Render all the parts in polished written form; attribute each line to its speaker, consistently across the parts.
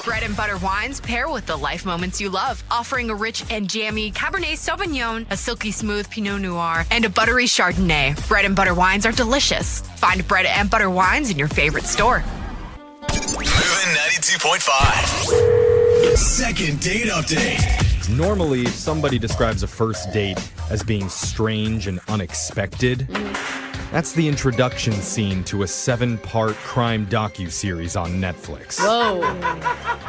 Speaker 1: Bread and butter wines pair with the life moments you love, offering a rich and jammy Cabernet Sauvignon, a silky smooth Pinot Noir, and a buttery Chardonnay. Bread and butter wines are delicious. Find Bread and butter wines in your favorite store.
Speaker 2: Moving 92.5. Second date update.
Speaker 3: Normally, if somebody describes a first date as being strange and unexpected, that's the introduction scene to a 7-part crime docuseries on Netflix.
Speaker 4: Whoa.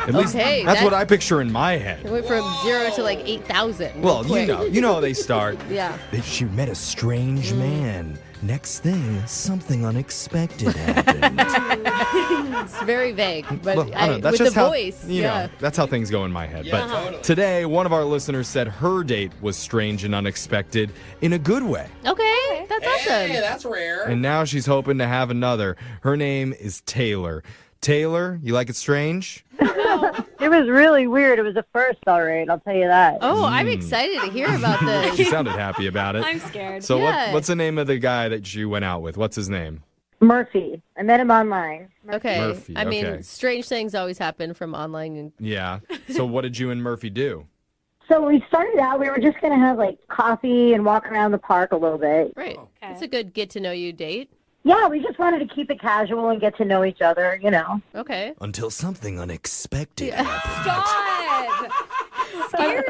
Speaker 3: At least that's what I picture in my head.
Speaker 4: It went from 0 to like 8,000.
Speaker 3: Well, you know how they start.
Speaker 4: Yeah.
Speaker 3: She met a strange man. Next thing, something unexpected happened.
Speaker 4: It's very vague, but
Speaker 3: Well, I don't know, that's
Speaker 4: with
Speaker 3: just
Speaker 4: the
Speaker 3: how,
Speaker 4: voice.
Speaker 3: you know, that's how things go in my head. But
Speaker 5: totally.
Speaker 3: today, one of our listeners said her date was strange and unexpected in a good way.
Speaker 4: Okay, that's awesome.
Speaker 5: Hey, that's rare.
Speaker 3: And now she's hoping to have another. Her name is Taylor. Taylor, you like it strange?
Speaker 6: It was really weird. It was a first, all right. I'll tell you that.
Speaker 4: Oh, I'm excited to hear about
Speaker 3: She
Speaker 4: this.
Speaker 3: sounded happy about it.
Speaker 7: I'm scared.
Speaker 3: So
Speaker 4: Yeah.
Speaker 3: what's the name of the guy that you went out with? What's his name?
Speaker 6: Murphy. I met him online.
Speaker 4: Okay.
Speaker 3: Murphy,
Speaker 4: I mean,
Speaker 3: okay.
Speaker 4: strange things always happen from online. And
Speaker 3: Yeah. So what did you and Murphy do?
Speaker 6: So we started out, we were just going to have like coffee and walk around the park a little bit.
Speaker 4: Right.
Speaker 7: Okay.
Speaker 4: It's a good get to know you date.
Speaker 6: Yeah, we just wanted to keep it casual and get to know each other, you know.
Speaker 4: Okay.
Speaker 3: Until something unexpected happened.
Speaker 7: Stop! Scary.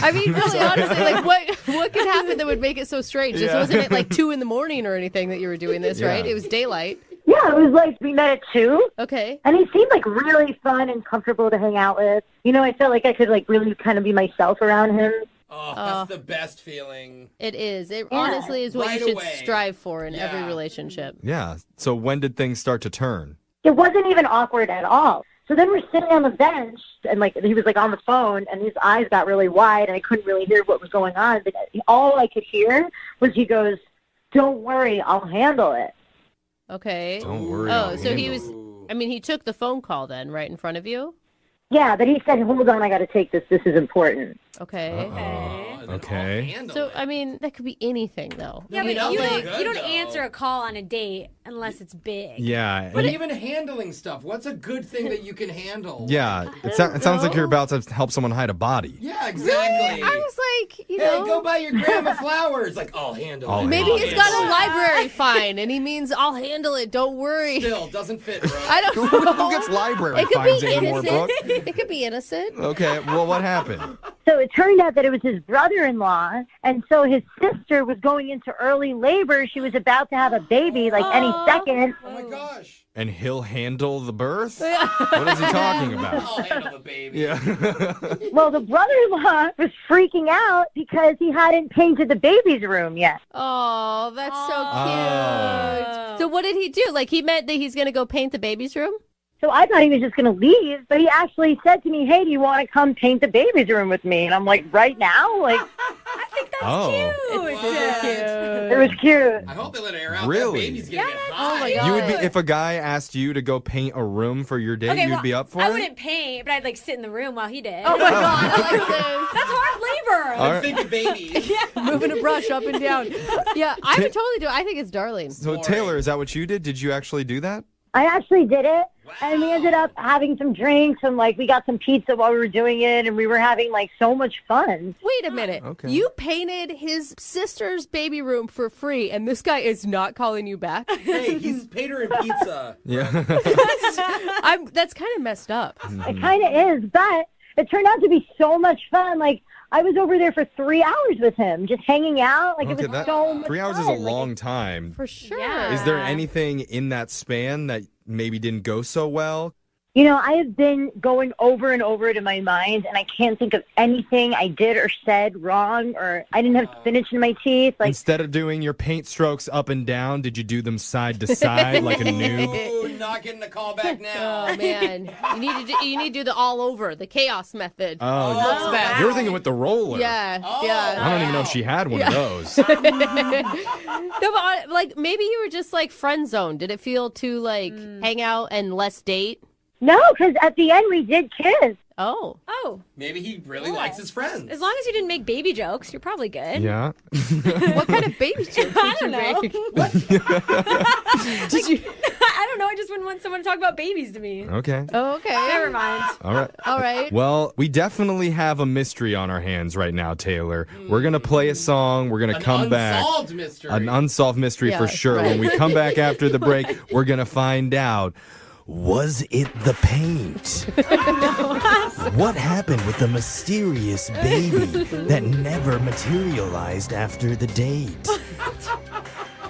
Speaker 4: I mean, really, honestly, like what could happen that would make it so strange? This
Speaker 3: Yeah.
Speaker 4: wasn't at like 2 a.m. or anything that you were doing this,
Speaker 3: Yeah.
Speaker 4: right? It was daylight.
Speaker 6: Yeah, it was like we met at 2,
Speaker 4: Okay.
Speaker 6: and he seemed like really fun and comfortable to hang out with. You know, I felt like I could like really kind of be myself around him.
Speaker 5: Oh, that's the best feeling.
Speaker 4: It is. It
Speaker 6: Yeah.
Speaker 4: honestly is what
Speaker 5: Right
Speaker 4: you should
Speaker 5: away.
Speaker 4: strive for in
Speaker 5: Yeah.
Speaker 4: every relationship.
Speaker 3: Yeah. So when did things start to turn?
Speaker 6: It wasn't even awkward at all. So then we're sitting on the bench, and like he was like on the phone, and his eyes got really wide, and I couldn't really hear what was going on. But all I could hear was he goes, "Don't worry, I'll handle it."
Speaker 4: Okay.
Speaker 3: Don't worry.
Speaker 4: Oh,
Speaker 3: I'll
Speaker 4: so he
Speaker 3: handle
Speaker 4: was, I mean, he took the phone call then, right in front of you?
Speaker 6: Yeah, but he said, "Hold on, I got to take this. This is important."
Speaker 4: Okay.
Speaker 3: Okay.
Speaker 4: So, I mean, that could be anything, though.
Speaker 7: Yeah,
Speaker 4: You
Speaker 7: but
Speaker 4: know,
Speaker 7: you
Speaker 4: like,
Speaker 7: don't answer a call on a date unless it's big.
Speaker 3: Yeah.
Speaker 5: But even handling stuff, what's a good thing that you can handle?
Speaker 3: Yeah. It sounds like you're about to help someone hide a body.
Speaker 5: Yeah, exactly.
Speaker 4: I was like, you
Speaker 5: Hey,
Speaker 4: know.
Speaker 5: go buy your grandma flowers. Like, I'll handle it.
Speaker 4: Maybe
Speaker 5: I'll
Speaker 4: he's
Speaker 5: handle
Speaker 4: got a
Speaker 5: it.
Speaker 4: library fine, and he means I'll handle it. Don't worry.
Speaker 5: Still, doesn't fit, bro.
Speaker 4: I don't know.
Speaker 3: Who gets library
Speaker 4: It could
Speaker 3: fines
Speaker 4: be
Speaker 3: anymore, Brooke?
Speaker 4: innocent. It could be innocent.
Speaker 3: Okay. Well, what happened?
Speaker 6: So it turned out that it was his brother-in-law, and so his sister was going into early labor. She was about to have a baby, like any second.
Speaker 5: Oh my gosh.
Speaker 3: And he'll handle the birth? What is he talking about?
Speaker 5: I'll handle the baby.
Speaker 3: Yeah.
Speaker 6: Well, the brother-in-law was freaking out because he hadn't painted the baby's room yet.
Speaker 4: Oh, that's so
Speaker 3: Oh.
Speaker 4: cute. So what did he do? Like, he meant that he's going to go paint the baby's room?
Speaker 6: So I thought he was just going to leave, but he actually said to me, "Hey, do you want to come paint the baby's room with me?" And I'm like, "Right now?" Like,
Speaker 7: I think that's
Speaker 3: Oh.
Speaker 7: cute.
Speaker 6: it was cute.
Speaker 5: I hope they let it air out.
Speaker 3: Really?
Speaker 5: That baby's gonna get
Speaker 4: Oh, my
Speaker 5: high.
Speaker 4: God.
Speaker 3: You would be if a guy asked you to go paint a room for your date,
Speaker 7: Okay,
Speaker 3: you'd
Speaker 7: well,
Speaker 3: be up for
Speaker 7: I
Speaker 3: it?
Speaker 7: wouldn't paint, but I'd like sit in the room while he did.
Speaker 4: Oh, my God. I like this.
Speaker 7: That's hard labor.
Speaker 3: All
Speaker 5: I'm
Speaker 3: right.
Speaker 5: thinking babies.
Speaker 4: Moving a brush up and down. Yeah, I would totally do it. I think it's darling.
Speaker 3: So Taylor, is that what you did? Did you actually do that?
Speaker 6: I actually did it, and we ended up having some drinks, and like we got some pizza while we were doing it, and we were having like so much fun.
Speaker 4: Wait a minute.
Speaker 3: Okay.
Speaker 4: You painted his sister's baby room for free, and this guy is not calling you back?
Speaker 5: Hey, he's paid her in pizza.
Speaker 3: Yeah.
Speaker 4: That's kind of messed up.
Speaker 6: It kind of is, but it turned out to be so much fun. Like I was over there for 3 hours with him, just hanging out. Like it was so much
Speaker 3: 3 hours is
Speaker 6: fun.
Speaker 3: a long time.
Speaker 4: For sure.
Speaker 7: Yeah.
Speaker 3: Is there anything in that span that maybe didn't go so well?
Speaker 6: You know, I have been going over and over it in my mind, and I can't think of anything I did or said wrong, or I didn't have spinach in my teeth. Like,
Speaker 3: Instead of doing your paint strokes up and down, did you do them side to side like a noob?
Speaker 5: Ooh, not getting the call back now.
Speaker 4: Oh, man. You need to do the all over, the chaos method.
Speaker 3: Oh,
Speaker 5: Looks bad.
Speaker 3: you were thinking with the roller.
Speaker 4: Yeah.
Speaker 5: Oh.
Speaker 4: Yeah.
Speaker 3: I don't even know if she had one of those.
Speaker 4: No, but like maybe you were just like friend zone. Did it feel too like hang out and less date?
Speaker 6: no, because at the end we did kiss.
Speaker 4: Oh.
Speaker 7: Oh,
Speaker 5: Maybe he really likes his friends.
Speaker 7: as long as you didn't make baby jokes, you're probably good.
Speaker 3: Yeah.
Speaker 4: What kind of baby joke
Speaker 7: I
Speaker 4: did you
Speaker 7: don't know.
Speaker 4: make? Did you?
Speaker 7: I don't know. I just wouldn't want someone to talk about babies to me.
Speaker 3: Okay.
Speaker 4: Oh, okay.
Speaker 7: Never mind.
Speaker 3: All right.
Speaker 4: All right.
Speaker 3: Well, we definitely have a mystery on our hands right now, Taylor. We're going to play a song. We're going to come back.
Speaker 5: Unsolved mystery.
Speaker 3: An unsolved mystery for
Speaker 4: Yeah,
Speaker 3: sure.
Speaker 4: right.
Speaker 3: When we come back after the break, we're going to find out. Was it the paint? What happened with the mysterious baby that never materialized after the date?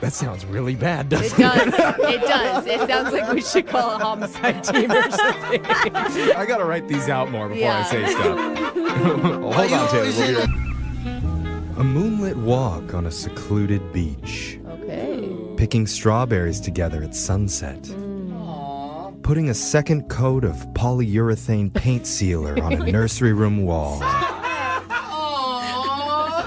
Speaker 3: That sounds really bad,
Speaker 4: It
Speaker 3: doesn't it?
Speaker 4: does. It does. It sounds like we should call a homicide team or something.
Speaker 3: I got to write these out more before I
Speaker 4: Yeah.
Speaker 3: say stuff. Hold on, Taylor. We'll be right- A moonlit walk on a secluded beach.
Speaker 4: Okay.
Speaker 3: Picking strawberries together at sunset. Putting a second coat of polyurethane paint sealer on a nursery room wall.
Speaker 5: Aww.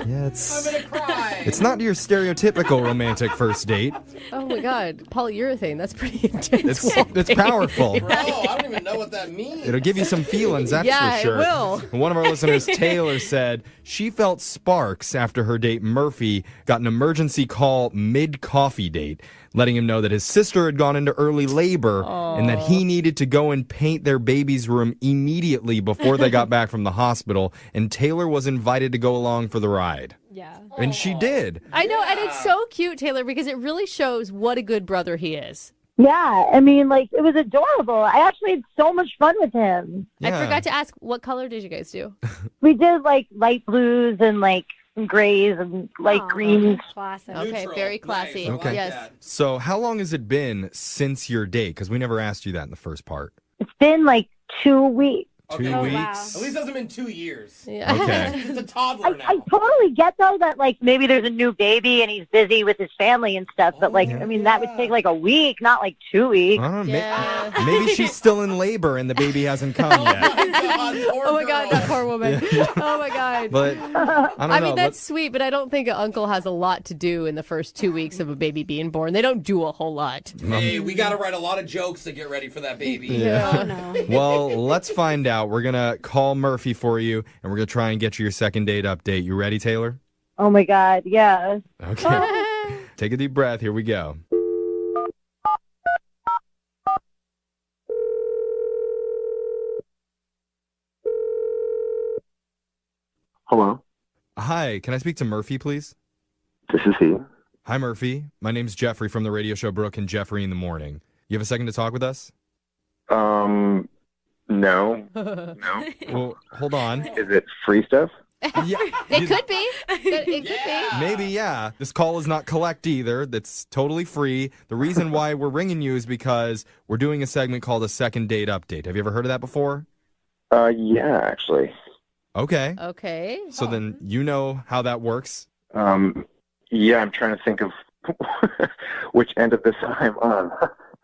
Speaker 3: Yeah,
Speaker 5: I'm
Speaker 3: it's
Speaker 5: gonna cry.
Speaker 3: it's not your stereotypical romantic first date.
Speaker 4: Oh my God. Polyurethane. That's pretty intense.
Speaker 3: It's powerful.
Speaker 5: Bro, I don't even know what that means.
Speaker 3: It'll give you some feelings, that's
Speaker 4: Yeah,
Speaker 3: for
Speaker 4: it
Speaker 3: sure.
Speaker 4: will.
Speaker 3: One of our listeners, Taylor, said she felt sparks after her date Murphy got an emergency call mid-coffee date, letting him know that his sister had gone into early labor and that he needed to go and paint their baby's room immediately before they got back from the hospital, and Taylor was invited to go along for the ride.
Speaker 7: Yeah.
Speaker 3: And she did.
Speaker 4: I know, and it's so cute, Taylor, because it really shows what a good brother he is.
Speaker 6: Yeah, I mean, like, it was adorable. I actually had so much fun with him.
Speaker 4: I
Speaker 3: Yeah.
Speaker 4: forgot to ask, what color did you guys do?
Speaker 6: We did, like, light blues and, like, some grays and light
Speaker 7: Aw,
Speaker 6: greens.
Speaker 7: Classic.
Speaker 4: Okay,
Speaker 5: Neutral.
Speaker 4: very classy.
Speaker 5: Nice. I
Speaker 3: Okay.
Speaker 5: like
Speaker 4: Yes.
Speaker 5: that.
Speaker 3: So how long has it been since your date? Because we never asked you that in the first part.
Speaker 6: It's been, like, 2 weeks.
Speaker 3: 2
Speaker 5: Okay.
Speaker 7: Oh,
Speaker 3: weeks?
Speaker 7: wow.
Speaker 5: At least it hasn't been 2 years.
Speaker 4: Yeah.
Speaker 3: Okay.
Speaker 5: He's a toddler now.
Speaker 6: I totally get, though, that, like, maybe there's a new baby and he's busy with his family and stuff. But, like,
Speaker 3: Yeah.
Speaker 6: I mean, that would take, like, a week, not, like, 2 weeks.
Speaker 3: I don't know,
Speaker 4: Yeah.
Speaker 3: maybe she's still in labor and the baby hasn't come yet.
Speaker 4: Oh my God, that poor woman. Oh my God.
Speaker 3: But I don't
Speaker 4: I
Speaker 3: know.
Speaker 4: mean, that's sweet, but I don't think an uncle has a lot to do in the first 2 weeks of a baby being born. They don't do a whole lot.
Speaker 5: Hey, we got to write a lot of jokes to get ready for that baby.
Speaker 7: Oh, no.
Speaker 3: Well, let's find out. We're going to call Murphy for you, and we're going to try and get you your second date update. You ready, Taylor?
Speaker 6: Oh, my God, yeah.
Speaker 3: Okay. Take a deep breath. Here we go.
Speaker 8: Hello,
Speaker 3: Hi, can I speak to Murphy, please?
Speaker 8: this is he.
Speaker 3: Hi, Murphy. My name's Jeffrey from the radio show Brooke and Jeffrey in the Morning. You have a second to talk with us?
Speaker 8: No.
Speaker 3: Well, hold on.
Speaker 8: Is it free stuff?
Speaker 3: Yeah,
Speaker 4: It could be. It could be.
Speaker 3: maybe, yeah. This call is not collect either. That's totally free. The reason why we're ringing you is because we're doing a segment called a second date update. Have you ever heard of that before?
Speaker 8: Yeah, actually.
Speaker 3: Okay.
Speaker 4: Okay.
Speaker 3: So then you know how that works.
Speaker 8: Yeah, I'm trying to think of which end of this I'm on.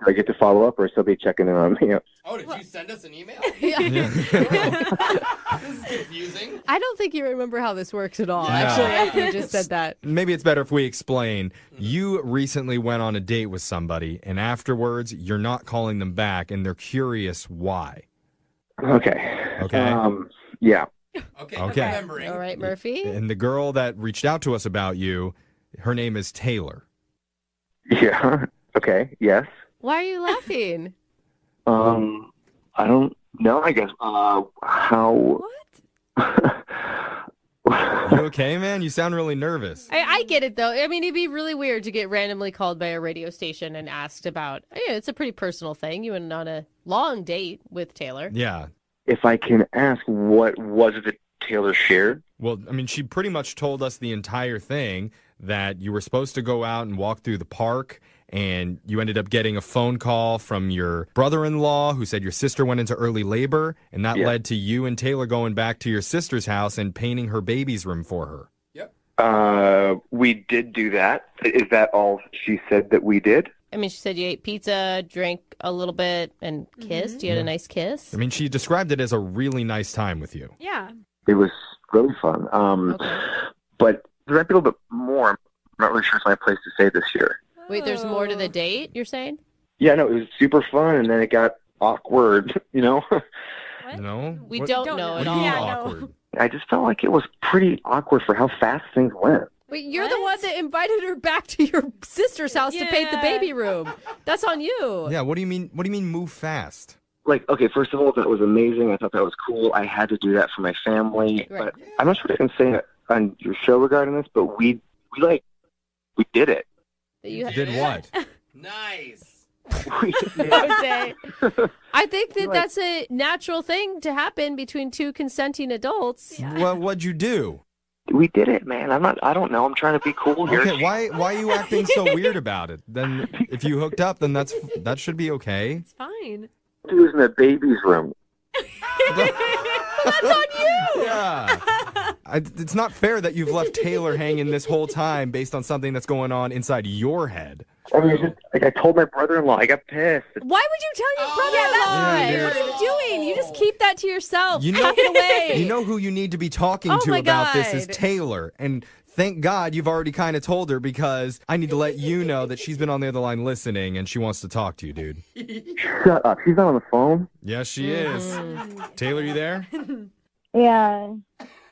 Speaker 8: Do I get to follow up or still be checking in on me?
Speaker 5: Oh, did you send us an email?
Speaker 4: Yeah.
Speaker 5: This is confusing.
Speaker 4: I don't think you remember how this works at all,
Speaker 3: No.
Speaker 4: actually, after you just said that.
Speaker 3: Maybe it's better if we explain. You recently went on a date with somebody, and afterwards you're not calling them back, and they're curious why.
Speaker 8: Okay.
Speaker 3: Okay.
Speaker 8: Yeah.
Speaker 5: Okay,
Speaker 3: Okay.
Speaker 5: remembering.
Speaker 4: All right, Murphy.
Speaker 3: And the girl that reached out to us about you, her name is Taylor.
Speaker 8: Yeah. Okay. Yes.
Speaker 4: Why are you laughing?
Speaker 8: I don't know, I guess. How...
Speaker 3: You okay, man? You sound really nervous.
Speaker 4: I get it, though. I mean, it'd be really weird to get randomly called by a radio station and asked about, it's a pretty personal thing. You went on a long date with Taylor.
Speaker 3: Yeah.
Speaker 8: If I can ask, what was it that Taylor shared?
Speaker 3: Well, I mean, she pretty much told us the entire thing, that you were supposed to go out and walk through the park, and you ended up getting a phone call from your brother-in-law who said your sister went into early labor, and that
Speaker 8: Yeah.
Speaker 3: led to you and Taylor going back to your sister's house and painting her baby's room for her.
Speaker 8: We did do that. Is that all she said that we did?
Speaker 4: I mean, she said you ate pizza, drank a little bit, and kissed. You had a nice kiss.
Speaker 3: I mean, she described it as a really nice time with you.
Speaker 7: Yeah.
Speaker 8: It was really fun.
Speaker 4: Okay.
Speaker 8: But there might be a little bit more. I'm not really sure it's my place to say this year.
Speaker 4: Wait, there's more to the date, you're saying?
Speaker 8: Yeah, no, it was super fun, and then it got awkward, you know?
Speaker 7: What?
Speaker 3: You know?
Speaker 4: We don't know
Speaker 7: know.
Speaker 3: What
Speaker 4: at
Speaker 3: do you mean
Speaker 4: all.
Speaker 7: Yeah, no.
Speaker 3: awkward?
Speaker 8: I just felt like it was pretty awkward for how fast things went.
Speaker 4: But you're the one that invited her back to your sister's house to paint the baby room. That's on you.
Speaker 3: Yeah, what do you mean? What do you mean move fast?
Speaker 8: Like, okay, first of all, that was amazing. I thought that was cool. I had to do that for my family.
Speaker 4: Right.
Speaker 8: But I'm not sure what I can say on your show regarding this, but we did it.
Speaker 4: You
Speaker 3: Did what?
Speaker 5: Nice.
Speaker 4: Jose. I think that that's a natural thing to happen between two consenting adults.
Speaker 3: What'd you do?
Speaker 8: We did it, man. I don't know. I'm trying to be cool here.
Speaker 3: Okay, why are you acting so weird about it? Then if you hooked up, then that should be okay.
Speaker 7: It's fine.
Speaker 8: He was in the baby's room.
Speaker 4: That's on you.
Speaker 3: Yeah. It's not fair that you've left Taylor hanging this whole time based on something that's going on inside your head.
Speaker 8: I mean, it's just, like, I told my brother-in-law. I got pissed.
Speaker 4: Why would you tell your brother-in-law?
Speaker 3: Yeah,
Speaker 4: What are you doing? You just keep that to yourself.
Speaker 3: You know,
Speaker 4: Tuck it away.
Speaker 3: You know who you need to be talking
Speaker 4: Oh
Speaker 3: to
Speaker 4: my
Speaker 3: about this is
Speaker 4: God.
Speaker 3: Taylor. And thank God you've already kind of told her, because I need to let you know that she's been on the other line listening and she wants to talk to you, dude.
Speaker 8: Shut up. She's not on the phone.
Speaker 3: Yes, she is. Taylor, you there?
Speaker 6: Yeah.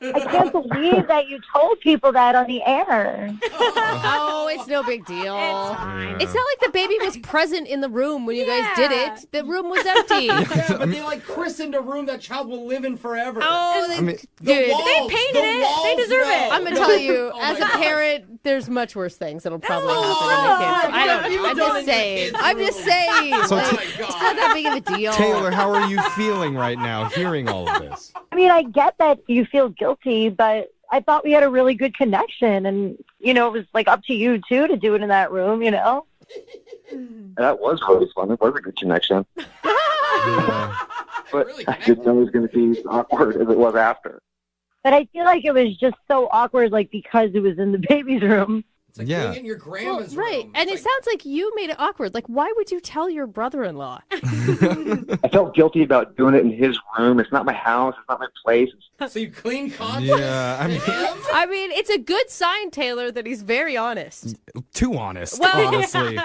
Speaker 6: I can't believe that you told people that on the air.
Speaker 4: Oh, it's no big deal. It's not like the baby was present in the room when you guys did it. The room was empty.
Speaker 5: Yeah, but they like christened a room that child will live in forever.
Speaker 4: Oh,
Speaker 3: I mean,
Speaker 4: dude.
Speaker 5: Walls,
Speaker 7: They painted
Speaker 5: the
Speaker 7: it.
Speaker 5: walls
Speaker 7: They deserve
Speaker 5: know.
Speaker 7: it.
Speaker 4: I'm going to tell you,
Speaker 5: Oh
Speaker 4: as
Speaker 5: my
Speaker 4: a
Speaker 5: God.
Speaker 4: parent, there's much worse things that'll probably happen
Speaker 5: Oh,
Speaker 4: in the kids. I don't know.
Speaker 5: you've
Speaker 4: I'm
Speaker 5: done
Speaker 4: just
Speaker 5: it in
Speaker 4: saying.
Speaker 5: the kids'
Speaker 4: I'm just
Speaker 5: room.
Speaker 4: saying.
Speaker 3: So
Speaker 4: Like,
Speaker 5: Oh my
Speaker 4: it's
Speaker 5: God.
Speaker 4: not that big of a deal.
Speaker 3: Taylor, how are you feeling right now hearing all of this?
Speaker 6: I mean, I get that you feel guilty, but I thought we had a really good connection. And, it was like up to you, too, to do it in that room,
Speaker 8: That was really fun. It was a good connection. But
Speaker 5: Really
Speaker 8: I didn't know it was going to be as awkward as it was after.
Speaker 6: But I feel like it was just so awkward, like, because it was in the baby's room.
Speaker 5: It's like
Speaker 3: Yeah.
Speaker 5: doing it in your grandma's
Speaker 4: Right.
Speaker 5: room.
Speaker 4: And it
Speaker 5: It's
Speaker 4: sounds like you made it awkward. Like, why would you tell your brother-in-law?
Speaker 8: I felt guilty about doing it in his room. It's not my house. It's not my place.
Speaker 5: so you clean conscience?
Speaker 3: Yeah, I mean,
Speaker 4: I mean, it's a good sign, Taylor, that he's very honest.
Speaker 3: too honest,
Speaker 4: Well-
Speaker 3: honestly.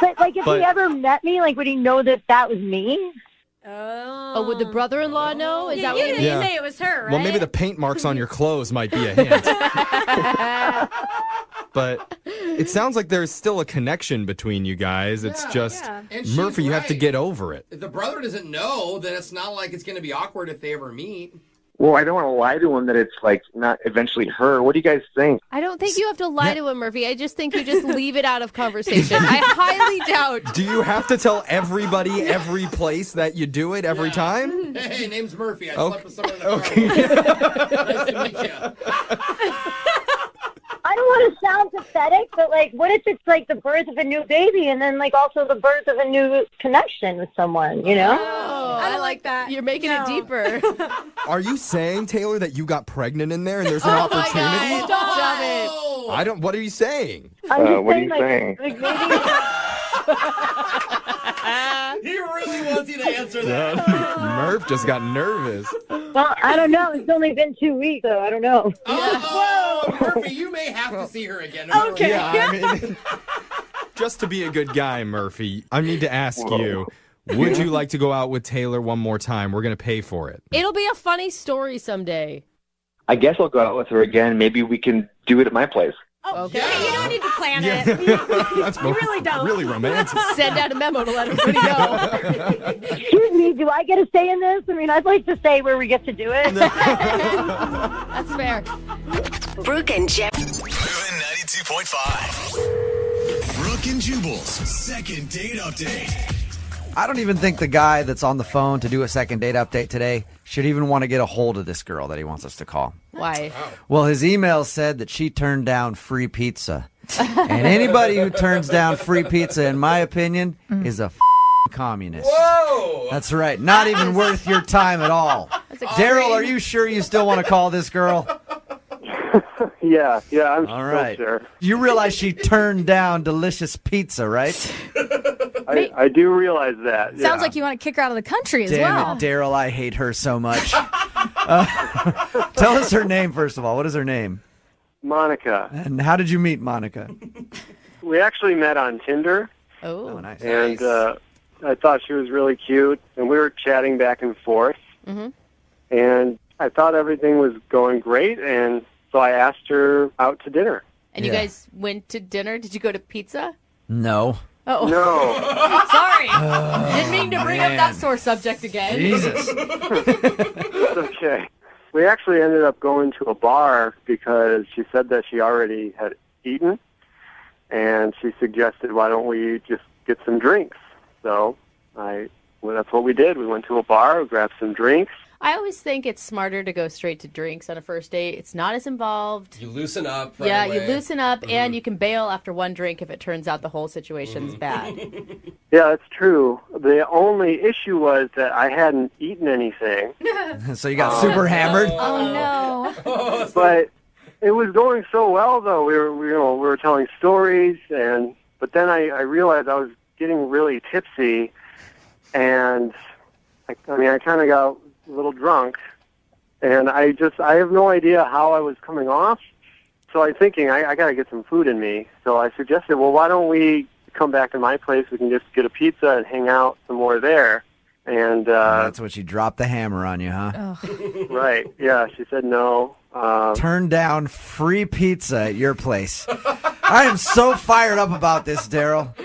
Speaker 6: But, like, if
Speaker 3: But-
Speaker 6: he ever met me, like, would he know that that was me?
Speaker 4: Oh, would the brother-in-law know? Is that
Speaker 7: you
Speaker 4: what you
Speaker 7: didn't
Speaker 4: mean?
Speaker 3: Yeah.
Speaker 7: say it was her, right?
Speaker 3: Well, maybe the paint marks on your clothes might be a hint. But it sounds like there's still a connection between you guys. It's
Speaker 5: Yeah,
Speaker 3: just,
Speaker 7: yeah.
Speaker 5: And she's
Speaker 3: Murphy, you have to
Speaker 5: right.
Speaker 3: get over it.
Speaker 5: If the brother doesn't know, then it's not like it's going to be awkward if they ever meet.
Speaker 8: Well, I don't want to lie to him that it's, like, not eventually her. What do you guys think?
Speaker 4: I don't think you have to lie to him, Murphy. I just think you just leave it out of conversation. I highly doubt.
Speaker 3: Do you have to tell everybody every place that you do it every
Speaker 5: Yeah.
Speaker 3: time?
Speaker 5: Hey, name's Murphy. I
Speaker 3: Okay.
Speaker 5: slept with someone in the car. Nice to meet you.
Speaker 6: I don't want to sound pathetic, but, like, what if it's, like, the birth of a new baby and then, like, also the birth of a new connection with someone,
Speaker 4: Oh,
Speaker 7: I don't like that.
Speaker 4: You're making it
Speaker 7: No.
Speaker 4: deeper.
Speaker 3: Are you saying, Taylor, that you got pregnant in there and there's an
Speaker 4: Oh my
Speaker 3: opportunity?
Speaker 4: God. Stop it.
Speaker 5: Oh!
Speaker 3: What are you saying?
Speaker 6: I'm just
Speaker 8: What are you
Speaker 6: like,
Speaker 8: saying?
Speaker 6: like, maybe
Speaker 5: He really wants you to answer that.
Speaker 3: Murph just got nervous.
Speaker 6: well, I don't know. It's only been 2 weeks, so I don't know.
Speaker 5: Oh, Murphy, you may have to see her again. no matter
Speaker 7: Okay.
Speaker 5: what.
Speaker 3: Yeah, I mean, just to be a good guy, Murphy, I need to ask you, would you like to go out with Taylor one more time? We're going to pay for it.
Speaker 4: It'll be a funny story someday.
Speaker 8: I guess I'll go out with her again. Maybe we can do it at my place.
Speaker 7: Oh,
Speaker 4: Okay.
Speaker 7: okay. You don't need to plan
Speaker 3: Yeah.
Speaker 7: it.
Speaker 3: That's
Speaker 7: You really don't.
Speaker 3: really romantic.
Speaker 4: Send out a memo to let everybody know.
Speaker 6: Excuse me, do I get a say in this? I mean, I'd like to say where we get to do it.
Speaker 4: That's fair.
Speaker 2: Brooke and Jubal. Moving 92.5. Brooke and Jubal's second date update.
Speaker 9: I don't even think the guy that's on the phone to do a second date update today should even want to get a hold of this girl that he wants us to call.
Speaker 4: Why?
Speaker 9: Well, his email said that she turned down free pizza. And anybody who turns down free pizza, in my opinion, is a communist.
Speaker 5: Whoa!
Speaker 9: That's right. Not even worth your time at all. Daryl, are you sure you still want to call this girl?
Speaker 8: Yeah, I'm
Speaker 9: All right. You realize she turned down delicious pizza, right?
Speaker 8: I do realize that.
Speaker 7: Sounds like you want to kick her out of the country as
Speaker 9: Damn
Speaker 7: well.
Speaker 9: it, Daryl, I hate her so much. Tell us her name, first of all. What is her name?
Speaker 8: Monica.
Speaker 9: And how did you meet Monica?
Speaker 8: We actually met on Tinder,
Speaker 4: Oh.
Speaker 9: Oh, nice.
Speaker 8: and I thought she was really cute, and we were chatting back and forth.
Speaker 4: Mhm.
Speaker 8: And I thought everything was going great, and so I asked her out to dinner.
Speaker 4: And you guys went to dinner? Did you go to pizza?
Speaker 9: No.
Speaker 4: Oh.
Speaker 10: No.
Speaker 4: Sorry. Didn't mean to bring up that sore subject again.
Speaker 9: Jesus.
Speaker 10: It's okay. We actually ended up going to a bar because she said that she already had eaten, and she suggested, why don't we just get some drinks? So that's what we did. We went to a bar, grabbed some drinks.
Speaker 4: I always think it's smarter to go straight to drinks on a first date. It's not as involved.
Speaker 5: You loosen up right
Speaker 4: Yeah,
Speaker 5: away.
Speaker 4: you loosen up, and you can bail after one drink if it turns out the whole situation's bad.
Speaker 10: Yeah, that's true. The only issue was that I hadn't eaten anything.
Speaker 9: So you got super hammered?
Speaker 7: Oh, no.
Speaker 10: But it was going so well, though. We were telling stories, but then I realized I was getting really tipsy, and I kind of got a little drunk, and I have no idea how I was coming off. So I'm thinking I got to get some food in me. So I suggested, well, why don't we come back to my place? We can just get a pizza and hang out some more there. And
Speaker 9: that's what she dropped the hammer on you, huh?
Speaker 10: Right. Yeah. She said no.
Speaker 9: Turn down free pizza at your place. I am so fired up about this, Daryl.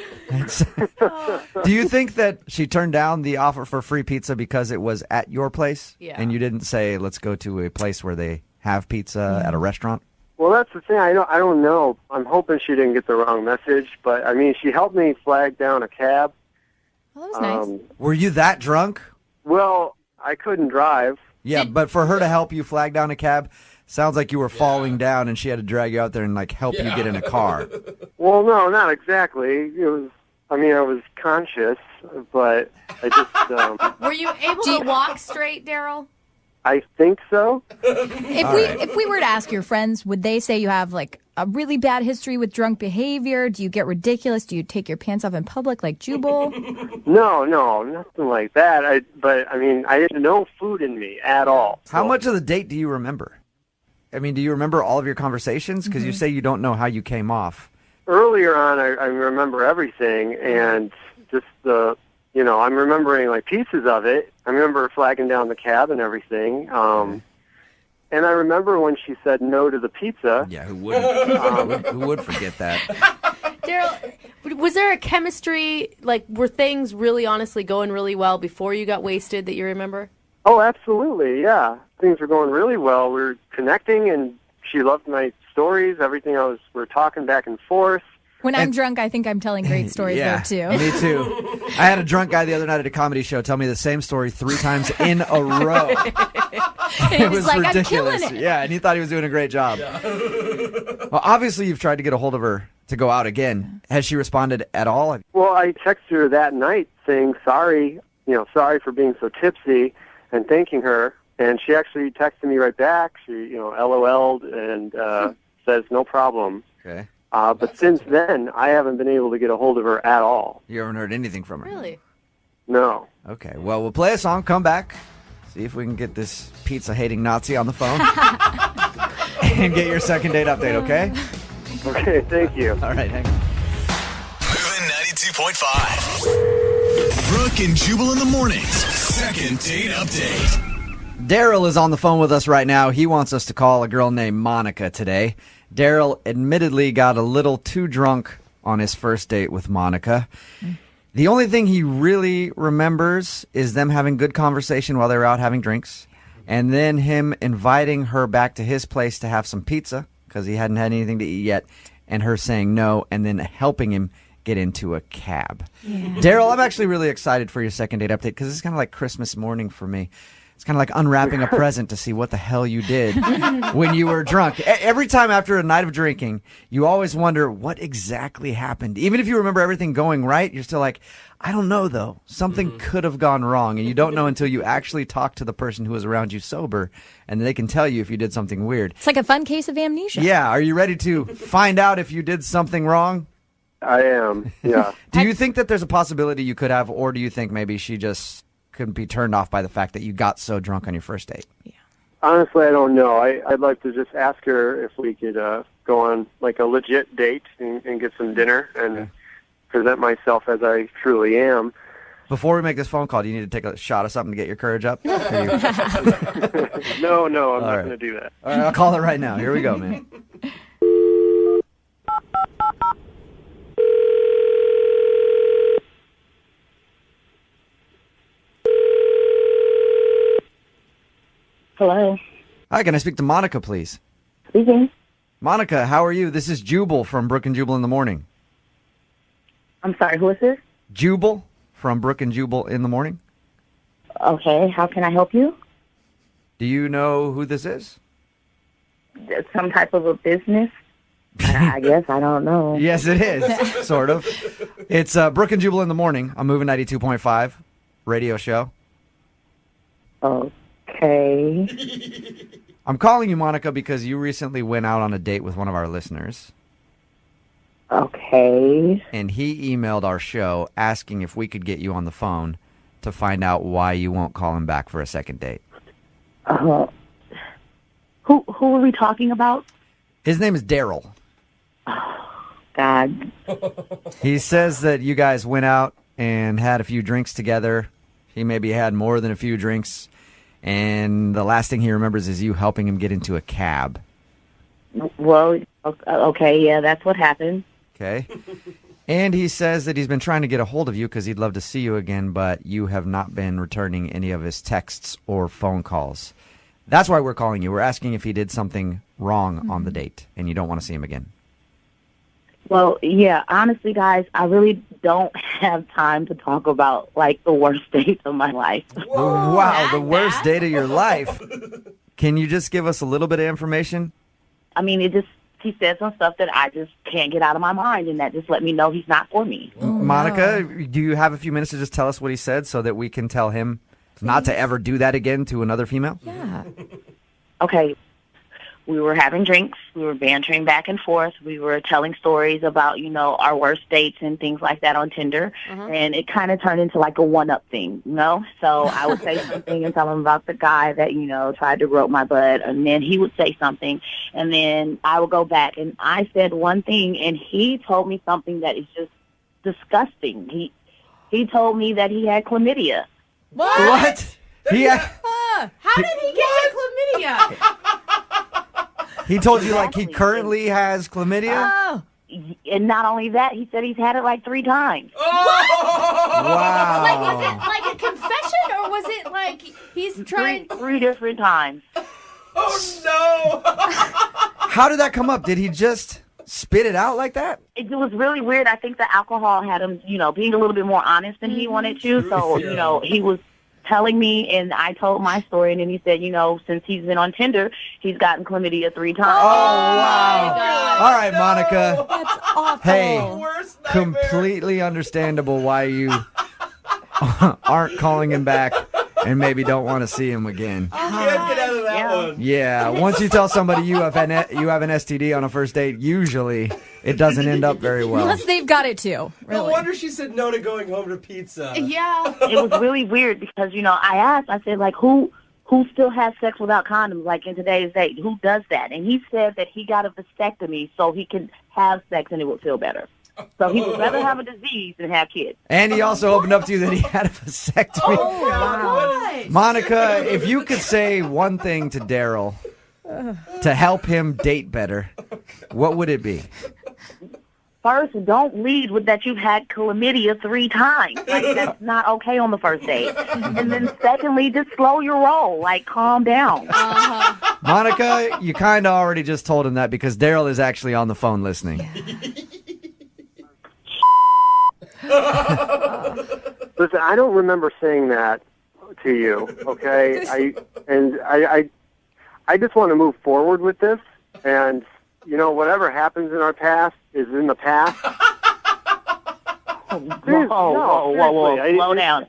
Speaker 9: Do you think that she turned down the offer for free pizza because it was at your place?
Speaker 4: Yeah.
Speaker 9: And you didn't say, let's go to a place where they have pizza at a restaurant?
Speaker 10: Well, that's the thing. I don't know. I'm hoping she didn't get the wrong message, but she helped me flag down a cab.
Speaker 7: Well, that was nice.
Speaker 9: Were you that drunk?
Speaker 10: Well, I couldn't drive.
Speaker 9: Yeah, but for her to help you flag down a cab, sounds like you were falling down and she had to drag you out there and help you get in a car.
Speaker 10: Well, no, not exactly. It was. I was conscious, but I just.
Speaker 4: Were you able to walk straight, Daryl?
Speaker 10: I think so.
Speaker 7: If we were to ask your friends, would they say you have a really bad history with drunk behavior? Do you get ridiculous? Do you take your pants off in public like Jubal?
Speaker 10: No, nothing like that. I had no food in me at all. So.
Speaker 9: How much of the date do you remember? Do you remember all of your conversations? Because you say you don't know how you came off.
Speaker 10: Earlier on, I remember everything, and just I'm remembering pieces of it. I remember flagging down the cab and everything. And I remember when she said no to the pizza.
Speaker 9: Yeah, who wouldn't? Who would forget that?
Speaker 4: Daryl, was there a chemistry, were things really honestly going really well before you got wasted that you remember?
Speaker 10: Oh, absolutely, yeah. Things were going really well. We were connecting, and she loved my stories, everything we're talking back and forth.
Speaker 7: When I'm drunk, I think I'm telling great stories there, too.
Speaker 9: Me too. I had a drunk guy the other night at a comedy show tell me the same story 3 times in a row. It was ridiculous.
Speaker 7: I'm killing it.
Speaker 9: Yeah, and he thought he was doing a great job. Yeah. Well, obviously you've tried to get a hold of her to go out again. Has she responded at all?
Speaker 10: Well, I texted her that night saying sorry for being so tipsy and thanking her. And she actually texted me right back. She, LOL'd and says no problem.
Speaker 9: Okay.
Speaker 10: But since then, I haven't been able to get a hold of her at all.
Speaker 9: You haven't heard anything from her?
Speaker 4: Really?
Speaker 10: No.
Speaker 9: Okay. Well, we'll play a song, come back, see if we can get this pizza-hating Nazi on the phone, and get your second date update, okay?
Speaker 10: Okay, thank you.
Speaker 9: All right, hang on.
Speaker 2: Moving 92.5. Brooke and Jubal in the mornings. Second date update.
Speaker 9: Daryl is on the phone with us right now. He wants us to call a girl named Monica today. Daryl admittedly got a little too drunk on his first date with Monica. The only thing he really remembers is them having good conversation while they were out having drinks, and then him inviting her back to his place to have some pizza because he hadn't had anything to eat yet, and her saying no, and then helping him get into a cab. Daryl, I'm actually really excited for your second date update because it's kind of like Christmas morning for me. It's kind of like unwrapping a present to see what the hell you did when you were drunk. Every time after a night of drinking, you always wonder what exactly happened. Even if you remember everything going right, you're still like, I don't know, though. Something could have gone wrong. And you don't know until you actually talk to the person who was around you sober, and they can tell you if you did something weird.
Speaker 7: It's like a fun case of amnesia.
Speaker 9: Yeah. Are you ready to find out if you did something wrong?
Speaker 10: I am, yeah.
Speaker 9: Do you think that there's a possibility you could have, or do you think maybe she just couldn't be turned off by the fact that you got so drunk on your first date?
Speaker 10: Honestly, I don't know. I'd like to just ask her if we could go on a legit date and get some dinner and present myself as I truly am.
Speaker 9: Before we make this phone call, do you need to take a shot of something to get your courage up?
Speaker 10: No, I'm not going to do that.
Speaker 9: All right, I'll call it right now. Here we go, man.
Speaker 11: Hello.
Speaker 9: Hi, can I speak to Monica, please?
Speaker 11: Speaking.
Speaker 9: Monica, how are you? This is Jubal from Brooke and Jubal in the morning.
Speaker 11: I'm sorry, who is this?
Speaker 9: Jubal from Brooke and Jubal in the morning.
Speaker 11: Okay, how can I help you?
Speaker 9: Do you know who this is?
Speaker 11: Some type of a business? I guess, I don't know.
Speaker 9: Yes, it is, sort of. It's Brooke and Jubal in the morning. I'm moving 92.5 radio show.
Speaker 11: Okay.
Speaker 9: I'm calling you, Monica, because you recently went out on a date with one of our listeners.
Speaker 11: Okay.
Speaker 9: And he emailed our show asking if we could get you on the phone to find out why you won't call him back for a second date.
Speaker 11: Who are we talking about?
Speaker 9: His name is Daryl.
Speaker 11: God.
Speaker 9: He says that you guys went out and had a few drinks together. He maybe had more than a few drinks. And the last thing he remembers is you helping him get into a cab.
Speaker 11: Well, okay, yeah, that's what happened.
Speaker 9: Okay. And he says that he's been trying to get a hold of you because he'd love to see you again, but you have not been returning any of his texts or phone calls. That's why we're calling you. We're asking if he did something wrong on the date and you don't want to see him again.
Speaker 11: Well, yeah, honestly, guys, I really don't have time to talk about, like, the worst dates of my life.
Speaker 9: Whoa, wow, the worst date of your life. Can you just give us a little bit of information?
Speaker 11: I mean, he said some stuff that I just can't get out of my mind, and that just let me know he's not for me.
Speaker 9: Monica, do you have a few minutes to just tell us what he said so that we can tell him not to ever do that again to another female?
Speaker 7: Yeah.
Speaker 11: Okay. We were having drinks. We were bantering back and forth. We were telling stories about, our worst dates and things like that on Tinder. And it kind of turned into like a one-up thing, So I would say something and tell him about the guy that, tried to grope my butt. And then he would say something. And then I would go back. And I said one thing, and he told me something that is just disgusting. He told me that he had chlamydia.
Speaker 9: What?
Speaker 4: How did he get to chlamydia?
Speaker 9: He told you like he currently has chlamydia?
Speaker 4: Oh.
Speaker 11: And not only that, he said he's had it like 3 times.
Speaker 9: Wow.
Speaker 4: Like, was it like a confession, or was it like he's trying...
Speaker 11: Three different times.
Speaker 5: Oh, no.
Speaker 9: How did that come up? Did he just spit it out like that?
Speaker 11: It was really weird. I think the alcohol had him, being a little bit more honest than he wanted to. So, he was telling me, and I told my story, and then he said, since he's been on Tinder, he's gotten chlamydia 3 times.
Speaker 9: Oh, wow. All right, Monica.
Speaker 7: That's awful.
Speaker 9: Hey, completely understandable why you aren't calling him back and maybe don't want to see him again.
Speaker 5: I can't get out of that one.
Speaker 9: Yeah, once you tell somebody you have an STD on a first date, usually it doesn't end up very well.
Speaker 7: Unless they've got it too. Really.
Speaker 5: No wonder she said no to going home to pizza.
Speaker 4: Yeah.
Speaker 11: It was really weird because, I said, like, who still has sex without condoms, like, in today's day? Who does that? And he said that he got a vasectomy so he can have sex and it would feel better. So he would rather have a disease than have kids.
Speaker 9: And he also opened up to you that he had a vasectomy.
Speaker 5: Oh, God.
Speaker 9: Monica, if you could say one thing to Daryl to help him date better, what would it be?
Speaker 11: First, don't lead with that you've had chlamydia 3 times. Like, that's not okay on the first date. And then secondly, just slow your roll. Like, calm down.
Speaker 9: Monica, you kind of already just told him that because Daryl is actually on the phone listening.
Speaker 10: Listen, I don't remember saying that to you, okay? I just want to move forward with this, and, whatever happens in our past is in the past.
Speaker 11: Whoa, slow down.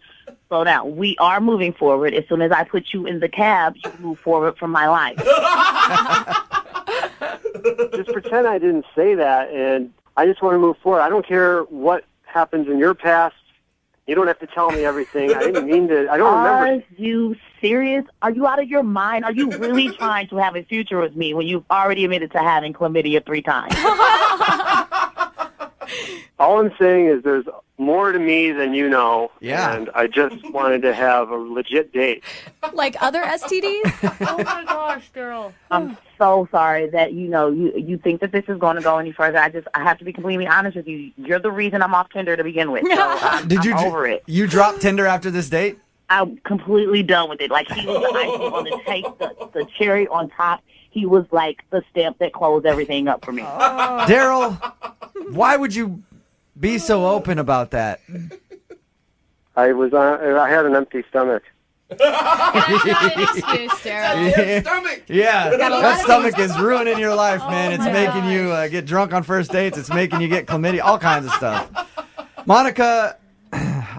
Speaker 11: We are moving forward. As soon as I put you in the cab, you move forward from my life.
Speaker 10: Just pretend I didn't say that, and I just want to move forward. I don't care what happens in your past. You don't have to tell me everything. I didn't mean to. I don't remember.
Speaker 11: Are you serious? Are you out of your mind? Are you really trying to have a future with me when you've already admitted to having chlamydia 3 times?
Speaker 10: All I'm saying is there's more to me than you know.
Speaker 9: Yeah.
Speaker 10: And I just wanted to have a legit date.
Speaker 7: Like other STDs?
Speaker 4: Oh my gosh, girl.
Speaker 11: I'm so sorry that you think that this is going to go any further. I have to be completely honest with you. You're the reason I'm off Tinder to begin with. So I'm over it.
Speaker 9: You dropped Tinder after this date?
Speaker 11: I'm completely done with it. Like, he was the icing on the cake, the cherry on top. He was like the stamp that closed everything up for me.
Speaker 9: Daryl, why would you be so open about that?
Speaker 10: I had an empty stomach.
Speaker 4: Excuse, Daryl.
Speaker 5: Stomach.
Speaker 9: Yeah, that stomach is ruining your life, man. It's making you get drunk on first dates. It's making you get chlamydia, all kinds of stuff. Monica,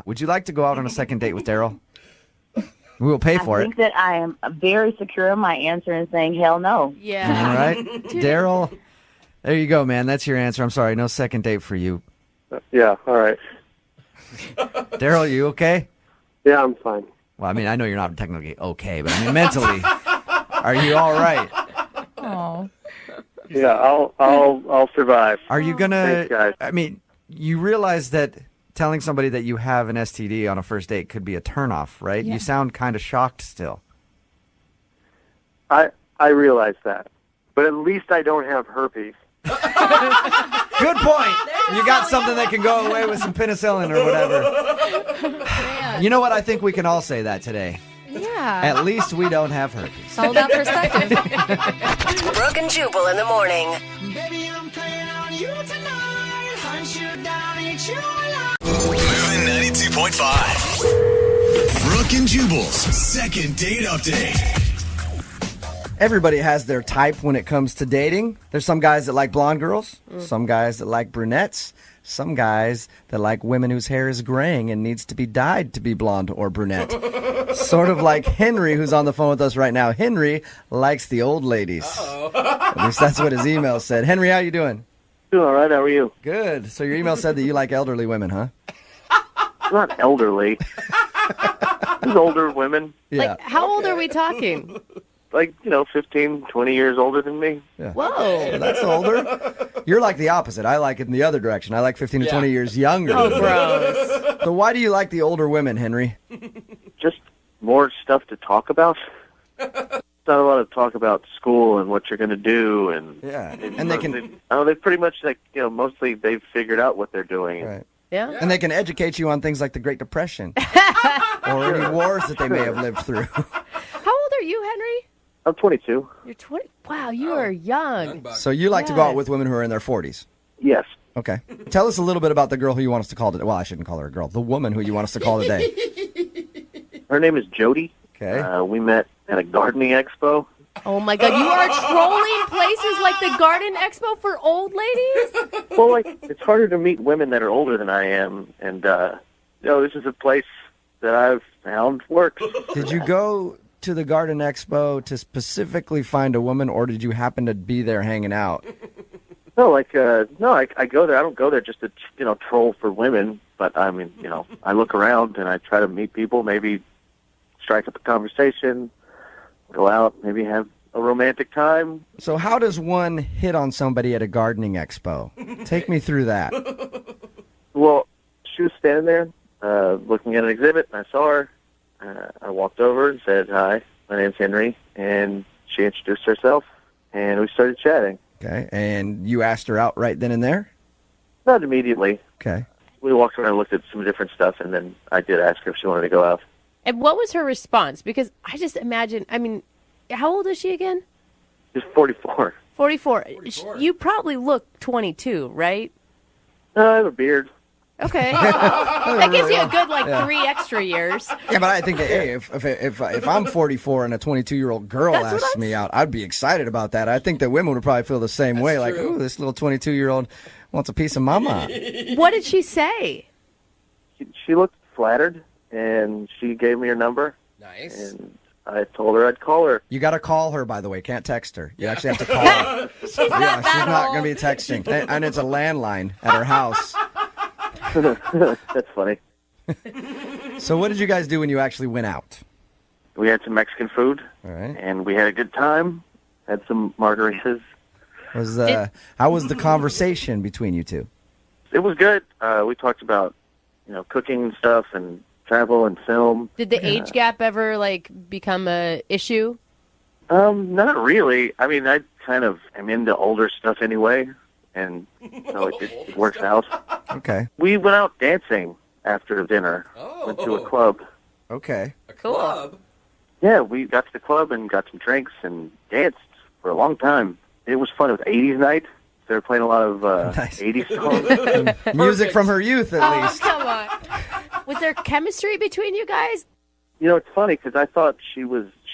Speaker 9: would you like to go out on a second date with Daryl? We will pay for
Speaker 11: I
Speaker 9: it.
Speaker 11: think that I am very secure in my answer and saying hell no.
Speaker 4: Yeah.
Speaker 9: All right. Daryl, there you go, man. That's your answer. I'm sorry. No second date for you.
Speaker 10: Yeah, all right.
Speaker 9: Daryl, you okay?
Speaker 10: Yeah, I'm fine.
Speaker 9: Well, I mean, I know you're not technically okay, but I mean, mentally, are you all right?
Speaker 7: Oh.
Speaker 10: Yeah, I'll survive.
Speaker 9: Are you going
Speaker 10: Thanks, guys.
Speaker 9: to, I mean, you realize that telling somebody that you have an STD on a first date could be a turnoff, right?
Speaker 7: Yeah.
Speaker 9: You sound kind of shocked still.
Speaker 10: I realize that, but at least I don't have herpes.
Speaker 9: Good point. You got something that can go away with some penicillin or whatever. You know what? I think we can all say that today.
Speaker 7: Yeah.
Speaker 9: At least we don't have herpes.
Speaker 7: It's all about perspective.
Speaker 12: Brooke and Jubal in the morning.
Speaker 2: Baby, I'm playing on you tonight. Hunt you down, eat you alive. Moving 92.5. Brooke and Jubal's second date update.
Speaker 9: Everybody has their type when it comes to dating. There's some guys that like blonde girls, some guys that like brunettes, some guys that like women whose hair is graying and needs to be dyed to be blonde or brunette. Sort of like Henry, who's on the phone with us right now. Henry likes the old ladies. At least that's what his email said. Henry, how you doing?
Speaker 10: Doing all right. How are you?
Speaker 9: Good. So your email said that you like elderly women, huh?
Speaker 10: Not elderly. Just older women.
Speaker 9: Yeah.
Speaker 4: Like, how old are we talking?
Speaker 10: Like, 15, 20 years older than me.
Speaker 9: Yeah.
Speaker 4: Whoa.
Speaker 9: That's older. You're like the opposite. I like it in the other direction. I like 15 to 20 years younger.
Speaker 4: Oh, gross.
Speaker 9: So why do you like the older women, Henry?
Speaker 10: Just more stuff to talk about. Not a lot of talk about school and what you're going to do. And
Speaker 9: And they can...
Speaker 10: they pretty much, mostly they've figured out what they're doing.
Speaker 9: Right.
Speaker 4: Yeah.
Speaker 9: And they can educate you on things like the Great Depression or any wars that they may have lived through.
Speaker 4: How old are you, Henry?
Speaker 10: I'm 22.
Speaker 4: You're 20. Wow, you are young.
Speaker 9: So you like to go out with women who are in their 40s?
Speaker 10: Yes.
Speaker 9: Okay. Tell us a little bit about the girl who you want us to call today. Well, I shouldn't call her a girl. The woman who you want us to call today.
Speaker 10: Her name is Jody.
Speaker 9: Okay.
Speaker 10: We met at a gardening expo.
Speaker 4: Oh, my God. You are trolling places like the Garden Expo for old ladies?
Speaker 10: Well, it's harder to meet women that are older than I am. And, this is a place that I've found works.
Speaker 9: Did you go to the Garden Expo to specifically find a woman, or did you happen to be there hanging out?
Speaker 10: No, I go there. I don't go there just to, troll for women. But, I mean, I look around and I try to meet people, maybe strike up a conversation, go out, maybe have a romantic time.
Speaker 9: So how does one hit on somebody at a gardening expo? Take me through that.
Speaker 10: Well, she was standing there looking at an exhibit, and I saw her. I walked over and said, "Hi, my name's Henry," and she introduced herself, and we started chatting.
Speaker 9: Okay, and you asked her out right then and there?
Speaker 10: Not immediately.
Speaker 9: Okay.
Speaker 10: We walked around and looked at some different stuff, and then I did ask her if she wanted to go out.
Speaker 4: And what was her response? Because I just imagine, how old is she again?
Speaker 10: She's 44.
Speaker 4: 44. You probably look 22, right?
Speaker 10: I have a beard.
Speaker 4: Okay. That gives you a good, 3 extra years.
Speaker 9: Yeah, but I think that, hey, if I'm 44 and a 22-year-old girl asks me out, I'd be excited about that. I think that women would probably feel the same way. Like, ooh, this little 22-year-old wants a piece of mama.
Speaker 4: What did she say?
Speaker 10: She looked flattered, and she gave me her number.
Speaker 5: Nice.
Speaker 10: And I told her I'd call her.
Speaker 9: You got to call her, by the way. Can't text her. You actually have to call her. She's not going to be texting. And it's a landline at her house.
Speaker 10: That's funny.
Speaker 9: So what did you guys do when you actually went out?
Speaker 10: We had some Mexican food,
Speaker 9: All right.
Speaker 10: and we had a good time. Had some margaritas.
Speaker 9: How was the conversation between you two?
Speaker 10: It was good. We talked about, cooking and stuff, and travel and film.
Speaker 4: Did the age gap ever, become a issue?
Speaker 10: Not really. I mean, I kind of am into older stuff anyway, and so it works out.
Speaker 9: Okay.
Speaker 10: We went out dancing after dinner. Went to a club.
Speaker 9: Okay.
Speaker 5: A club?
Speaker 8: Yeah, we got to the club and got some drinks and danced for a long time. It was fun. It was 80s night. They were playing a lot of 80s songs.
Speaker 9: Music from her youth, at least.
Speaker 4: Come on. Was there chemistry between you guys?
Speaker 8: You know, it's funny because I thought she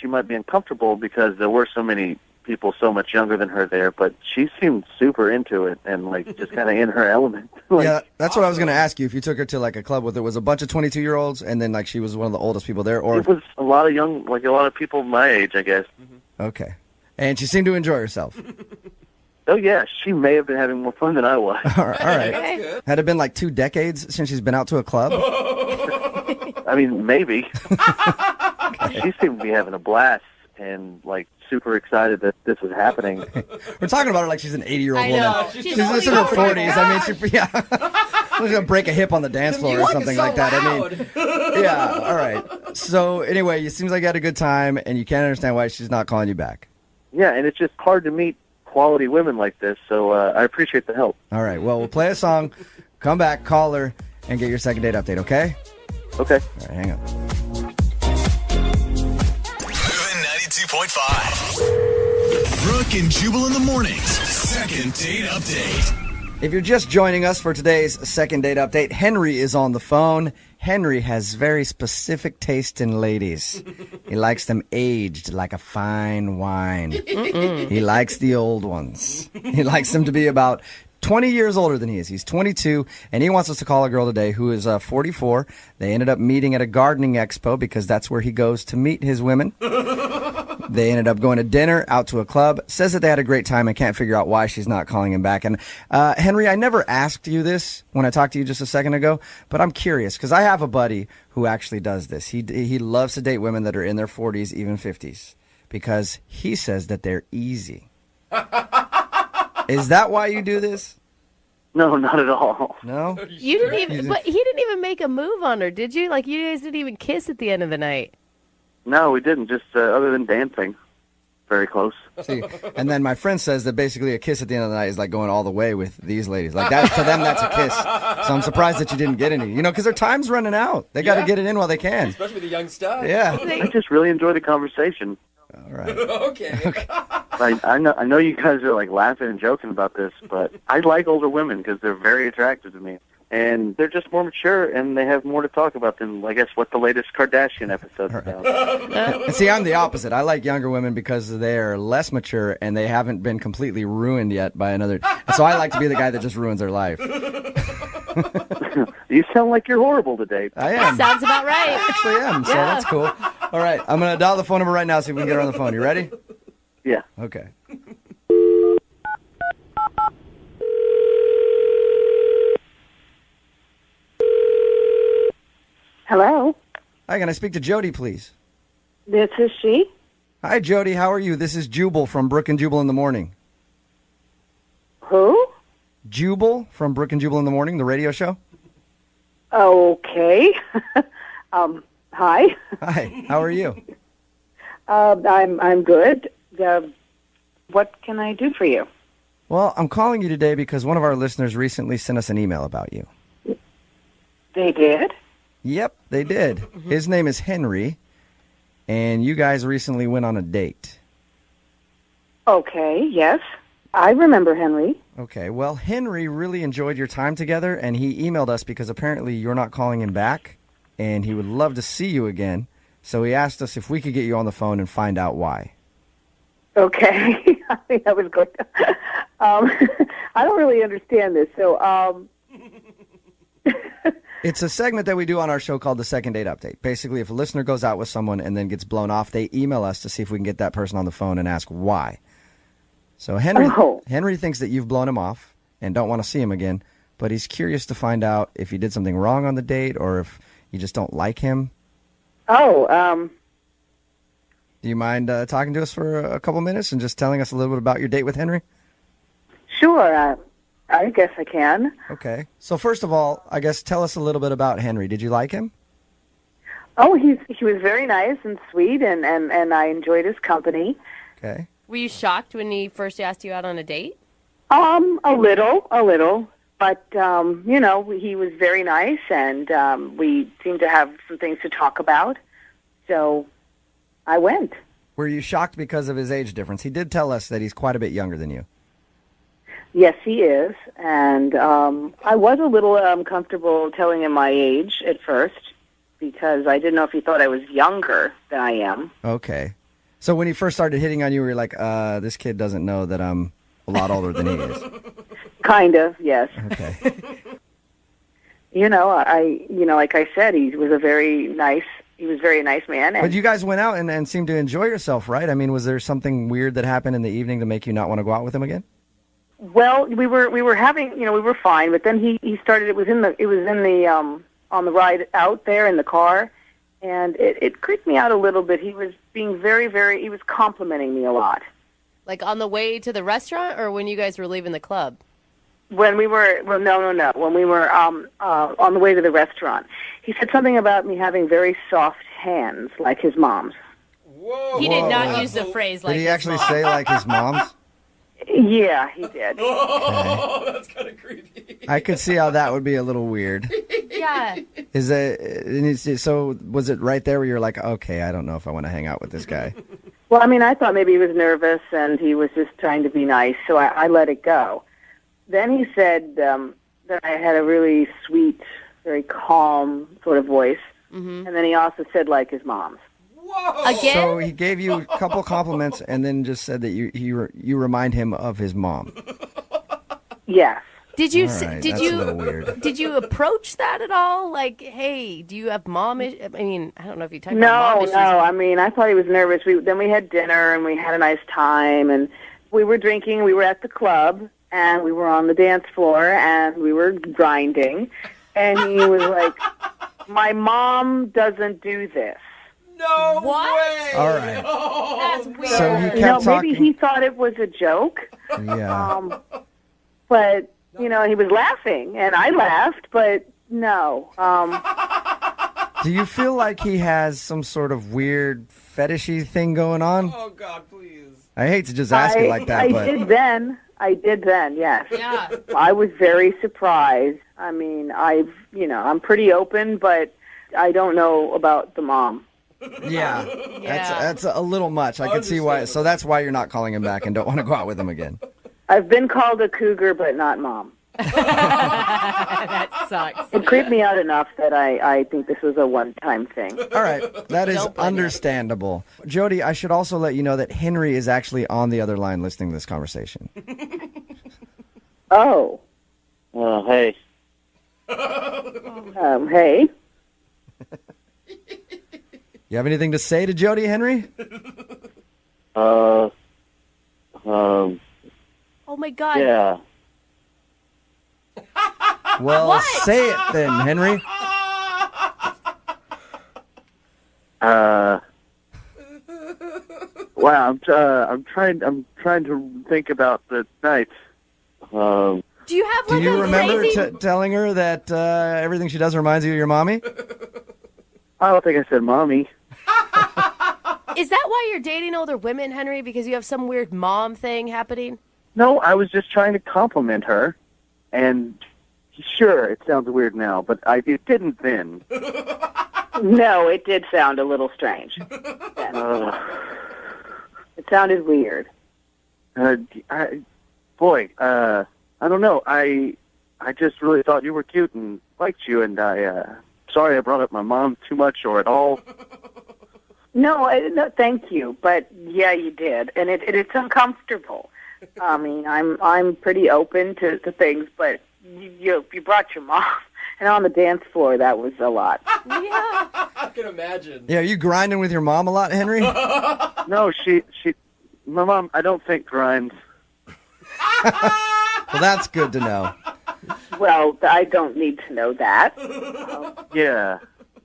Speaker 8: might be uncomfortable because there were so many people so much younger than her there, but she seemed super into it and like just kind of in her element. Like,
Speaker 13: yeah, that's what I was going to ask you. If you took her to like a club with it was a bunch of 22-year-olds and then like she was one of the oldest people there, or
Speaker 8: it was a lot of young, like a lot of people my age, I guess.
Speaker 13: Okay, and she seemed to enjoy herself.
Speaker 8: Oh yeah, she may have been having more fun than I was.
Speaker 13: All right. Had it been like 2 decades since she's been out to a club?
Speaker 8: I mean, maybe. She seemed to be having a blast and like super excited that this was happening.
Speaker 13: We're talking about her like she's an 80-year-old woman.
Speaker 4: know.
Speaker 13: She's in her 40s. I mean, she's gonna break a hip on the dance floor or something like that.
Speaker 5: Loud.
Speaker 13: I mean, yeah. All right. So anyway, it seems like you had a good time, and you can't understand why she's not calling you back.
Speaker 8: Yeah, and it's just hard to meet quality women like this, so I appreciate the help.
Speaker 13: All right. Well, we'll play a song, come back, call her, and get your second date update. Okay?
Speaker 8: Okay.
Speaker 13: All right. Hang on.
Speaker 14: Moving 92.5. Brooke and Jubal in the mornings. Second date update.
Speaker 13: If you're just joining us for today's second date update, Henry is on the phone. Henry has very specific taste in ladies. He likes them aged like a fine wine. He likes the old ones. He likes them to be about 20 years older than he is. He's 22, and he wants us to call a girl today who is 44. They ended up meeting at a gardening expo because that's where he goes to meet his women. They ended up going to dinner, out to a club, says that they had a great time and can't figure out why she's not calling him back. And Henry, I never asked you this when I talked to you just a second ago, but I'm curious because I have a buddy who actually does this. He loves to date women that are in their 40s, even 50s, because he says that they're easy. Is that why you do this?
Speaker 8: No, not at all.
Speaker 13: No?
Speaker 4: You didn't even, but he didn't even make a move on her, did you? Like, you guys didn't even kiss at the end of the night.
Speaker 8: No, we didn't, just other than dancing. Very close.
Speaker 13: See, and then my friend says that basically a kiss at the end of the night is like going all the way with these ladies. Like that, to them, that's a kiss. So I'm surprised that you didn't get any. You know, because their time's running out. They got to get it in while they can.
Speaker 5: Especially with the young stuff.
Speaker 13: Yeah.
Speaker 8: I just really enjoy the conversation.
Speaker 13: All right.
Speaker 5: Okay.
Speaker 8: I know you guys are like laughing and joking about this, but I like older women because they're very attractive to me. And they're just more mature, and they have more to talk about than, I guess, what the latest Kardashian episode's about.
Speaker 13: See, I'm the opposite. I like younger women because they're less mature and they haven't been completely ruined yet by another. So I like to be the guy that just ruins their life.
Speaker 8: You sound like you're horrible to date.
Speaker 13: I am.
Speaker 4: Sounds about right.
Speaker 13: I actually am, so that's cool. All right, I'm going to dial the phone number right now, see if we can get her on the phone. You ready?
Speaker 8: Yeah.
Speaker 13: Okay.
Speaker 6: Hello,
Speaker 13: Hi, can I speak to Jody, please?
Speaker 6: this is she.
Speaker 13: Hi, Jody. How are you? This is Jubal from Brooke and Jubal in the Morning.
Speaker 6: Who?
Speaker 13: Jubal from Brooke and Jubal in the Morning, the radio show.
Speaker 6: Okay. Hi.
Speaker 13: Hi. How are you?
Speaker 6: I'm good. What can I do for you?
Speaker 13: Well, I'm calling you today because one of our listeners recently sent us an email about you.
Speaker 6: They did?
Speaker 13: Yep, they did. His name is Henry, and you guys recently went on a date.
Speaker 6: Okay, yes. I remember Henry.
Speaker 13: Okay, well, Henry really enjoyed your time together, and he emailed us because apparently you're not calling him back, and he would love to see you again. So he asked us if we could get you on the phone and find out why.
Speaker 6: Okay. I think that was good. I don't really understand this, so...
Speaker 13: It's a segment that we do on our show called the Second Date Update. Basically, if a listener goes out with someone and then gets blown off, they email us to see if we can get that person on the phone and ask why. So Henry thinks that you've blown him off and don't want to see him again, but he's curious to find out if you did something wrong on the date or if you just don't like him.
Speaker 6: Oh,
Speaker 13: Do you mind talking to us for a couple minutes and just telling us a little bit about your date with Henry?
Speaker 6: sure. I guess I can.
Speaker 13: Okay. So first of all, I guess tell us a little bit about Henry. Did you like him?
Speaker 6: Oh, he was very nice and sweet, and I enjoyed his company.
Speaker 13: Okay.
Speaker 4: Were you shocked when he first asked you out on a date?
Speaker 6: A little.
Speaker 11: But, he was very nice, and we seemed to have some things to talk about. So I went.
Speaker 13: Were you shocked because of his age difference? He did tell us that he's quite a bit younger than you.
Speaker 11: Yes, he is. And I was a little uncomfortable telling him my age at first because I didn't know if he thought I was younger than I am.
Speaker 13: Okay. So when he first started hitting on you, were you like, this kid doesn't know that I'm a lot older than he is?
Speaker 11: Kind of, yes.
Speaker 13: Okay.
Speaker 11: Like I said, he was a very nice man. And
Speaker 13: But you guys went out and seemed to enjoy yourself, right? I mean, was there something weird that happened in the evening to make you not want to go out with him again?
Speaker 11: Well, we were having, we were fine, but then he started. It was in the on the ride out there in the car, and it creeped me out a little bit. He was being he was complimenting me a lot.
Speaker 4: Like on the way to the restaurant, or when you guys were leaving the club?
Speaker 11: When we were, no. When we were on the way to the restaurant, he said something about me having very soft hands, like his mom's.
Speaker 5: Whoa!
Speaker 4: He did not use the phrase like.
Speaker 13: Did he
Speaker 4: his
Speaker 13: actually
Speaker 4: mom.
Speaker 13: say like his mom's?
Speaker 11: Yeah, he did.
Speaker 5: Oh, that's kind of creepy.
Speaker 13: I could see how that would be a little weird.
Speaker 4: Yeah.
Speaker 13: So was it right there where you're like, okay, I don't know if I want to hang out with this guy?
Speaker 11: Well, I mean, I thought maybe he was nervous and he was just trying to be nice, so I let it go. Then he said that I had a really sweet, very calm sort of voice, and then he also said like his mom's.
Speaker 5: Whoa!
Speaker 4: Again?
Speaker 13: So he gave you a couple compliments and then just said that you remind him of his mom.
Speaker 11: Yes.
Speaker 4: Did you
Speaker 13: All right,
Speaker 4: did
Speaker 13: that's
Speaker 4: you
Speaker 13: a little weird.
Speaker 4: did you approach that at all? Like, hey, do you have mom? I mean, I don't know if you talked about mom issues.
Speaker 11: No. I mean, I thought he was nervous. Then we had dinner and we had a nice time and we were drinking. We were at the club and we were on the dance floor and we were grinding. And he was like, "My mom doesn't do this."
Speaker 5: No
Speaker 4: What?
Speaker 5: way!
Speaker 13: All right.
Speaker 4: That's weird.
Speaker 13: So he kept talking.
Speaker 11: Maybe he thought it was a joke.
Speaker 13: Yeah.
Speaker 11: But, he was laughing, and I laughed, but no.
Speaker 13: Do you feel like he has some sort of weird fetishy thing going on?
Speaker 5: Oh God, please!
Speaker 13: I hate to just ask you like that,
Speaker 11: I
Speaker 13: but
Speaker 11: did then, yes.
Speaker 4: Yeah.
Speaker 11: I was very surprised. I mean, I'm pretty open, but I don't know about the mom.
Speaker 13: yeah,
Speaker 4: Yeah.
Speaker 13: that's a little much. I can see why. So that's why you're not calling him back and don't want to go out with him again.
Speaker 11: I've been called a cougar, but not mom.
Speaker 4: That sucks.
Speaker 11: It creeped me out enough that I think this was a one-time thing.
Speaker 13: All right, that is
Speaker 4: Don't blame
Speaker 13: understandable. Jody, I should also let you know that Henry is actually on the other line listening to this conversation.
Speaker 11: Oh.
Speaker 8: Hey.
Speaker 11: Hey.
Speaker 13: You have anything to say to Jody, Henry?
Speaker 4: Oh my God.
Speaker 8: Yeah.
Speaker 13: Well,
Speaker 4: What?
Speaker 13: say it then, Henry.
Speaker 8: Wow, I'm trying to think about the night.
Speaker 4: Do you have
Speaker 13: Do
Speaker 4: like
Speaker 13: you
Speaker 4: a
Speaker 13: remember
Speaker 4: crazy?
Speaker 13: telling her that everything she does reminds you of your mommy?
Speaker 8: I don't think I said mommy.
Speaker 4: Is that why you're dating older women, Henry? Because you have some weird mom thing happening?
Speaker 8: No, I was just trying to compliment her, and sure, it sounds weird now, but it didn't then.
Speaker 11: No, it did sound a little strange. It sounded weird.
Speaker 8: I don't know. I just really thought you were cute and liked you, and sorry I brought up my mom too much or at all.
Speaker 11: No, thank you. But yeah, you did, and it's uncomfortable. I mean, I'm pretty open to things, but you brought your mom, and on the dance floor, that was a lot.
Speaker 4: Yeah.
Speaker 5: I can imagine.
Speaker 13: Yeah, are you grinding with your mom a lot, Henry?
Speaker 8: No, my mom, I don't think grinds.
Speaker 13: Well, that's good to know.
Speaker 11: Well, I don't need to know that.
Speaker 8: Yeah.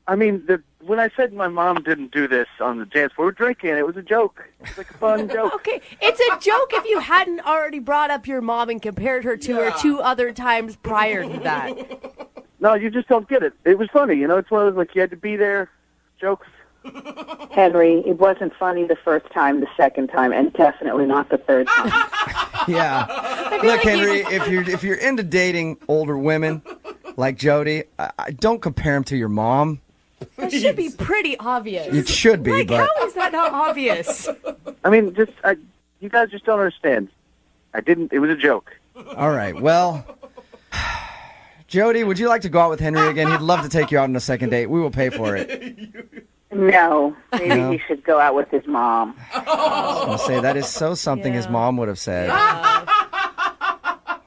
Speaker 8: I mean, when I said my mom didn't do this on the dance floor, we were drinking. It was a joke. It was like a fun joke.
Speaker 4: Okay, it's a joke if you hadn't already brought up your mom and compared her to her 2 other times prior to that.
Speaker 8: No, you just don't get it. It was funny. It's one of those, like, you had to be there. Jokes.
Speaker 11: Henry, it wasn't funny the first time, the second time, and definitely not the third time.
Speaker 13: Yeah. Look, Henry, if you're into dating older women like Jody, I don't compare them to your mom.
Speaker 4: That should be pretty obvious.
Speaker 13: It should be,
Speaker 4: like,
Speaker 13: but
Speaker 4: how is that not obvious?
Speaker 8: I mean, you guys just don't understand. It was a joke.
Speaker 13: all right. Well, Jody, would you like to go out with Henry again? He'd love to take you out on a second date. We will pay for it.
Speaker 11: No, maybe
Speaker 13: No?
Speaker 11: he should go out with his mom.
Speaker 13: I was gonna say that is so something his mom would have said.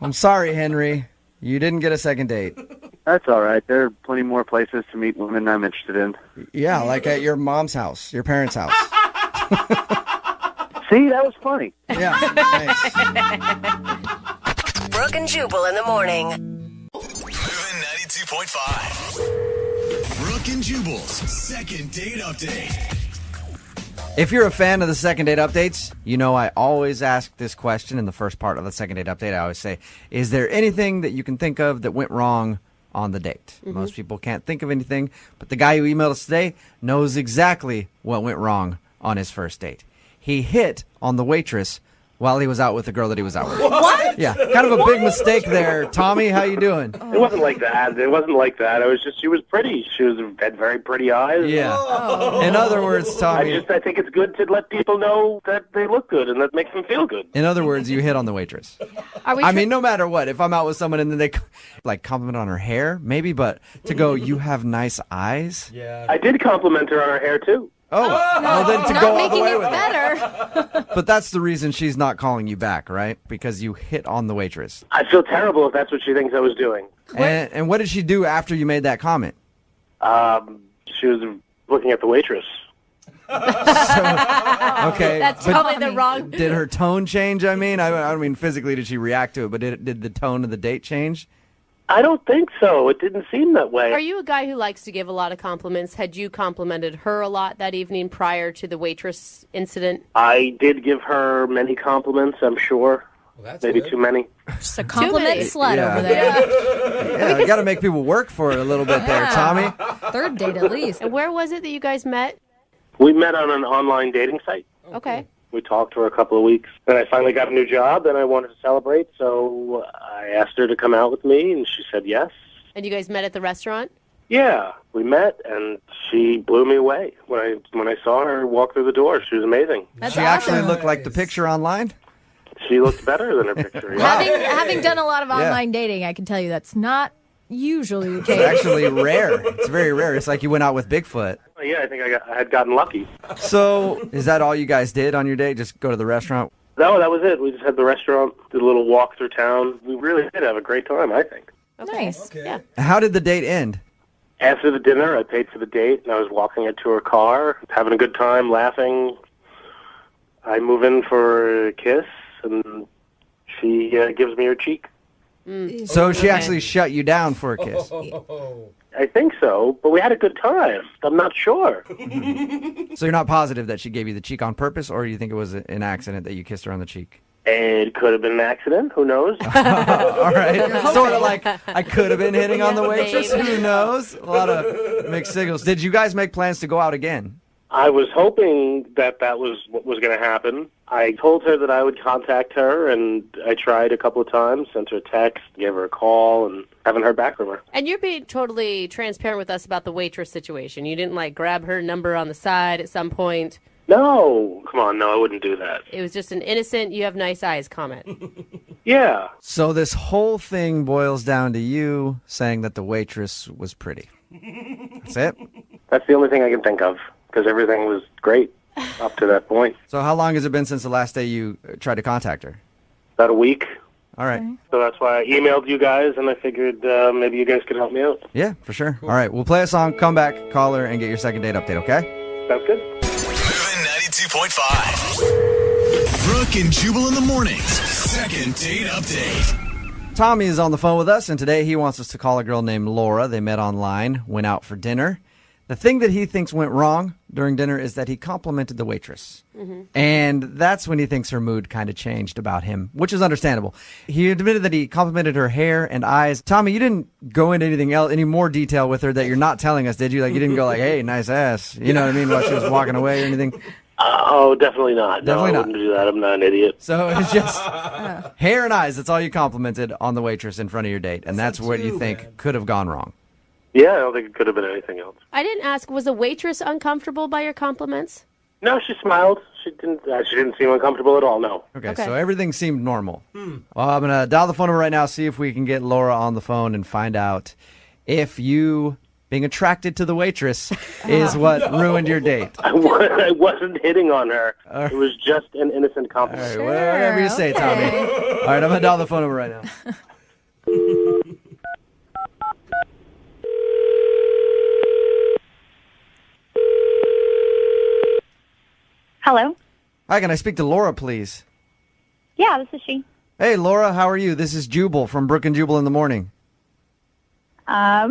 Speaker 13: I'm sorry, Henry. You didn't get a second date.
Speaker 8: That's all right. There are plenty more places to meet women I'm interested in.
Speaker 13: Yeah, like at your mom's house, your parents' house.
Speaker 8: See, that was funny.
Speaker 13: Yeah, thanks.
Speaker 12: Brooke and Jubal in the morning.
Speaker 14: Moving 92.5. Brooke and Jubal's second date update.
Speaker 9: If you're a fan of the second date updates, you know I always ask this question in the first part of the second date update. I always say, is there anything that you can think of that went wrong on the date? Most people can't think of anything, but the guy who emailed us today knows exactly what went wrong on his first date. He hit on the waitress while he was out with the girl that he was out with.
Speaker 2: What?
Speaker 9: Yeah, kind of a big mistake there. Tommy, how you doing?
Speaker 15: It wasn't like that. It wasn't like that. It was just she was pretty. She had very pretty eyes.
Speaker 9: Yeah. In other words, Tommy.
Speaker 15: I think it's good to let people know that they look good and that makes them feel good.
Speaker 9: In other words, you hit on the waitress. I mean, no matter what, if I'm out with someone and then they like compliment on her hair, maybe, but to go, you have nice eyes.
Speaker 15: Yeah. I did compliment her on her hair too.
Speaker 9: Oh, well then to go all the way with it.
Speaker 4: better.
Speaker 9: But that's the reason she's not calling you back, right? Because you hit on the waitress.
Speaker 15: I feel terrible if that's what she thinks I was doing.
Speaker 9: And what did she do after you made that comment?
Speaker 15: She was looking at the waitress.
Speaker 9: Okay.
Speaker 4: That's
Speaker 9: but
Speaker 4: probably the wrong.
Speaker 9: Did her tone change? I mean, I don't mean physically did she react to it, but did the tone of the date change?
Speaker 15: I don't think so. It didn't seem that way.
Speaker 4: Are you a guy who likes to give a lot of compliments? Had you complimented her a lot that evening prior to the waitress incident?
Speaker 15: I did give her many compliments, I'm sure. Maybe too many.
Speaker 7: Just a compliment slut
Speaker 9: Yeah.
Speaker 7: over there.
Speaker 9: Yeah, you got to make people work for it a little bit there, Tommy.
Speaker 7: Third date at least.
Speaker 4: And where was it that you guys met?
Speaker 15: We met on an online dating site.
Speaker 4: Okay.
Speaker 15: We talked for a couple of weeks. Then I finally got a new job, and I wanted to celebrate, so I asked her to come out with me, and she said yes.
Speaker 4: And you guys met at the restaurant?
Speaker 15: Yeah, we met, and she blew me away. When I saw her walk through the door, she was amazing.
Speaker 9: She actually looked like the picture online?
Speaker 15: She looked better than her picture. Yeah.
Speaker 7: Having done a lot of online dating, I can tell you that's not usually the case.
Speaker 9: It's actually rare. It's very rare. It's like you went out with Bigfoot.
Speaker 15: Yeah, I think I had gotten lucky.
Speaker 9: So, is that all you guys did on your date? Just go to the restaurant?
Speaker 15: No, that was it. We just had the restaurant, did a little walk through town. We really did have a great time, I think.
Speaker 7: Nice.
Speaker 4: Yeah.
Speaker 9: How did the date end?
Speaker 15: After the dinner, I paid for the date, and I was walking her to her car, having a good time, laughing. I move in for a kiss, and she gives me her cheek.
Speaker 9: So she actually shut you down for a kiss?
Speaker 15: I think so, but we had a good time. I'm not sure.
Speaker 9: So you're not positive that she gave you the cheek on purpose, or you think it was an accident that you kissed her on the cheek?
Speaker 15: It could have been an accident. Who knows?
Speaker 9: All right. Sort of like I could have been hitting on the waitress.
Speaker 4: Maybe.
Speaker 9: Who knows? A lot of mixed signals. Did you guys make plans to go out again?
Speaker 15: I was hoping that was what was going to happen. I told her that I would contact her, and I tried a couple of times, sent her a text, gave her a call, and haven't heard back from her.
Speaker 4: And you're being totally transparent with us about the waitress situation. You didn't, like, grab her number on the side at some point.
Speaker 15: No. Come on, no, I wouldn't do that.
Speaker 4: It was just an innocent, you have nice eyes comment.
Speaker 15: Yeah.
Speaker 9: So this whole thing boils down to you saying that the waitress was pretty. That's it?
Speaker 15: That's the only thing I can think of, because everything was great up to that point.
Speaker 9: So how long has it been since the last day you tried to contact her?
Speaker 15: About a week.
Speaker 9: All right.
Speaker 15: So that's why I emailed you guys, and I figured maybe you guys could help me out.
Speaker 9: Yeah, for sure. All right, we'll play a song, come back, call her, and get your second date update, okay?
Speaker 15: Sounds good.
Speaker 14: Moving 92.5. Brooke and Jubal in the mornings. Second date update.
Speaker 9: Tommy is on the phone with us, and today he wants us to call a girl named Laura. They met online, went out for dinner. The thing that he thinks went wrong during dinner is that he complimented the waitress. And that's when he thinks her mood kind of changed about him, which is understandable. He admitted that he complimented her hair and eyes. Tommy, you didn't go into anything else, any more detail with her that you're not telling us, did you? Like, you didn't go like, hey, nice ass. You know what I mean? While she was walking away or anything?
Speaker 15: Oh, definitely not.
Speaker 9: Definitely
Speaker 15: no, I
Speaker 9: not.
Speaker 15: wouldn't do that. I'm not an idiot.
Speaker 9: So it's just hair and eyes. That's all you complimented on the waitress in front of your date. And that's what you think could have gone wrong.
Speaker 15: Yeah, I don't think it could have been anything else.
Speaker 4: I didn't ask, was the waitress uncomfortable by your compliments?
Speaker 15: No, she smiled. She didn't seem uncomfortable at all, no.
Speaker 9: Okay, so everything seemed normal. Well, I'm going to dial the phone number right now, see if we can get Laura on the phone and find out if you being attracted to the waitress is what ruined your date.
Speaker 15: I wasn't hitting on her. It was just an innocent compliment.
Speaker 9: All right, whatever you say, Tommy. All right, I'm going to dial the phone number right now.
Speaker 16: Hello?
Speaker 9: Hi, can I speak to Laura, please?
Speaker 16: Yeah, this is she.
Speaker 9: Hey, Laura, how are you? This is Jubal from Brooke and Jubal in the morning.
Speaker 16: Are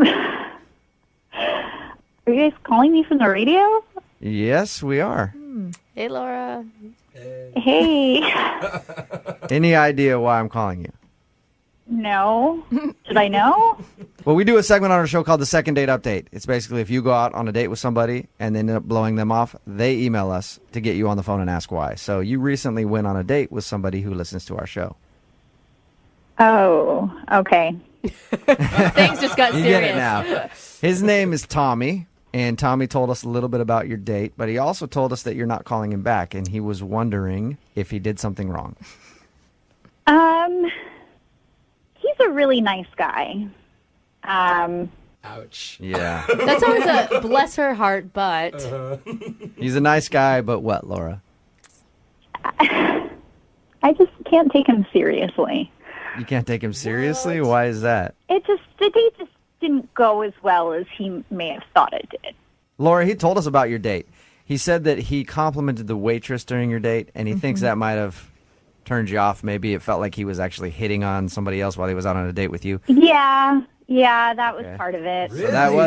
Speaker 16: you guys calling me from the radio?
Speaker 9: Yes, we are.
Speaker 4: Hey, Laura.
Speaker 16: Hey.
Speaker 9: Any idea why I'm calling you?
Speaker 16: No. Should I know?
Speaker 9: Well, we do a segment on our show called the Second Date Update. It's basically if you go out on a date with somebody and they end up blowing them off, they email us to get you on the phone and ask why. So you recently went on a date with somebody who listens to our show.
Speaker 16: Oh, okay.
Speaker 4: Things just got
Speaker 9: You
Speaker 4: serious.
Speaker 9: get it now. His name is Tommy, and Tommy told us a little bit about your date, but he also told us that you're not calling him back, and he was wondering if he did something wrong.
Speaker 16: He's a really nice guy.
Speaker 5: Ouch.
Speaker 9: Yeah.
Speaker 4: That's always a bless her heart, but
Speaker 9: He's a nice guy, but what, Laura?
Speaker 16: I just can't take him seriously.
Speaker 9: You can't take him seriously? Why is that?
Speaker 16: The date just didn't go as well as he may have thought it did.
Speaker 9: Laura, he told us about your date. He said that he complimented the waitress during your date, and he thinks that might have turned you off. Maybe it felt like he was actually hitting on somebody else while he was out on a date with you.
Speaker 16: Yeah, that was part of it.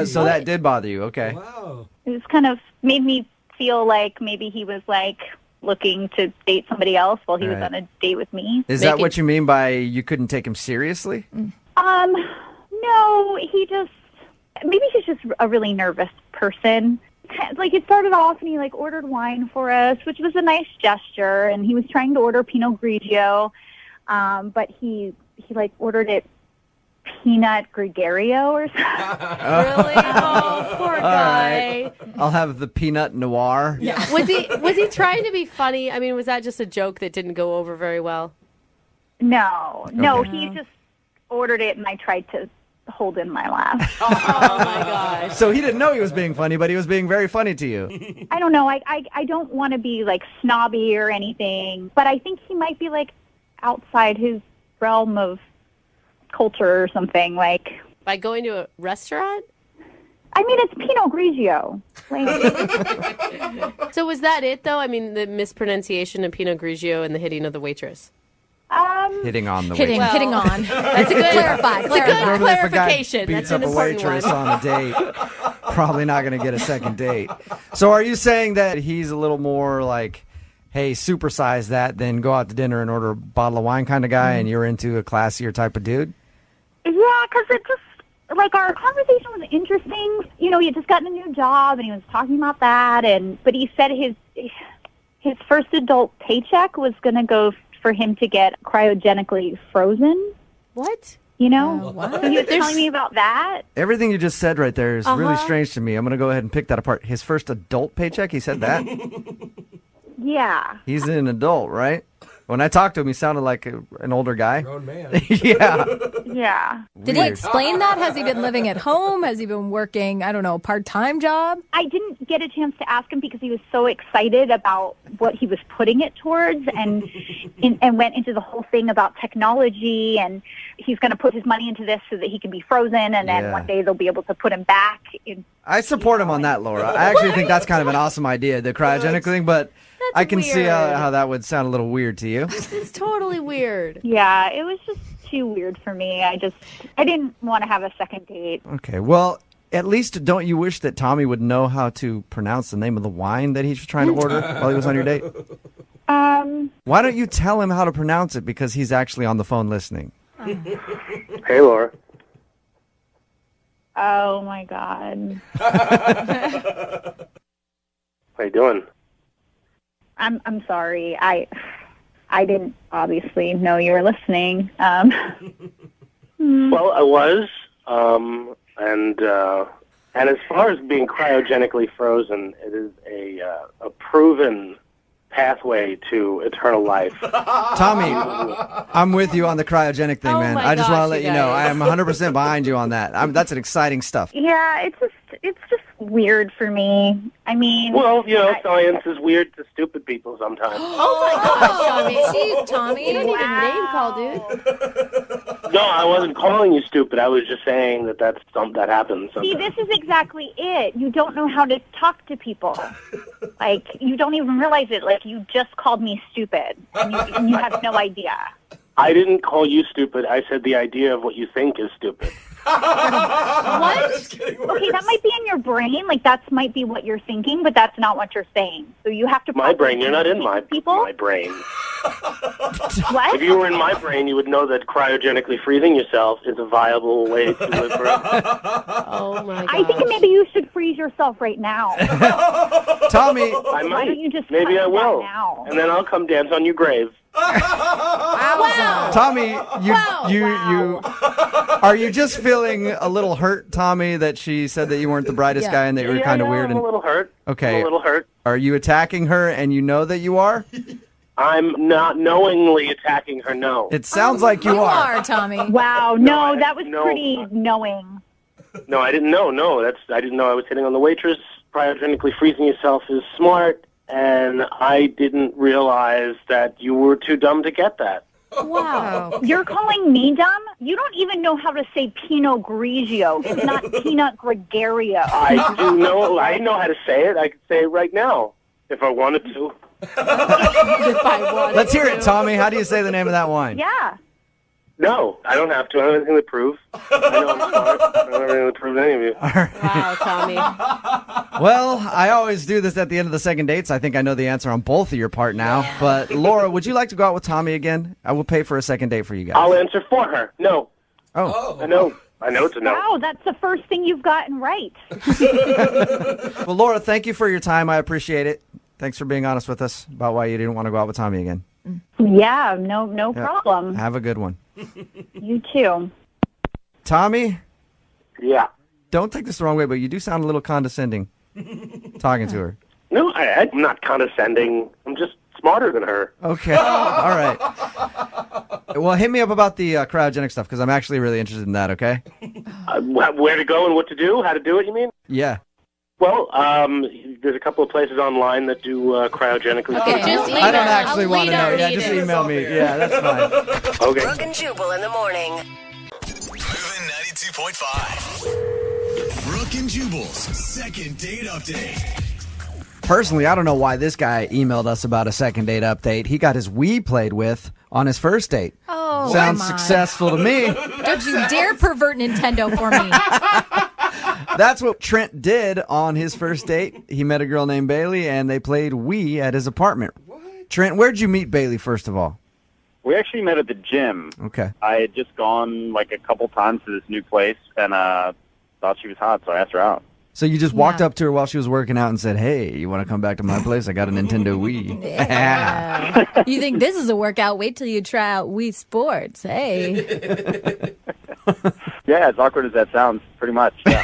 Speaker 9: So that did bother you. Okay.
Speaker 5: Wow.
Speaker 16: It was kind of made me feel like maybe he was like looking to date somebody else while he was
Speaker 9: Right.
Speaker 16: on a date with me.
Speaker 9: Is that what you mean by you couldn't take him seriously?
Speaker 16: No, maybe he's just a really nervous person. Like it started off and he like ordered wine for us, which was a nice gesture, and he was trying to order Pinot Grigio, but he like ordered it Peanut Gregario or something.
Speaker 4: really, oh, poor guy.
Speaker 9: Right. I'll have the peanut noir.
Speaker 4: Yeah. Was he trying to be funny? I mean, was that just a joke that didn't go over very well?
Speaker 16: No,
Speaker 9: Okay.
Speaker 16: he just ordered it, and I tried to hold in my laugh.
Speaker 4: Oh my gosh.
Speaker 9: So he didn't know he was being funny, but he was being very funny to you.
Speaker 16: I don't know. I don't want to be like snobby or anything, but I think he might be like outside his realm of culture or something. Like
Speaker 4: by going to a restaurant?
Speaker 16: I mean, it's Pinot Grigio. Like,
Speaker 4: so was that it though? I mean, the mispronunciation of Pinot Grigio and the hitting of the waitress.
Speaker 9: Hitting on the
Speaker 7: Hitting on.
Speaker 4: That's a good
Speaker 7: Clarify.
Speaker 4: That's a good
Speaker 9: Normally, if a guy
Speaker 4: clarification.
Speaker 9: beats
Speaker 4: That's an
Speaker 9: up a
Speaker 4: important
Speaker 9: waitress
Speaker 4: one.
Speaker 9: on a date, probably not going to get a second date. So are you saying that he's a little more like, hey, supersize that, then go out to dinner and order a bottle of wine kind of guy, and you're into a classier type of dude?
Speaker 16: yeah, because it just like our conversation was interesting. You know, he had just gotten a new job, and he was talking about that, but he said his first adult paycheck was going to go for him to get cryogenically frozen.
Speaker 4: What?
Speaker 16: You know?
Speaker 4: What?
Speaker 16: So he was telling me about that.
Speaker 9: Everything you just said right there is really
Speaker 16: Uh-huh.
Speaker 9: strange to me. I'm going to go ahead and pick that apart. His first adult paycheck, he said that?
Speaker 16: Yeah.
Speaker 9: He's an adult, right? When I talked to him, he sounded like an older guy.
Speaker 5: Grown man.
Speaker 9: Yeah.
Speaker 16: Yeah.
Speaker 7: Did he
Speaker 9: Weird.
Speaker 7: explain that? Has he been living at home? Has he been working, I don't know, part-time job?
Speaker 16: I didn't get a chance to ask him because he was so excited about what he was putting it towards and went into the whole thing about technology, and he's going to put his money into this so that he can be frozen, and then
Speaker 9: Yeah.
Speaker 16: one day they'll be able to put him back.
Speaker 9: I support him on that, Laura. I actually think that's kind of an awesome idea, the cryogenic thing, but I can see
Speaker 4: weird.
Speaker 9: how that would sound a little weird to you.
Speaker 4: It's totally weird.
Speaker 16: Yeah, it was just too weird for me. I didn't want to have a second date.
Speaker 9: Okay, well, at least don't you wish that Tommy would know how to pronounce the name of the wine that he was trying to order while he was on your date? Why don't you tell him how to pronounce it, because he's actually on the phone listening?
Speaker 15: Hey, Laura.
Speaker 16: Oh my God.
Speaker 15: How you doing?
Speaker 16: I'm sorry. I didn't obviously know you were listening.
Speaker 15: Well, I was, and as far as being cryogenically frozen, it is a proven pathway to eternal life.
Speaker 9: Tommy, I'm with you on the cryogenic thing, man.
Speaker 4: my
Speaker 9: I just want to
Speaker 4: gosh,
Speaker 9: let
Speaker 4: you
Speaker 9: you know
Speaker 4: guys.
Speaker 9: I am 100% behind you on that. That's an exciting stuff.
Speaker 16: Yeah, it's just weird for me. I mean,
Speaker 15: Well, science is weird to stupid people sometimes.
Speaker 4: Oh my gosh, Tommy.
Speaker 7: Jeez, Tommy.
Speaker 4: You don't need a name call, dude.
Speaker 15: No, I wasn't calling you stupid. I was just saying that that happens sometimes.
Speaker 16: see, this is exactly it. You don't know how to talk to people. Like, you don't even realize it. Like, you just called me stupid, and you have no idea.
Speaker 15: I didn't call you stupid. I said the idea of what you think is stupid.
Speaker 16: What? Okay, that might be in your brain. Like, that might be what you're thinking, but that's not what you're saying. So you have to.
Speaker 15: My brain. You're not in my brain.
Speaker 16: What?
Speaker 15: If you were in my brain, you would know that cryogenically freezing yourself is a viable way to live forever.
Speaker 4: Oh my
Speaker 16: I think maybe you should freeze yourself right now.
Speaker 9: Tommy,
Speaker 15: I
Speaker 16: Why
Speaker 15: might.
Speaker 16: don't you just
Speaker 15: Maybe
Speaker 16: cut
Speaker 15: I
Speaker 16: that
Speaker 15: will.
Speaker 16: now?
Speaker 15: And then I'll come dance on your grave.
Speaker 9: Tommy, you are you just feeling a little hurt, Tommy, that she said that you weren't the brightest guy and that you were kind of weird?
Speaker 15: I'm a little hurt.
Speaker 9: Okay.
Speaker 15: I'm a little hurt.
Speaker 9: Are you attacking her and you know that you are?
Speaker 15: I'm not knowingly attacking her, no.
Speaker 9: It sounds like you are.
Speaker 7: Tommy.
Speaker 16: Wow, no, that was pretty knowing.
Speaker 15: No, I didn't know. No, I didn't know I was hitting on the waitress. Cryogenically freezing yourself is smart, and I didn't realize that you were too dumb to get that.
Speaker 16: Wow. You're calling me dumb? You don't even know how to say Pinot Grigio. It's not Pinot Gregario.
Speaker 15: I do know. I know how to say it. I could say it right now if I wanted to.
Speaker 9: Let's hear it, Tommy. How do you say the name of that wine?
Speaker 16: Yeah.
Speaker 15: No, I don't have to. I don't have anything to prove. I know I'm smart. I don't have anything to prove to any of you.
Speaker 4: Wow, Tommy.
Speaker 9: Well, I always do this at the end of the second dates. I think I know the answer on both of your part now. But Laura, would you like to go out with Tommy again? I will pay for a second date for you guys.
Speaker 15: I'll answer for her. No.
Speaker 9: Oh.
Speaker 15: I know. I know it's a no.
Speaker 16: Wow, that's the first thing you've gotten right.
Speaker 9: Well, Laura, thank you for your time. I appreciate it. Thanks for being honest with us about why you didn't want to go out with Tommy again.
Speaker 16: Yeah, no
Speaker 9: Yeah.
Speaker 16: problem.
Speaker 9: Have a good one.
Speaker 16: You too.
Speaker 9: Tommy?
Speaker 15: Yeah.
Speaker 9: Don't take this the wrong way, but you do sound a little condescending talking to her.
Speaker 15: No, I'm not condescending. I'm just smarter than her.
Speaker 9: Okay. All right. Well, hit me up about the cryogenic stuff because I'm actually really interested in that, okay?
Speaker 15: Where to go and what to do? How to do it, you mean?
Speaker 9: Yeah.
Speaker 15: Well, there's a couple of places online that do cryogenically.
Speaker 4: Okay, just email
Speaker 9: I don't
Speaker 4: us.
Speaker 9: actually want to
Speaker 4: We
Speaker 9: know.
Speaker 4: don't
Speaker 9: Yeah,
Speaker 4: need
Speaker 9: just
Speaker 4: it.
Speaker 9: email me. Yeah, that's fine.
Speaker 15: Okay.
Speaker 12: Brooke and Jubal in the morning.
Speaker 14: Moving 92.5. Brooke and Jubal's second date update.
Speaker 9: Personally, I don't know why this guy emailed us about a second date update. He got his Wii played with on his first date.
Speaker 7: Oh,
Speaker 9: Sounds
Speaker 7: come on.
Speaker 9: successful to me.
Speaker 7: Don't you dare pervert Nintendo for me.
Speaker 9: That's what Trent did on his first date. He met a girl named Bailey, and they played Wii at his apartment. Trent, where'd you meet Bailey, first of all?
Speaker 17: We actually met at the gym.
Speaker 9: Okay.
Speaker 17: I had just gone like a couple times to this new place and thought she was hot, so I asked her out.
Speaker 9: So you just walked up to her while she was working out and said, hey, you want to come back to my place? I got a Nintendo Wii.
Speaker 7: You think this is a workout? Wait till you try out Wii Sports. Hey.
Speaker 17: Yeah, as awkward as that sounds, pretty much. Yeah.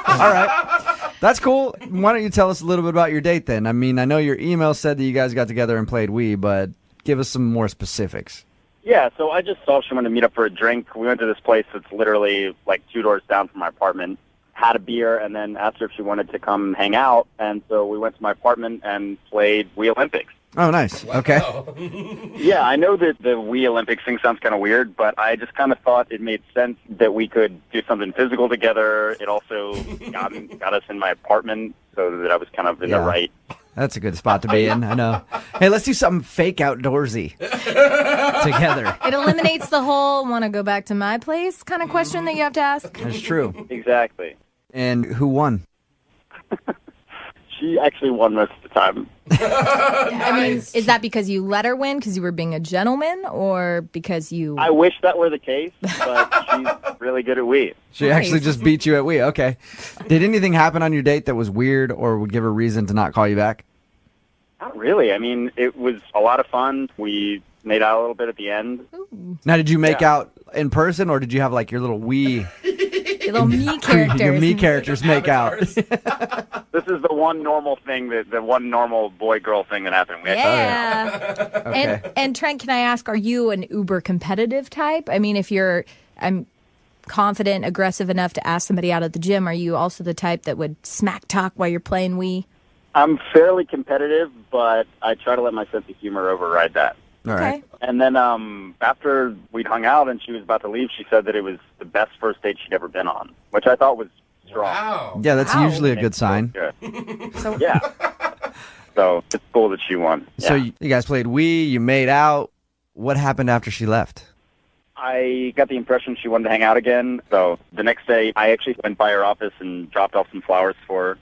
Speaker 9: All right. That's cool. Why don't you tell us a little bit about your date then? I mean, I know your email said that you guys got together and played Wii, but give us some more specifics.
Speaker 17: Yeah, so I just saw she wanted to meet up for a drink. We went to this place that's literally like 2 doors down from my apartment, had a beer, and then asked her if she wanted to come hang out. And so we went to my apartment and played Wii Olympics.
Speaker 9: Oh, nice. Okay.
Speaker 17: Yeah, I know that the Wii Olympics thing sounds kind of weird, but I just kind of thought it made sense that we could do something physical together. It also got us in my apartment so that I was kind of in the right.
Speaker 9: That's a good spot to be in. I know. Hey, let's do something fake outdoorsy together.
Speaker 7: It eliminates the whole want to go back to my place kind of question that you have to ask.
Speaker 9: That's true.
Speaker 17: Exactly.
Speaker 9: And who won?
Speaker 17: She actually won most of the time.
Speaker 7: I mean, is that because you let her win because you were being a gentleman or because you...
Speaker 17: I wish that were the case, but she's really good at Wii.
Speaker 9: She actually just beat you at Wii. Okay. Did anything happen on your date that was weird or would give her reason to not call you back?
Speaker 17: Not really. I mean, it was a lot of fun. We made out a little bit at the end.
Speaker 9: Now, did you make out in person, or did you have like your little Wii?
Speaker 7: Your little me characters.
Speaker 9: Your me characters make out.
Speaker 17: This is the one normal thing, the one normal boy-girl thing that happened.
Speaker 7: Yeah.
Speaker 9: Okay.
Speaker 7: And Trent, can I ask, are you an uber competitive type? I mean, if I'm confident, aggressive enough to ask somebody out at the gym, are you also the type that would smack talk while you're playing Wii?
Speaker 17: I'm fairly competitive, but I try to let my sense of humor override that.
Speaker 9: All right.
Speaker 17: And then after we'd hung out and she was about to leave, she said that it was the best first date she'd ever been on, which I thought was strong.
Speaker 5: Wow.
Speaker 9: Yeah, that's usually a good sign.
Speaker 17: Yeah. So it's cool that she won.
Speaker 9: So you guys played Wii, you made out. What happened after she left?
Speaker 17: I got the impression she wanted to hang out again. So the next day, I actually went by her office and dropped off some flowers for her.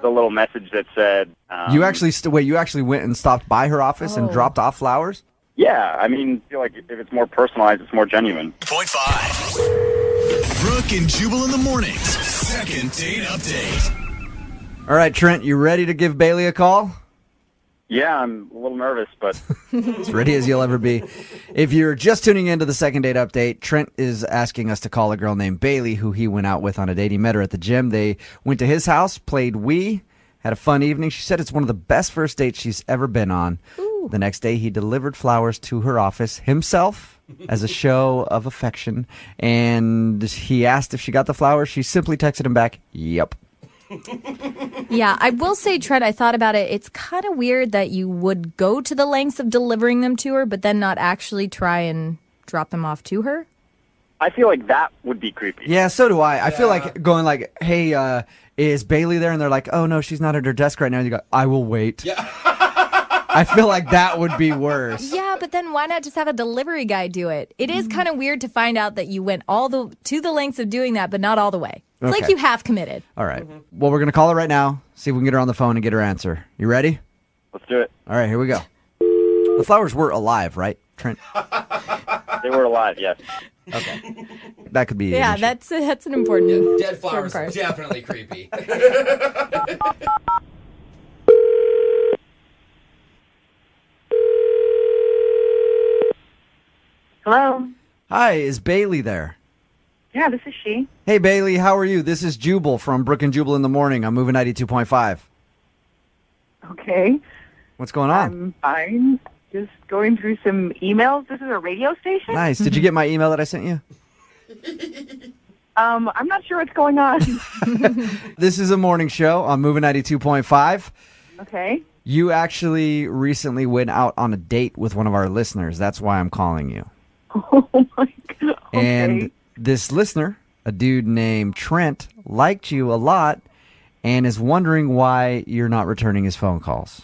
Speaker 17: The little message that said...
Speaker 9: you actually you actually went and stopped by her office and dropped off flowers?
Speaker 17: Yeah, I mean, I feel like if it's more personalized, it's more genuine.
Speaker 14: Point 5. Brooke and Jubal in the mornings. Second date update.
Speaker 9: All right, Trent, you ready to give Bailey a call?
Speaker 17: Yeah, I'm a little nervous, but...
Speaker 9: As ready as you'll ever be. If you're just tuning into the second date update, Trent is asking us to call a girl named Bailey, who he went out with on a date. He met her at the gym. They went to his house, played Wii, had a fun evening. She said it's one of the best first dates she's ever been on. Ooh. The next day, he delivered flowers to her office himself as a show of affection. And he asked if she got the flowers. She simply texted him back, yep.
Speaker 7: Yeah, I will say, Trent, I thought about it. It's kind of weird that you would go to the lengths of delivering them to her, but then not actually try and drop them off to her.
Speaker 17: I feel like that would be creepy.
Speaker 9: Yeah, so do I. I feel like going like, hey, is Bailey there? And they're like, oh, no, she's not at her desk right now. And you go, I will wait. Yeah. I feel like that would be worse.
Speaker 7: Yeah, but then why not just have a delivery guy do it? It is kind of weird to find out that you went to the lengths of doing that, but not all the way. It's like you have committed.
Speaker 9: All right. Well, we're going to call her right now, see if we can get her on the phone and get her answer. You ready?
Speaker 17: Let's do it.
Speaker 9: All right, here we go. The flowers were alive, right, Trent?
Speaker 17: They were alive, yes.
Speaker 9: Okay. That could be
Speaker 7: Yeah,
Speaker 9: an issue.
Speaker 7: that's an important
Speaker 5: Dead flowers are
Speaker 7: part.
Speaker 5: definitely creepy.
Speaker 11: Hello.
Speaker 9: Hi, is Bailey there?
Speaker 11: Yeah, this is she.
Speaker 9: Hey, Bailey, how are you? This is Jubal from Brooke and Jubal in the Morning. I'm moving 92.5.
Speaker 11: Okay.
Speaker 9: What's going on?
Speaker 11: I'm fine. Just going through some emails. This is a radio station?
Speaker 9: Nice. Did you get my email that I sent you?
Speaker 11: I'm not sure what's going on.
Speaker 9: This is a morning show on Moving 92.5.
Speaker 11: Okay.
Speaker 9: You actually recently went out on a date with one of our listeners. That's why I'm calling you.
Speaker 11: Oh, my God. Okay.
Speaker 9: And this listener, a dude named Trent, liked you a lot and is wondering why you're not returning his phone calls.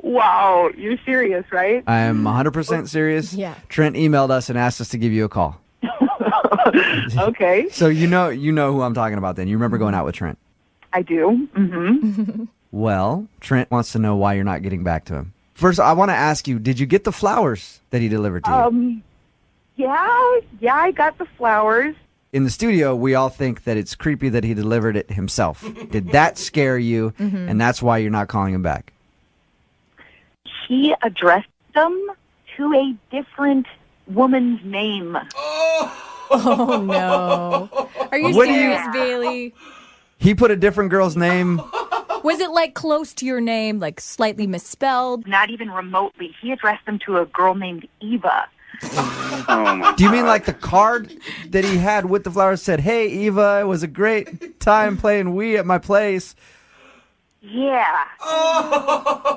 Speaker 11: Wow. You're serious, right?
Speaker 9: I am 100% serious.
Speaker 7: Yeah.
Speaker 9: Trent emailed us and asked us to give you a call.
Speaker 11: Okay.
Speaker 9: So you know who I'm talking about then. You remember going out with Trent?
Speaker 11: I do. Mm-hmm.
Speaker 9: Well, Trent wants to know why you're not getting back to him. First, I want to ask you, did you get the flowers that he delivered to you?
Speaker 11: Yeah, I got the flowers.
Speaker 9: In the studio, we all think that it's creepy that he delivered it himself. Did that scare you, and that's why you're not calling him back?
Speaker 11: He addressed them to a different woman's name.
Speaker 7: Oh, no. Are you serious, Bailey?
Speaker 9: He put a different girl's name.
Speaker 7: Was it like close to your name, like slightly misspelled?
Speaker 11: Not even remotely. He addressed them to a girl named Eva.
Speaker 9: Do you mean like the card that he had with the flowers said, hey, Eva, it was a great time playing Wii at my place?
Speaker 11: Yeah.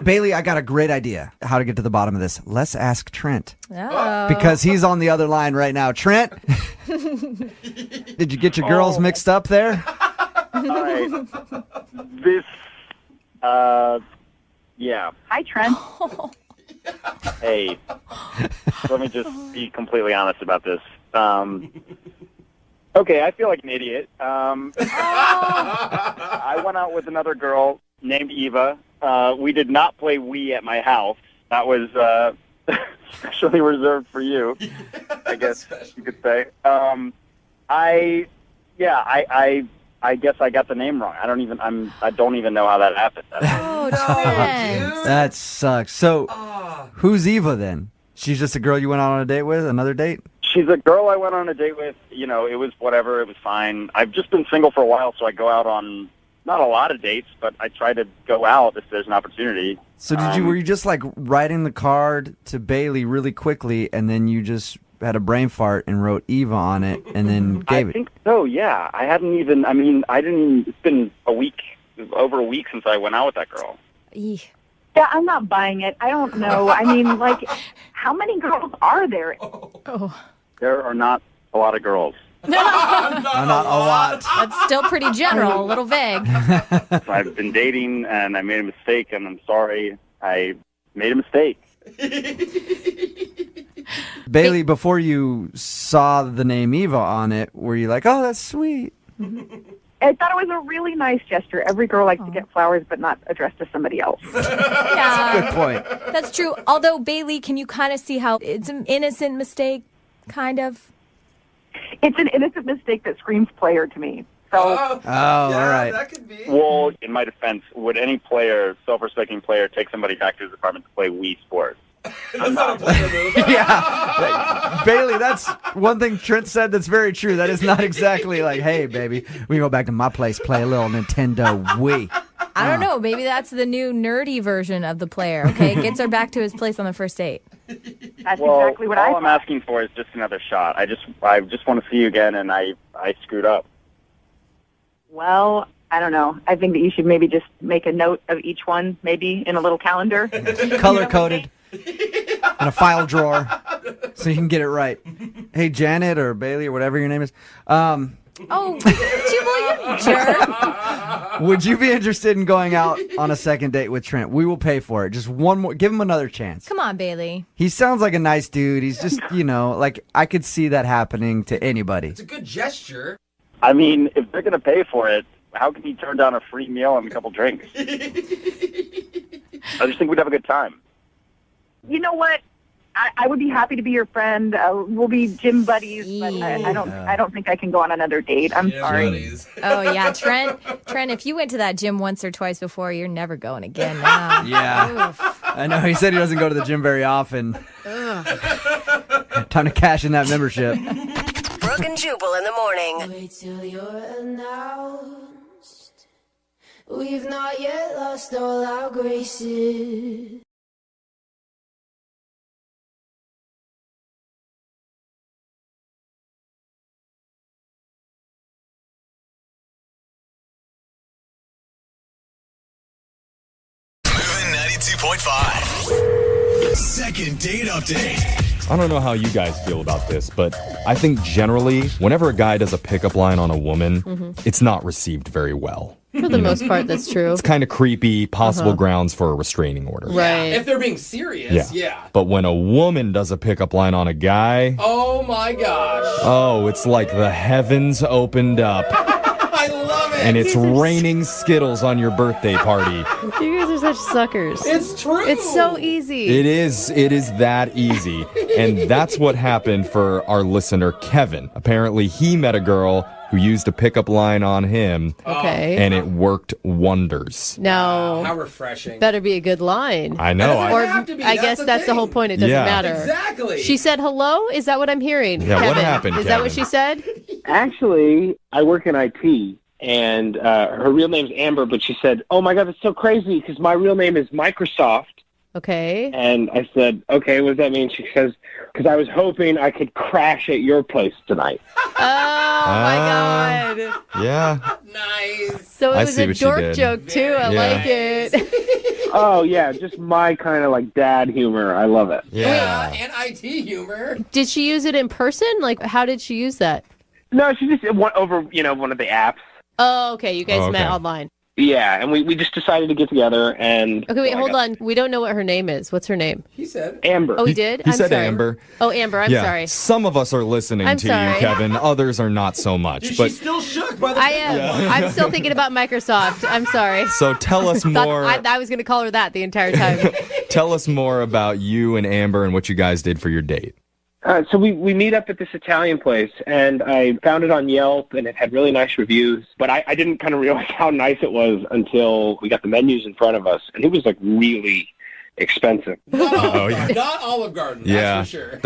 Speaker 9: Bailey, I got a great idea how to get to the bottom of this. Let's ask Trent.
Speaker 7: Oh.
Speaker 9: Because he's on the other line right now. Trent, did you get your girls mixed up there?
Speaker 17: Yeah.
Speaker 11: Hi, Trent.
Speaker 17: Hey, let me just be completely honest about this. Okay, I feel like an idiot. I went out with another girl named Eva. We did not play Wii at my house. That was specially reserved for you, I guess you could say. I I guess I got the name wrong. I don't even know how that happened.
Speaker 7: Oh, Trent.
Speaker 9: That sucks. So, who's Eva then? She's just a girl you went out on a date with? Another date?
Speaker 17: She's a girl I went on a date with. You know, it was whatever. It was fine. I've just been single for a while, so I go out on not a lot of dates, but I try to go out if there's an opportunity.
Speaker 9: So were you just like writing the card to Bailey really quickly, and then you just had a brain fart and wrote Eva on it, and then gave it?
Speaker 17: I think so, yeah. It's been over a week since I went out with that girl.
Speaker 16: Yeah, I'm not buying it. I don't know. I mean, like, how many girls are there?
Speaker 17: There are not a lot of girls.
Speaker 9: Not a lot.
Speaker 7: That's still pretty general, a little vague.
Speaker 17: I've been dating, and I made a mistake, and I'm sorry. I made a mistake.
Speaker 9: Bailey, before you saw the name Eva on it, were you like, oh, that's sweet?
Speaker 16: I thought it was a really nice gesture. Every girl likes to get flowers, but not addressed to somebody else.
Speaker 7: Yeah.
Speaker 9: Good point.
Speaker 7: That's true. Although, Bailey, can you kind of see how it's an innocent mistake, kind of?
Speaker 16: It's an innocent mistake that screams player to me. So,
Speaker 9: all right.
Speaker 5: That could be.
Speaker 17: Well, in my defense, would any self-respecting player, take somebody back to his apartment to play Wii Sports?
Speaker 5: That's not a player move.
Speaker 9: Yeah. Bailey, that's one thing Trent said that's very true. That is not exactly like, hey, baby, we go back to my place, play a little Nintendo Wii.
Speaker 7: I don't know. Maybe that's the new nerdy version of the player, okay? Gets her back to his place on the first date.
Speaker 16: That's exactly what I
Speaker 17: all
Speaker 16: thought.
Speaker 17: I'm asking for is just another shot. I just want to see you again, and I screwed up.
Speaker 16: Well, I don't know. I think that you should maybe just make a note of each one, maybe in a little calendar.
Speaker 9: Color-coded in a file drawer so you can get it right. Hey, Janet or Bailey or whatever your name is.
Speaker 7: Oh, Jubal, you jerk.
Speaker 9: Would you be interested in going out on a second date with Trent? We will pay for it. Just one more. Give him another chance.
Speaker 7: Come on, Bailey.
Speaker 9: He sounds like a nice dude. He's just, like I could see that happening to anybody.
Speaker 5: It's a good gesture.
Speaker 17: I mean, if they're going to pay for it, how can he turn down a free meal and a couple drinks? I just think we'd have a good time.
Speaker 16: You know what? I would be happy to be your friend. We'll be gym buddies, but I don't think I can go on another date. I'm sorry.
Speaker 5: Buddies.
Speaker 7: Oh, yeah. Trent, if you went to that gym once or twice before, you're never going again now.
Speaker 9: Yeah.
Speaker 7: Oof.
Speaker 9: I know. He said he doesn't go to the gym very often. Time to cash in that membership.
Speaker 12: Brooke and Jubal in the morning.
Speaker 2: Wait till you're announced. We've not yet lost all our graces.
Speaker 14: Moving 92.5. Second date update.
Speaker 3: I don't know how you guys feel about this, but I think generally, whenever a guy does a pickup line on a woman, it's not received very well.
Speaker 4: For the most part, that's true.
Speaker 3: It's kind of creepy, possible grounds for a restraining order.
Speaker 4: Right.
Speaker 5: If they're being serious, yeah.
Speaker 3: But when a woman does a pickup line on a guy,
Speaker 5: Oh my gosh.
Speaker 3: oh, it's like the heavens opened up.
Speaker 5: I love it.
Speaker 3: And it's raining Skittles on your birthday party.
Speaker 4: You guys are such suckers.
Speaker 5: It's true.
Speaker 4: It's so easy.
Speaker 3: It is that easy. And that's what happened for our listener, Kevin. Apparently, he met a girl who used a pickup line on him.
Speaker 4: Okay.
Speaker 3: And it worked wonders.
Speaker 4: No.
Speaker 5: How refreshing.
Speaker 4: Better be a good line.
Speaker 3: I know.
Speaker 5: That doesn't have to be.
Speaker 4: I
Speaker 5: That's
Speaker 4: guess
Speaker 5: the
Speaker 4: that's the
Speaker 5: thing.
Speaker 4: whole point. It doesn't
Speaker 3: Yeah.
Speaker 4: matter.
Speaker 5: Exactly.
Speaker 4: She said hello? Is that what I'm hearing?
Speaker 3: Yeah, what
Speaker 4: Kevin?
Speaker 3: happened,
Speaker 4: Is that what
Speaker 3: Kevin?
Speaker 4: she said?
Speaker 18: Actually, I work in IT, and her real name's Amber, but she said, oh, my God, that's so crazy because my real name is Microsoft.
Speaker 4: Okay.
Speaker 18: And I said, okay, what does that mean? She says, because I was hoping I could crash at your place tonight.
Speaker 4: Oh, my God.
Speaker 3: Yeah.
Speaker 5: Nice.
Speaker 4: So it
Speaker 3: I
Speaker 4: was
Speaker 3: see
Speaker 4: a
Speaker 3: what she
Speaker 4: dork
Speaker 3: did.
Speaker 4: joke, too. I
Speaker 3: Yeah.
Speaker 4: like it.
Speaker 18: Oh, yeah, just my kind of like dad humor. I love it.
Speaker 3: Yeah.
Speaker 5: And IT humor.
Speaker 4: Did she use it in person? Like, how did she use that?
Speaker 18: No, she just went over, one of the apps.
Speaker 4: Oh, okay. You guys
Speaker 3: Oh, okay.
Speaker 4: met online.
Speaker 18: Yeah, and we just decided to get together and...
Speaker 4: Okay, wait,
Speaker 18: so I
Speaker 4: hold
Speaker 18: got-
Speaker 4: on. We don't know what her name is. What's her name?
Speaker 5: He said.
Speaker 18: Amber.
Speaker 4: Oh, he did?
Speaker 3: He
Speaker 4: I'm
Speaker 3: said
Speaker 4: sorry.
Speaker 3: Amber.
Speaker 4: Oh, Amber, I'm
Speaker 3: yeah.
Speaker 4: sorry.
Speaker 3: Some of us are listening
Speaker 4: I'm
Speaker 3: to
Speaker 4: sorry.
Speaker 3: you, Kevin. Others are not so much.
Speaker 5: She's
Speaker 3: But
Speaker 5: still shook by the
Speaker 4: I am. I'm still thinking about Microsoft. I'm sorry.
Speaker 3: so tell us more.
Speaker 4: I was going to call her that the entire time.
Speaker 3: Tell us more about you and Amber and what you guys did for your date.
Speaker 18: So we meet up at this Italian place, and I found it on Yelp, and it had really nice reviews. But I didn't kind of realize how nice it was until we got the menus in front of us, and it was like really expensive.
Speaker 5: Not Olive Garden, that's for sure.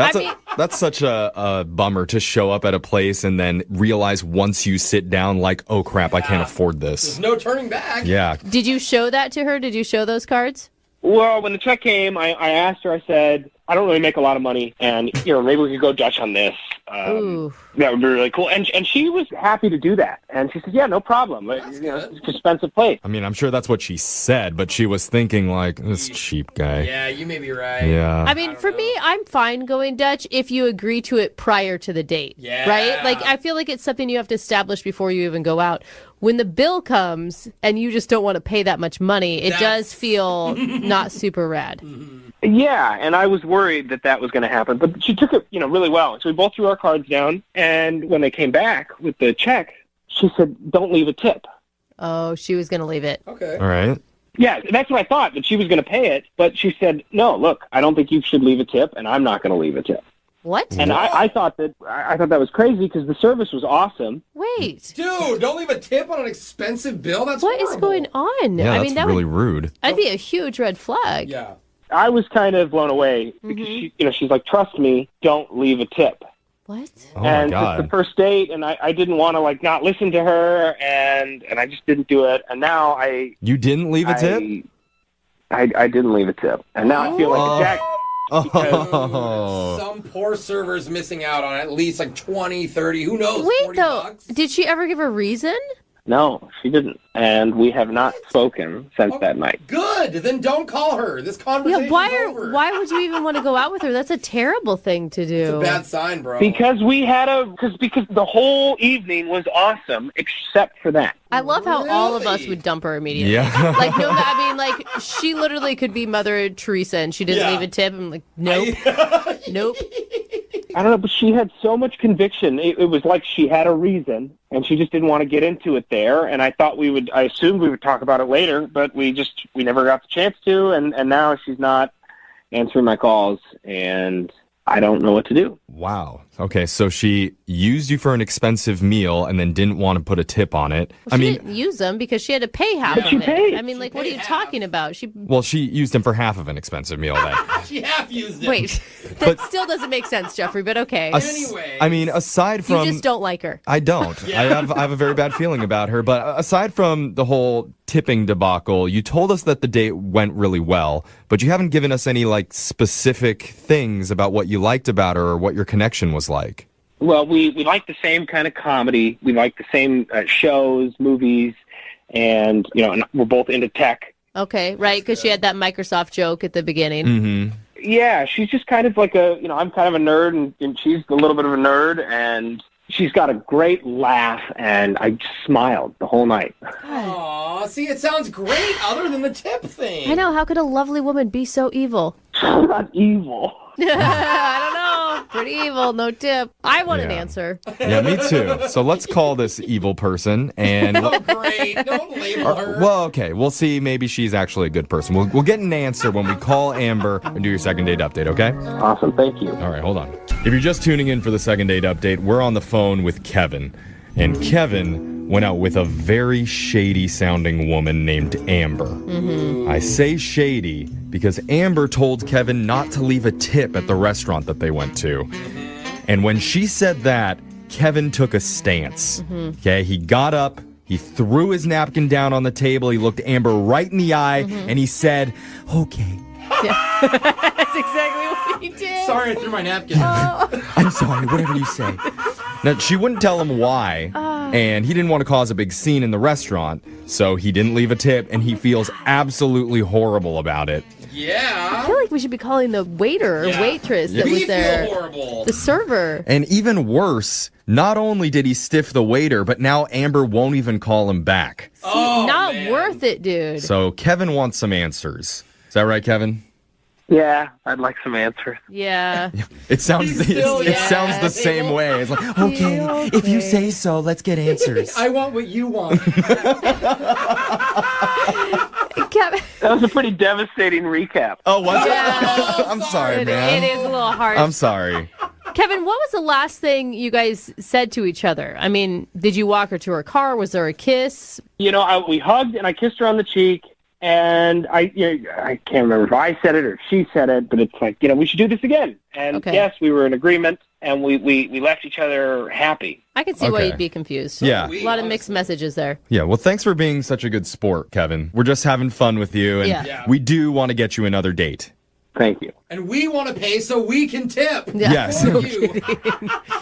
Speaker 3: That's such a bummer to show up at a place and then realize once you sit down, like, oh crap, I can't afford this.
Speaker 5: There's no turning back.
Speaker 3: Yeah.
Speaker 4: Did you show that to her? Did you show those cards?
Speaker 18: Well, when the check came, I asked her, I said, I don't really make a lot of money, and, maybe we could go Dutch on this. That would be really cool. And she was happy to do that. And she said, yeah, no problem. It's an expensive place.
Speaker 3: I mean, I'm sure that's what she said, but she was thinking, like, this cheap guy.
Speaker 5: Yeah, you may be right.
Speaker 3: Yeah.
Speaker 4: I mean, for me, I'm fine going Dutch if you agree to it prior to the date.
Speaker 5: Yeah.
Speaker 4: Right? Like, I feel like it's something you have to establish before you even go out. When the bill comes and you just don't want to pay that much money, it does feel not super rad.
Speaker 18: Yeah, and I was worried that was going to happen, but she took it, really well. So we both threw our cards down, and when they came back with the check, she said, "Don't leave a tip."
Speaker 4: Oh, she was going to leave it.
Speaker 5: Okay.
Speaker 3: All right.
Speaker 18: Yeah, that's what I thought, that she was going to pay it, but she said, "No, look, I don't think you should leave a tip, and I'm not going to leave a tip."
Speaker 4: What?
Speaker 18: And I thought that was crazy because the service was awesome.
Speaker 4: Wait.
Speaker 5: Dude, don't leave a tip on an expensive bill? That's
Speaker 4: What is
Speaker 5: horrible.
Speaker 4: going on?
Speaker 3: Yeah,
Speaker 4: I mean,
Speaker 3: that's really rude.
Speaker 4: That'd be a huge red flag.
Speaker 5: Yeah.
Speaker 18: I was kind of blown away because she's like, "Trust me, don't leave a tip."
Speaker 4: What?
Speaker 3: Oh,
Speaker 18: and
Speaker 3: my God.
Speaker 18: it's the first date, and I didn't want to not listen to her, and I just didn't do it. And now
Speaker 3: You didn't leave a tip?
Speaker 18: I didn't leave a tip, and now I feel like a jack.
Speaker 5: Some poor server's missing out on at least 20, 30, who knows,
Speaker 4: Wait,
Speaker 5: 40
Speaker 4: though.
Speaker 5: bucks.
Speaker 4: Did she ever give a reason?
Speaker 18: No, she didn't, and we have not spoken since that night.
Speaker 5: Good. Then don't call her. This conversation's over.
Speaker 4: Why would you even want to go out with her? That's a terrible thing to do.
Speaker 5: It's a bad sign, bro.
Speaker 18: Because we had because the whole evening was awesome, except for that.
Speaker 4: I love how all of us would dump her immediately.
Speaker 3: Yeah.
Speaker 4: She literally could be Mother Teresa and she didn't leave a tip. I'm like, nope. Nope.
Speaker 18: I don't know, but she had so much conviction. It was like she had a reason, and she just didn't want to get into it there. And I thought I assumed we would talk about it later, but we never got the chance to. And now she's not answering my calls, and I don't know what to do.
Speaker 3: Wow. Okay, so she used you for an expensive meal and then didn't want to put a tip on it.
Speaker 4: Well, she didn't use them because she had to pay half of it.
Speaker 18: paid.
Speaker 4: I mean, what are you talking about?
Speaker 3: She used him for half of an expensive meal then.
Speaker 5: She half used it.
Speaker 4: Wait, that still doesn't make sense, Jeffrey, but okay.
Speaker 5: Anyway.
Speaker 3: I mean, aside from...
Speaker 4: You just don't like her.
Speaker 3: I don't. I have a very bad feeling about her. But aside from the whole tipping debacle, you told us that the date went really well, but you haven't given us any specific things about what you liked about her or what your connection was like.
Speaker 18: Well, we like the same kind of comedy. We like the same shows, movies, and and we're both into tech.
Speaker 4: Okay, right, because she had that Microsoft joke at the beginning.
Speaker 3: Mm-hmm.
Speaker 18: Yeah, she's just kind of like I'm kind of a nerd, and she's a little bit of a nerd, and she's got a great laugh, and I just smiled the whole night.
Speaker 5: Aw, see, it sounds great other than the tip thing.
Speaker 4: I know, how could a lovely woman be so evil?
Speaker 18: She's not evil.
Speaker 4: I don't know. Pretty evil, no tip. I want an answer.
Speaker 3: Yeah, me too. So let's call this evil person and...
Speaker 5: Oh, great. Don't label her.
Speaker 3: Well, okay. We'll see. Maybe she's actually a good person. We'll get an answer when we call Amber and do your second date update, okay?
Speaker 18: Awesome. Thank you.
Speaker 3: All right, hold on. If you're just tuning in for the second date update, we're on the phone with Kevin. And Kevin went out with a very shady-sounding woman named Amber. I say shady because Amber told Kevin not to leave a tip at the restaurant that they went to. And when she said that, Kevin took a stance. Okay, he got up, he threw his napkin down on the table, he looked Amber right in the eye, and he said, okay.
Speaker 4: Yeah. That's exactly what he did.
Speaker 5: Sorry, I threw my napkin.
Speaker 3: I'm sorry, whatever you say. Now, she wouldn't tell him why, and he didn't want to cause a big scene in the restaurant, so he didn't leave a tip, and he feels absolutely horrible about it.
Speaker 5: Yeah.
Speaker 4: I feel like we should be calling the waiter or waitress that was there.
Speaker 5: Feel horrible.
Speaker 4: The server.
Speaker 3: And even worse, not only did he stiff the waiter, but now Amber won't even call him back.
Speaker 4: See, not worth it, dude.
Speaker 3: So Kevin wants some answers. Is that right, Kevin?
Speaker 18: Yeah, I'd like some answers.
Speaker 4: Yeah.
Speaker 3: It sounds it sounds the same way. It's like, okay, if you say so, let's get answers.
Speaker 5: I want what you want.
Speaker 4: Kevin.
Speaker 18: That was a pretty devastating recap.
Speaker 3: Oh, was
Speaker 4: Yeah.
Speaker 3: it? I'm sorry, man.
Speaker 4: It is a little harsh.
Speaker 3: I'm sorry.
Speaker 4: Kevin, what was the last thing you guys said to each other? I mean, did you walk her to her car? Was there a kiss?
Speaker 18: We hugged and I kissed her on the cheek. And I can't remember if I said it or she said it, but it's like, we should do this again. And yes, we were in agreement, and we left each other happy.
Speaker 4: I can see why you'd be confused.
Speaker 3: Yeah.
Speaker 4: A lot of mixed messages there.
Speaker 3: Yeah, well, thanks for being such a good sport, Kevin. We're just having fun with you, and we do want to get you another date.
Speaker 18: Thank you.
Speaker 5: And we want to pay so we can tip.
Speaker 3: Yes.
Speaker 5: For you.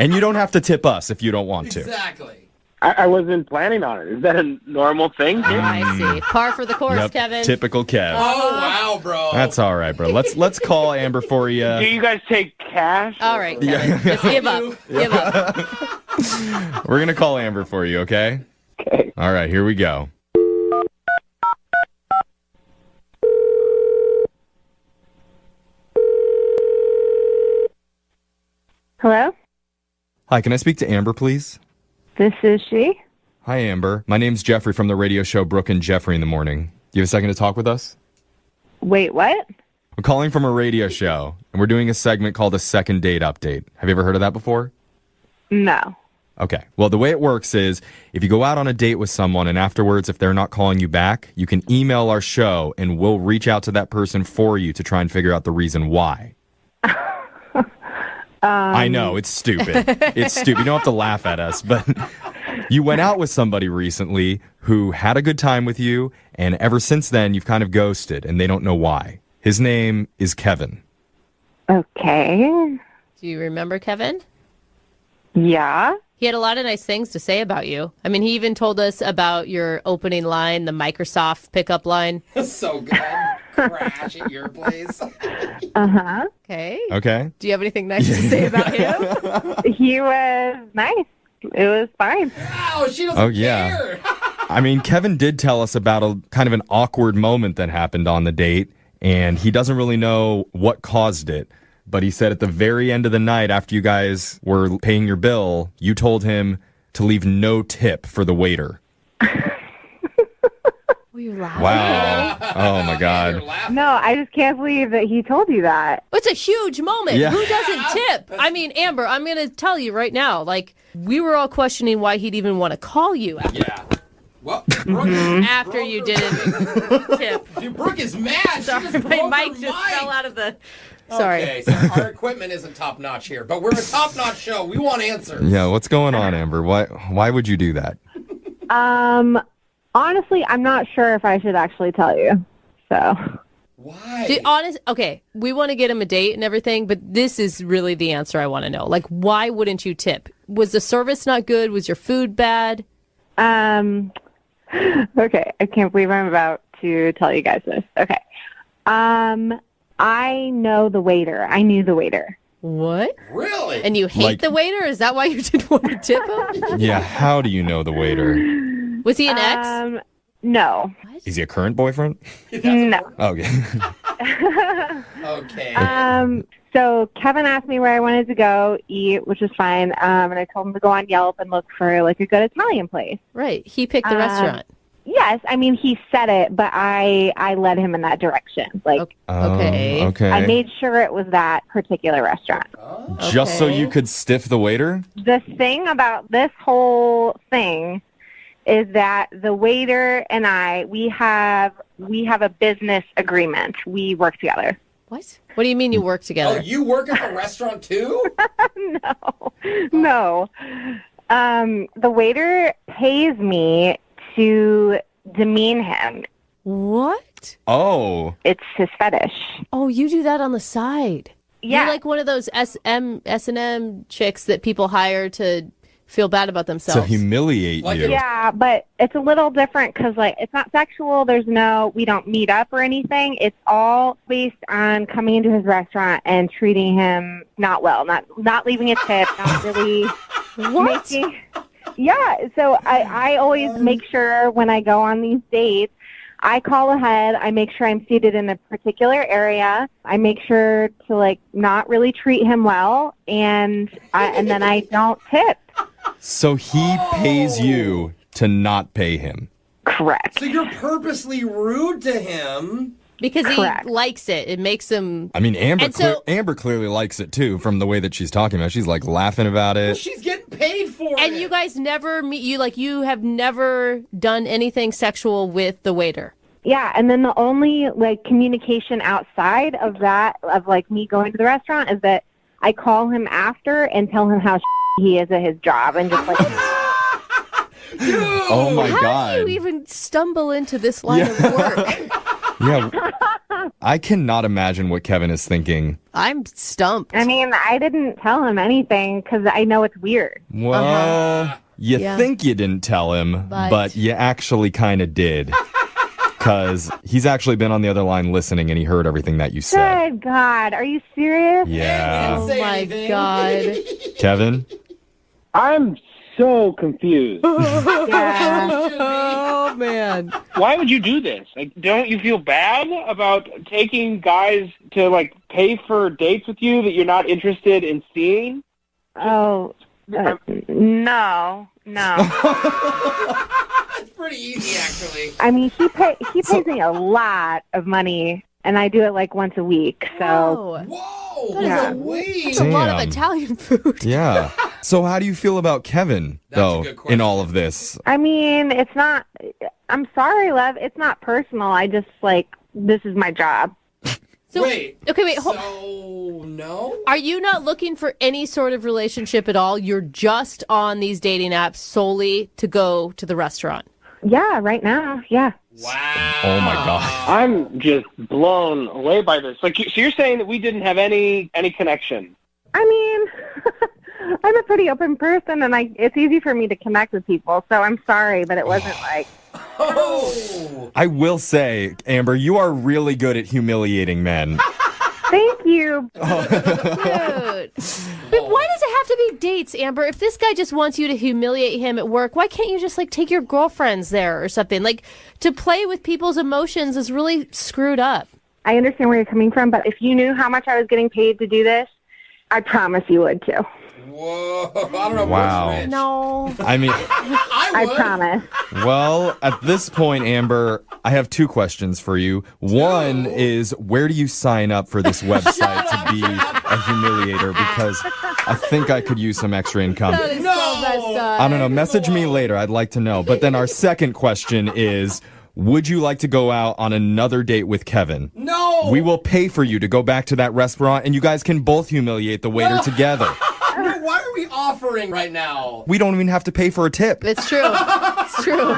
Speaker 3: And you don't have to tip us if you don't want to.
Speaker 5: Exactly.
Speaker 18: I wasn't planning on it. Is that a normal thing?
Speaker 4: I see. Par for the course,
Speaker 3: Yep,
Speaker 4: Kevin.
Speaker 3: typical Kev.
Speaker 5: Oh, wow, bro.
Speaker 3: That's all right, bro. Let's call Amber for you.
Speaker 18: Do you guys take cash?
Speaker 4: All right, Kevin. Just give up. Give up.
Speaker 3: We're going to call Amber for you, okay?
Speaker 18: Okay.
Speaker 3: All right, here we go.
Speaker 6: Hello?
Speaker 3: Hi, can I speak to Amber, please?
Speaker 6: This is she.
Speaker 3: Hi, Amber. My name's Jeffrey from the radio show Brooke and Jeffrey in the Morning. Do you have a second to talk with us?
Speaker 6: Wait, what?
Speaker 3: I'm calling from a radio show, and we're doing a segment called a second date update. Have you ever heard of that before?
Speaker 6: No.
Speaker 3: Okay. Well, the way it works is if you go out on a date with someone and afterwards, if they're not calling you back, you can email our show and we'll reach out to that person for you to try and figure out the reason why. I know, it's stupid. It's stupid. You don't have to laugh at us, but you went out with somebody recently who had a good time with you, and ever since then, you've kind of ghosted, and they don't know why. His name is Kevin.
Speaker 6: Okay.
Speaker 4: Do you remember Kevin?
Speaker 6: Yeah.
Speaker 4: He had a lot of nice things to say about you. I mean, he even told us about your opening line, the Microsoft pickup line.
Speaker 5: So good. Crash at your place.
Speaker 6: Uh-huh.
Speaker 4: Okay.
Speaker 3: Okay.
Speaker 4: Do you have anything nice to say about him?
Speaker 6: He was nice. It was fine.
Speaker 5: Wow, she doesn't care.
Speaker 3: I mean, Kevin did tell us about a kind of an awkward moment that happened on the date, and he doesn't really know what caused it. But he said at the very end of the night, after you guys were paying your bill, you told him to leave no tip for the waiter.
Speaker 4: Were you laughing?
Speaker 3: Wow. Oh, my God.
Speaker 6: No, I just can't believe that he told you that.
Speaker 4: It's a huge moment.
Speaker 3: Yeah.
Speaker 4: Who doesn't tip? I mean, Amber, I'm going to tell you right now, we were all questioning why he'd even want to call you after.
Speaker 5: Yeah. Well, Brooke,
Speaker 4: After you didn't tip.
Speaker 5: Dude, Brooke is mad.
Speaker 4: Sorry,
Speaker 5: she just
Speaker 4: my
Speaker 5: broke
Speaker 4: mic
Speaker 5: her
Speaker 4: just
Speaker 5: mic.
Speaker 4: fell out of the... Sorry.
Speaker 5: Okay, so our equipment isn't top notch here, but we're a top notch show. We want answers.
Speaker 3: Yeah, what's going on, Amber? Why would you do that?
Speaker 6: Honestly, I'm not sure if I should actually tell you. So.
Speaker 5: Why?
Speaker 4: Okay, we want to get him a date and everything, but this is really the answer I want to know. Why wouldn't you tip? Was the service not good? Was your food bad?
Speaker 6: Okay, I can't believe I'm about to tell you guys this. Okay. I know the waiter. I knew the waiter.
Speaker 4: What?
Speaker 5: Really?
Speaker 4: And you hate the waiter? Is that why you didn't want to tip him?
Speaker 3: Yeah, how do you know the waiter?
Speaker 4: Was he an ex?
Speaker 6: No.
Speaker 3: Is he a current boyfriend?
Speaker 6: No.
Speaker 3: Okay.
Speaker 5: Okay.
Speaker 6: So Kevin asked me where I wanted to go eat, which was fine. And I told him to go on Yelp and look for a good Italian place.
Speaker 4: Right. He picked the restaurant.
Speaker 6: Yes, I mean he said it, but I led him in that direction.
Speaker 4: Okay.
Speaker 3: Okay.
Speaker 6: I made sure it was that particular restaurant.
Speaker 3: Just so you could stiff the waiter?
Speaker 6: The thing about this whole thing is that the waiter and I we have a business agreement. We work together.
Speaker 4: What? What do you mean you work
Speaker 5: Oh,
Speaker 4: together?
Speaker 5: you work at the restaurant too?
Speaker 6: No. The waiter pays me to demean him.
Speaker 4: What?
Speaker 3: Oh.
Speaker 6: It's his fetish.
Speaker 4: Oh, you do that on the side.
Speaker 6: Yeah.
Speaker 4: You're like one of those S&M chicks that people hire to feel bad about
Speaker 3: To
Speaker 4: themselves.
Speaker 3: humiliate you.
Speaker 6: Yeah, but it's a little different because, it's not sexual. We don't meet up or anything. It's all based on coming into his restaurant and treating him not well, not leaving a tip, not really making... Yeah, so I always make sure when I go on these dates, I call ahead. I make sure I'm seated in a particular area. I make sure to not really treat him well, and then I don't tip.
Speaker 3: So he pays you to not pay him.
Speaker 6: Correct.
Speaker 5: So you're purposely rude to him
Speaker 4: Because
Speaker 6: Correct.
Speaker 4: he likes it. It makes him...
Speaker 3: I mean, Amber,
Speaker 4: And so-
Speaker 3: Amber clearly likes it too from the way that she's talking about it. She's like laughing about it.
Speaker 5: She's getting paid for it.
Speaker 4: And you guys never meet... You have never done anything sexual with the waiter.
Speaker 6: Yeah, and then the only like communication outside of that, of like me going to the restaurant, is that I call him after and tell him how he is at his job, and just like...
Speaker 3: Oh my
Speaker 4: How
Speaker 3: God.
Speaker 4: do you even stumble into this line of work?
Speaker 3: Yeah. I cannot imagine what Kevin is thinking.
Speaker 4: I'm stumped.
Speaker 6: I mean, I didn't tell him anything because I know it's weird.
Speaker 3: Well, you
Speaker 4: Yeah.
Speaker 3: think you didn't tell him,
Speaker 4: But-
Speaker 3: but you actually kind of did. Because he's actually been on the other line listening and he heard everything that you said.
Speaker 6: Good God, are you serious?
Speaker 3: Yeah.
Speaker 4: Oh my God.
Speaker 3: Kevin?
Speaker 18: I'm so confused.
Speaker 4: Oh, man.
Speaker 18: Why would you do this? Like, don't you feel bad about taking guys to like pay for dates with you that you're not interested in seeing?
Speaker 6: Oh, no.
Speaker 5: It's pretty easy, actually.
Speaker 6: I mean, he pays me a lot of money, and I do it like once a week. So
Speaker 5: Whoa!
Speaker 4: That is
Speaker 6: Yeah.
Speaker 4: That's a lot of
Speaker 3: Damn.
Speaker 4: Italian food.
Speaker 3: Yeah. So how do you feel about Kevin, though, in all of this?
Speaker 6: I mean, it's not. I'm sorry, love. It's not personal. I just like this is my job.
Speaker 4: So,
Speaker 5: wait.
Speaker 4: So,
Speaker 5: no?
Speaker 4: Are you not looking for any sort of relationship at all? You're just on these dating apps solely to go to the restaurant.
Speaker 6: Yeah, right now. Yeah.
Speaker 3: Oh my God.
Speaker 18: I'm just blown away by this. Like, so you're saying that we didn't have any connection?
Speaker 6: I mean, I'm a pretty open person, and it's easy for me to connect with people. So I'm sorry, but it wasn't like.
Speaker 5: Oh.
Speaker 3: I will say, Amber, you are really good at humiliating men.
Speaker 6: Thank you.
Speaker 4: Dude. But why does it have to be dates, Amber? If this guy just wants you to humiliate him at work, why can't you just like take your girlfriends there or something? Like, to play with people's emotions is really screwed up.
Speaker 6: I understand where you're coming from, but if you knew how much I was getting paid to do this, I promise you would too.
Speaker 5: Whoa. I don't know
Speaker 3: Wow.
Speaker 5: what's rich.
Speaker 4: No.
Speaker 3: I mean,
Speaker 6: I promise.
Speaker 3: well, at this point, Amber, I have two questions for you. One is, where do you sign up for this website to be a humiliator? Because I think I could use some extra income.
Speaker 4: That is so messed up.
Speaker 3: I don't know. Message me later. I'd like to know. But then our second question is, would you like to go out on another date with Kevin?
Speaker 5: No!
Speaker 3: We will pay for you to go back to that restaurant, and you guys can both humiliate the waiter together.
Speaker 5: No, why are we offering right now?
Speaker 3: We don't even have to pay for a tip.
Speaker 4: It's true. It's true.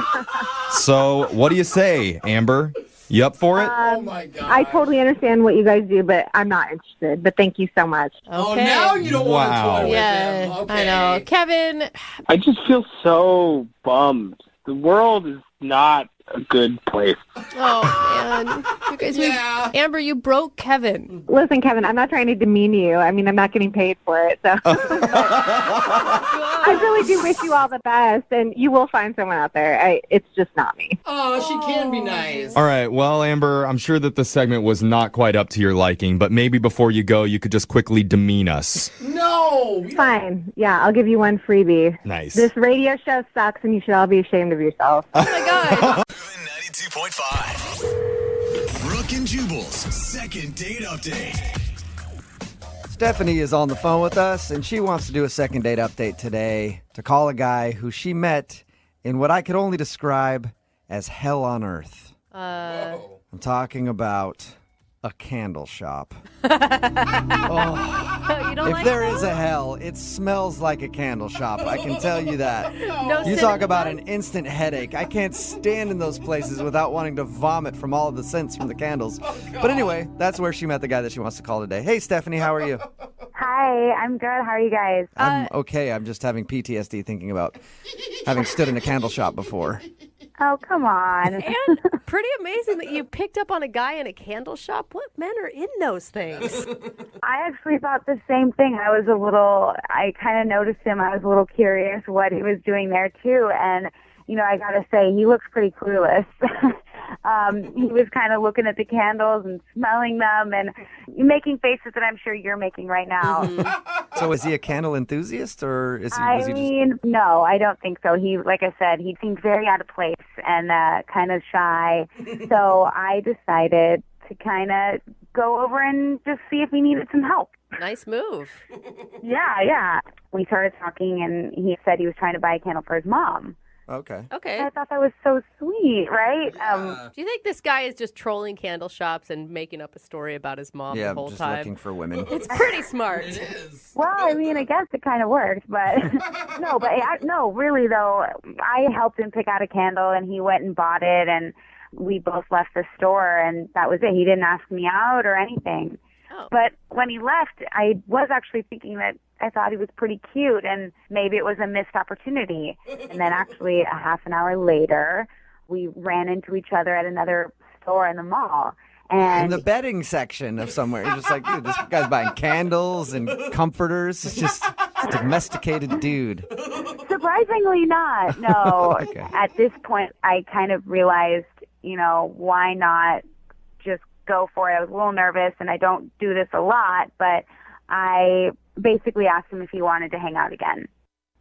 Speaker 3: So, what do you say, Amber? You up for it?
Speaker 5: Oh my God.
Speaker 6: I totally understand what you guys do, but I'm not interested. But thank you so much.
Speaker 5: Oh,
Speaker 4: Okay.
Speaker 5: now you don't want to toy with
Speaker 4: Yeah,
Speaker 5: him.
Speaker 4: I
Speaker 5: Okay.
Speaker 4: know. Kevin,
Speaker 18: I just feel so bummed. The world is not a good place.
Speaker 4: oh man. You guys,
Speaker 5: Yeah.
Speaker 4: Amber, you broke Kevin.
Speaker 6: Listen, Kevin, I'm not trying to demean you. I mean, I'm not getting paid for it, so I really do wish you all the best, and you will find someone out there. It's just not me.
Speaker 5: Oh, she can be nice.
Speaker 3: All right. Well, Amber, I'm sure that the segment was not quite up to your liking, but maybe before you go, you could just quickly demean us.
Speaker 5: No.
Speaker 6: Fine. Yeah, I'll give you one freebie.
Speaker 3: Nice.
Speaker 6: This radio show sucks, and you should all be ashamed of yourself.
Speaker 4: Oh my God.
Speaker 14: 92.5. Brooke and Jubal's second date update.
Speaker 9: Stephanie is on the phone with us, and she wants to do a second date update today to call a guy who she met in what I could only describe as hell on earth. I'm talking about a candle shop.
Speaker 4: You don't
Speaker 9: If
Speaker 4: like
Speaker 9: there is a hell, it smells like a candle shop. I can tell you that.
Speaker 4: No
Speaker 9: You talk
Speaker 4: cinnamon
Speaker 9: about
Speaker 4: bun?
Speaker 9: an instant headache. I can't stand in those places without wanting to vomit from all of the scents from the candles. But anyway, that's where she met the guy that she wants to call today. Hey, Stephanie, how are you?
Speaker 19: Hi, I'm good. How are you guys?
Speaker 9: I'm okay. I'm just having PTSD thinking about having stood in a candle shop before.
Speaker 19: Oh, come on.
Speaker 4: And pretty amazing that you picked up on a guy in a candle shop. What men are in those things?
Speaker 19: I actually thought the same thing. I kind of noticed him. I was a little curious what he was doing there, too. And, I got to say, he looks pretty clueless. He was kind of looking at the candles and smelling them and making faces that I'm sure you're making right now.
Speaker 9: So is he a candle enthusiast, or is he? Was he just...
Speaker 19: No, I don't think so. Like I said, he seemed very out of place and kind of shy. So I decided to kind of go over and just see if he needed some help.
Speaker 4: Nice move.
Speaker 19: Yeah. We started talking, and he said he was trying to buy a candle for his mom.
Speaker 9: Okay.
Speaker 4: Okay.
Speaker 19: I thought that was so sweet, right?
Speaker 4: Do you think this guy is just trolling candle shops and making up a story about his mom
Speaker 9: Yeah,
Speaker 4: the whole
Speaker 9: just
Speaker 4: time?
Speaker 9: looking for women.
Speaker 4: It's pretty smart.
Speaker 19: Well, I mean, I guess it kind of worked, but no, really though, I helped him pick out a candle, and he went and bought it, and we both left the store, and that was it. He didn't ask me out or anything.
Speaker 4: Oh.
Speaker 19: But when he left, I was actually thinking that I thought he was pretty cute, and maybe it was a missed opportunity. And then actually, a half an hour later, we ran into each other at another store in the mall. And
Speaker 9: In the bedding section of somewhere. You're just like, dude, this guy's buying candles and comforters. It's just a domesticated dude.
Speaker 19: surprisingly not, no.
Speaker 9: Okay.
Speaker 19: At this point, I kind of realized, why not just go for it? I was a little nervous, and I don't do this a lot, but I basically asked him if he wanted to hang out again.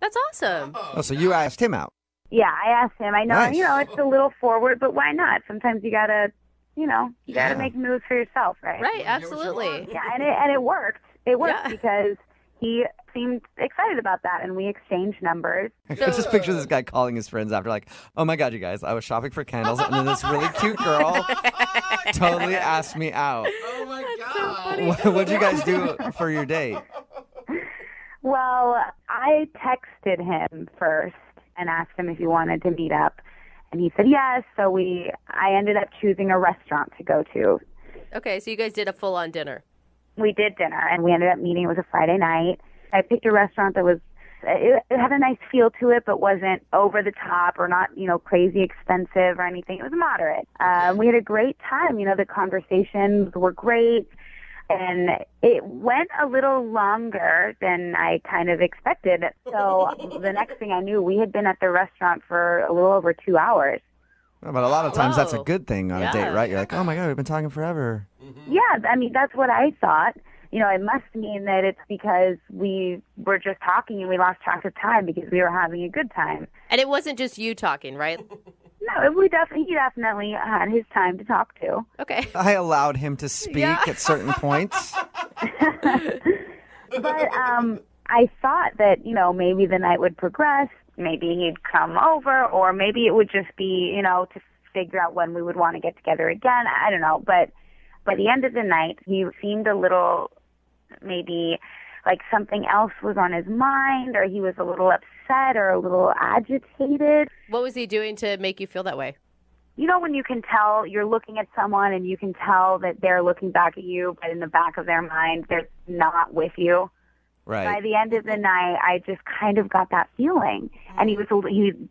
Speaker 4: That's awesome.
Speaker 9: Oh, so you asked him out.
Speaker 19: Yeah, I asked him. I know,
Speaker 9: Nice.
Speaker 19: It's a little forward, but why not? Sometimes you gotta, make moves for yourself, right?
Speaker 4: Right, absolutely.
Speaker 19: Yeah, and it worked. It worked because he seemed excited about that, and we exchanged numbers.
Speaker 9: I just picture this guy calling his friends after, like, oh my God, you guys, I was shopping for candles, and then this really cute girl totally asked me out.
Speaker 5: Oh my God.
Speaker 9: What'd you guys do for your date?
Speaker 19: Well, I texted him first and asked him if he wanted to meet up, and he said yes. So I ended up choosing a restaurant to go to.
Speaker 4: Okay, so you guys did a full-on dinner.
Speaker 19: We did dinner, and we ended up meeting. It was a Friday night. I picked a restaurant that it had a nice feel to it, but wasn't over the top or not, crazy expensive or anything. It was moderate. We had a great time. The conversations were great. And it went a little longer than I kind of expected. So the next thing I knew, we had been at the restaurant for a little over 2 hours.
Speaker 9: Well, but a lot of times that's a
Speaker 4: Whoa.
Speaker 9: good thing on a date, right? You're like, oh my God, we've been talking forever.
Speaker 19: Yeah, I mean, that's what I thought. It must mean that it's because we were just talking and we lost track of time because we were having a good time.
Speaker 4: And it wasn't just you talking, right?
Speaker 19: No, he definitely had his time to talk to.
Speaker 4: Okay.
Speaker 9: I allowed him to speak at certain points.
Speaker 19: But I thought that, maybe the night would progress. Maybe he'd come over, or maybe it would just be, to figure out when we would want to get together again. I don't know. But by the end of the night, he seemed a little, maybe like something else was on his mind, or he was a little upset or a little agitated.
Speaker 4: What was he doing to make you feel that way?
Speaker 19: When you can tell you're looking at someone and you can tell that they're looking back at you, but in the back of their mind, they're not with you.
Speaker 9: Right.
Speaker 19: By the end of the night, I just kind of got that feeling. And he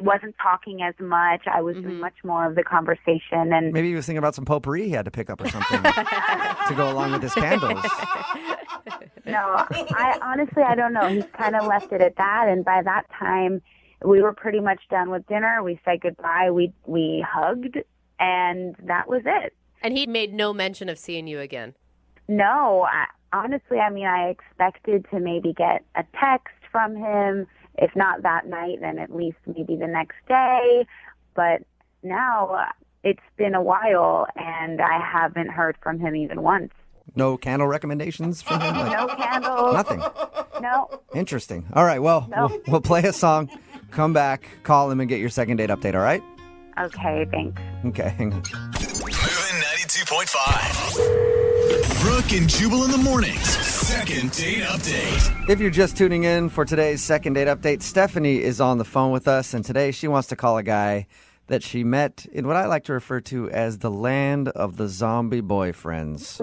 Speaker 19: wasn't talking as much. I was doing much more of the conversation. And
Speaker 9: Maybe he was thinking about some potpourri he had to pick up or something to go along with his candles.
Speaker 19: No, I don't know. He kind of left it at that. And by that time, we were pretty much done with dinner. We said goodbye. We hugged, and that was it.
Speaker 4: And he made no mention of seeing you again.
Speaker 19: No, honestly, I expected to maybe get a text from him. If not that night, then at least maybe the next day. But now it's been a while, and I haven't heard from him even once.
Speaker 9: No candle recommendations from him?
Speaker 19: No candles.
Speaker 9: Nothing.
Speaker 19: No.
Speaker 9: Interesting. All right, well,
Speaker 19: No.
Speaker 9: we'll play a song, come back, call him, and get your second date update, all right?
Speaker 19: Okay, thanks.
Speaker 9: Okay, hang on.
Speaker 14: Moving 92.5. Brooke and Jubal in the mornings. Second date update.
Speaker 9: If you're just tuning in for today's second date update, Stephanie is on the phone with us, and today she wants to call a guy that she met in what I like to refer to as the land of the zombie boyfriends.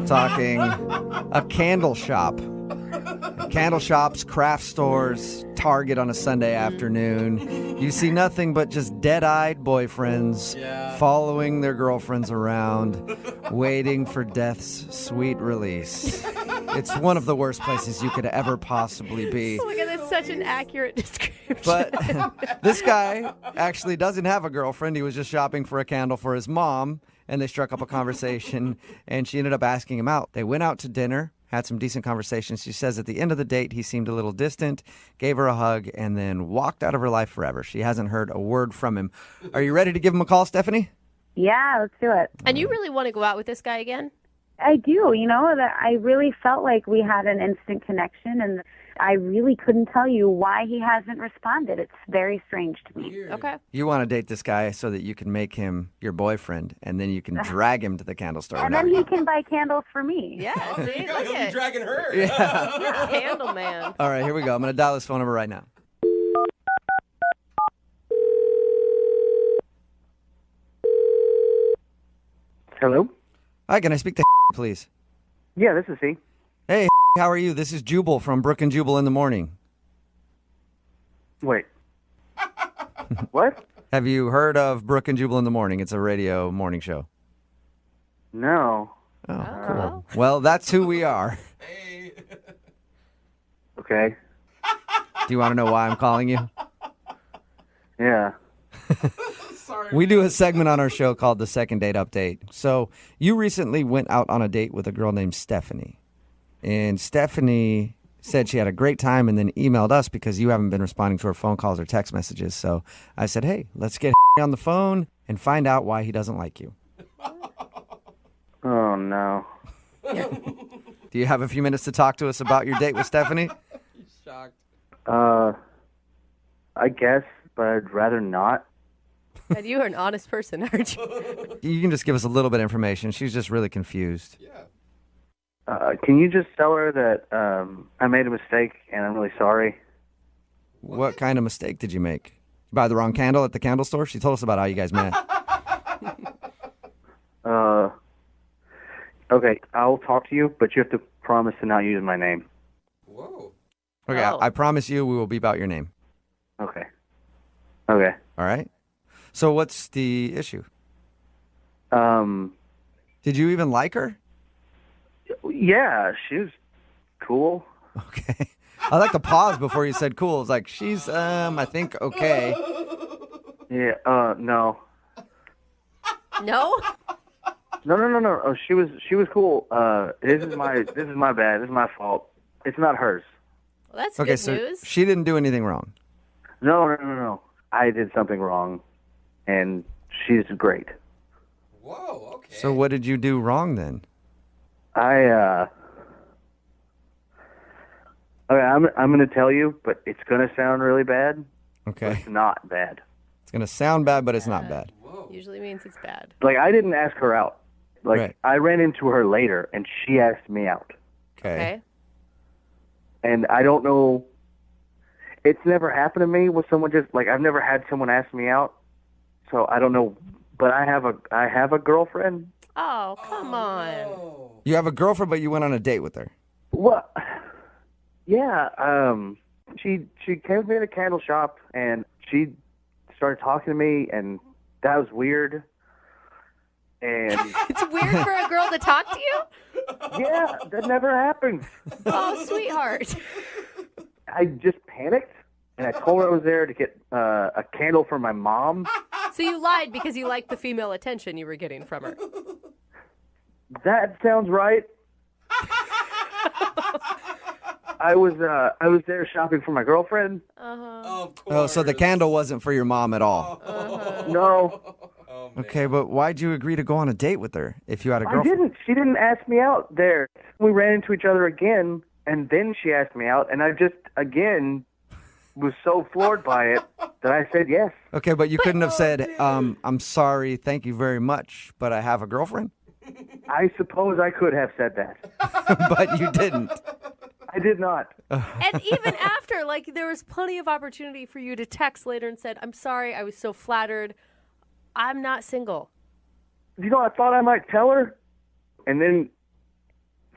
Speaker 9: Talking a candle shop. Candle shops, craft stores, Target on a Sunday afternoon. You see nothing but just dead-eyed boyfriends following their girlfriends around, waiting for death's sweet release. It's one of the worst places you could ever possibly be.
Speaker 4: Oh my God, that's such an accurate description.
Speaker 9: But this guy actually doesn't have a girlfriend. He was just shopping for a candle for his mom, and they struck up a conversation, and she ended up asking him out. They went out to dinner, had some decent conversations. She says at the end of the date, he seemed a little distant, gave her a hug, and then walked out of her life forever. She hasn't heard a word from him. Are you ready to give him a call, Stephanie?
Speaker 19: Yeah, let's do it.
Speaker 4: And you really want to go out with this guy again?
Speaker 19: I do. That I really felt like we had an instant connection, and I really couldn't tell you why he hasn't responded. It's very strange to me.
Speaker 4: Okay.
Speaker 9: You want to date this guy so that you can make him your boyfriend, and then you can drag him to the candle store.
Speaker 19: And then he can buy candles for me.
Speaker 4: Yeah, see?
Speaker 5: You'll be dragging her.
Speaker 9: Yeah.
Speaker 4: Candle man.
Speaker 9: All right, here we go. I'm going to dial this phone number right now.
Speaker 10: Hello?
Speaker 9: Hi, can I speak to please?
Speaker 10: Yeah, this is he.
Speaker 9: Hey, how are you? This is Jubal from Brooke and Jubal in the morning.
Speaker 10: Wait. What?
Speaker 9: Have you heard of Brooke and Jubal in the morning? It's a radio morning show.
Speaker 10: No.
Speaker 9: Oh, cool. Well, that's who we are.
Speaker 10: Okay.
Speaker 9: Do you want to know why I'm calling you?
Speaker 10: Yeah.
Speaker 9: We do a segment on our show called the Second Date Update. So you recently went out on a date with a girl named Stephanie. And Stephanie said she had a great time and then emailed us because you haven't been responding to her phone calls or text messages. So I said, hey, let's get on the phone and find out why he doesn't like you.
Speaker 10: Oh, no.
Speaker 9: Do you have a few minutes to talk to us about your date with Stephanie?
Speaker 5: He's shocked.
Speaker 10: I guess, but I'd rather not.
Speaker 4: And you are an honest person, aren't you?
Speaker 9: You can just give us a little bit of information. She's just really confused.
Speaker 5: Yeah.
Speaker 10: Can you just tell her that I made a mistake and I'm really sorry?
Speaker 9: What kind of mistake did you make? Buy the wrong candle at the candle store? She told us about how you guys met.
Speaker 10: Okay, I'll talk to you, but you have to promise to not use my name.
Speaker 5: Whoa.
Speaker 9: Okay, I promise you we will beep out your name.
Speaker 10: Okay. Okay.
Speaker 9: All right? So what's the issue? Did you even like her?
Speaker 10: Yeah, she was cool.
Speaker 9: Okay. I like the pause before you said cool. It's like, she's, I think, okay.
Speaker 10: Yeah, no.
Speaker 4: No?
Speaker 10: No. Oh, she was cool. This is my bad. This is my fault. It's not hers.
Speaker 4: Well, that's
Speaker 9: Okay,
Speaker 4: good
Speaker 9: so
Speaker 4: news.
Speaker 9: she didn't do anything wrong.
Speaker 10: No. I did something wrong, and she's great.
Speaker 5: Whoa, okay.
Speaker 9: So what did you do wrong then?
Speaker 10: Okay, I'm going to tell you, but it's going to sound really bad.
Speaker 9: Okay.
Speaker 10: But it's not bad.
Speaker 9: It's going to sound bad, but it's not bad.
Speaker 4: Usually means it's bad.
Speaker 10: Like, I didn't ask her out. Like,
Speaker 9: Right.
Speaker 10: I ran into her later, and she asked me out.
Speaker 4: Okay.
Speaker 10: And I don't know. It's never happened to me with someone just, like, I've never had someone ask me out. So I don't know. But I have a girlfriend.
Speaker 4: Oh, come on.
Speaker 9: You have a girlfriend, but you went on a date with her.
Speaker 10: What? Yeah. She came to me at a candle shop, and she started talking to me, and that was weird. And
Speaker 4: It's weird for a girl to talk to you?
Speaker 10: yeah, that never happens.
Speaker 4: Oh, sweetheart.
Speaker 10: I just panicked, and I told her I was there to get a candle for my mom.
Speaker 4: So you lied because you liked the female attention you were getting from her.
Speaker 10: That sounds right. I was there shopping for my girlfriend.
Speaker 5: Of course.
Speaker 9: Oh, so the candle wasn't for your mom at all.
Speaker 10: No,
Speaker 9: Okay, but why'd you agree to go on a date with her if you had a
Speaker 10: I
Speaker 9: girlfriend?
Speaker 10: didn't. She didn't ask me out there. We ran into each other again, and then she asked me out, and I just, again, was so floored by it that I said yes.
Speaker 9: Okay, but you couldn't have said, I'm sorry, thank you very much, but I have a girlfriend?
Speaker 10: I suppose I could have said that.
Speaker 9: But you didn't.
Speaker 10: I did not.
Speaker 4: And even after, like, there was plenty of opportunity for you to text later and said, I'm sorry, I was so flattered. I'm not single.
Speaker 10: You know, I thought I might tell her, and then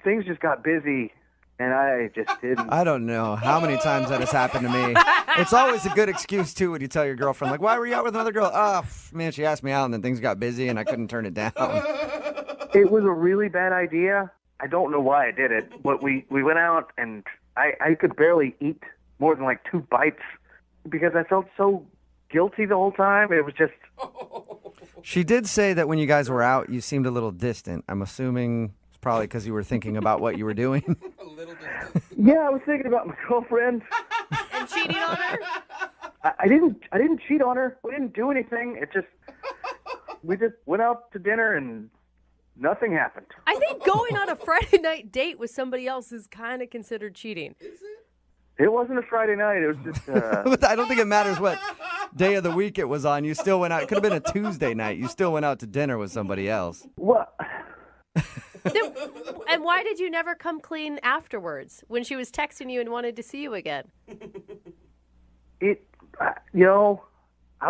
Speaker 10: things just got busy, and I just didn't.
Speaker 9: I don't know how many times that has happened to me. It's always a good excuse, too, when you tell your girlfriend, like, why were you out with another girl? Oh, man, she asked me out, and then things got busy, and I couldn't turn it down.
Speaker 10: It was a really bad idea. I don't know why I did it, but we went out, and I could barely eat more than like 2 bites because I felt so guilty the whole time. It was just...
Speaker 9: She did say that when you guys were out, you seemed a little distant. I'm assuming it's probably because you were thinking about what you were doing.
Speaker 10: Yeah, I was thinking about my girlfriend.
Speaker 4: And cheating on her?
Speaker 10: I didn't cheat on her. We didn't do anything. It just...
Speaker 20: we just went out to dinner and nothing happened.
Speaker 4: I think going on a Friday night date with somebody else is kind of considered cheating.
Speaker 20: It wasn't a Friday night. It was just.
Speaker 9: But I don't think it matters what day of the week it was on. You still went out. It could have been a Tuesday night. You still went out to dinner with somebody else.
Speaker 20: What?
Speaker 4: And why did you never come clean afterwards when she was texting you and wanted to see you again?
Speaker 20: I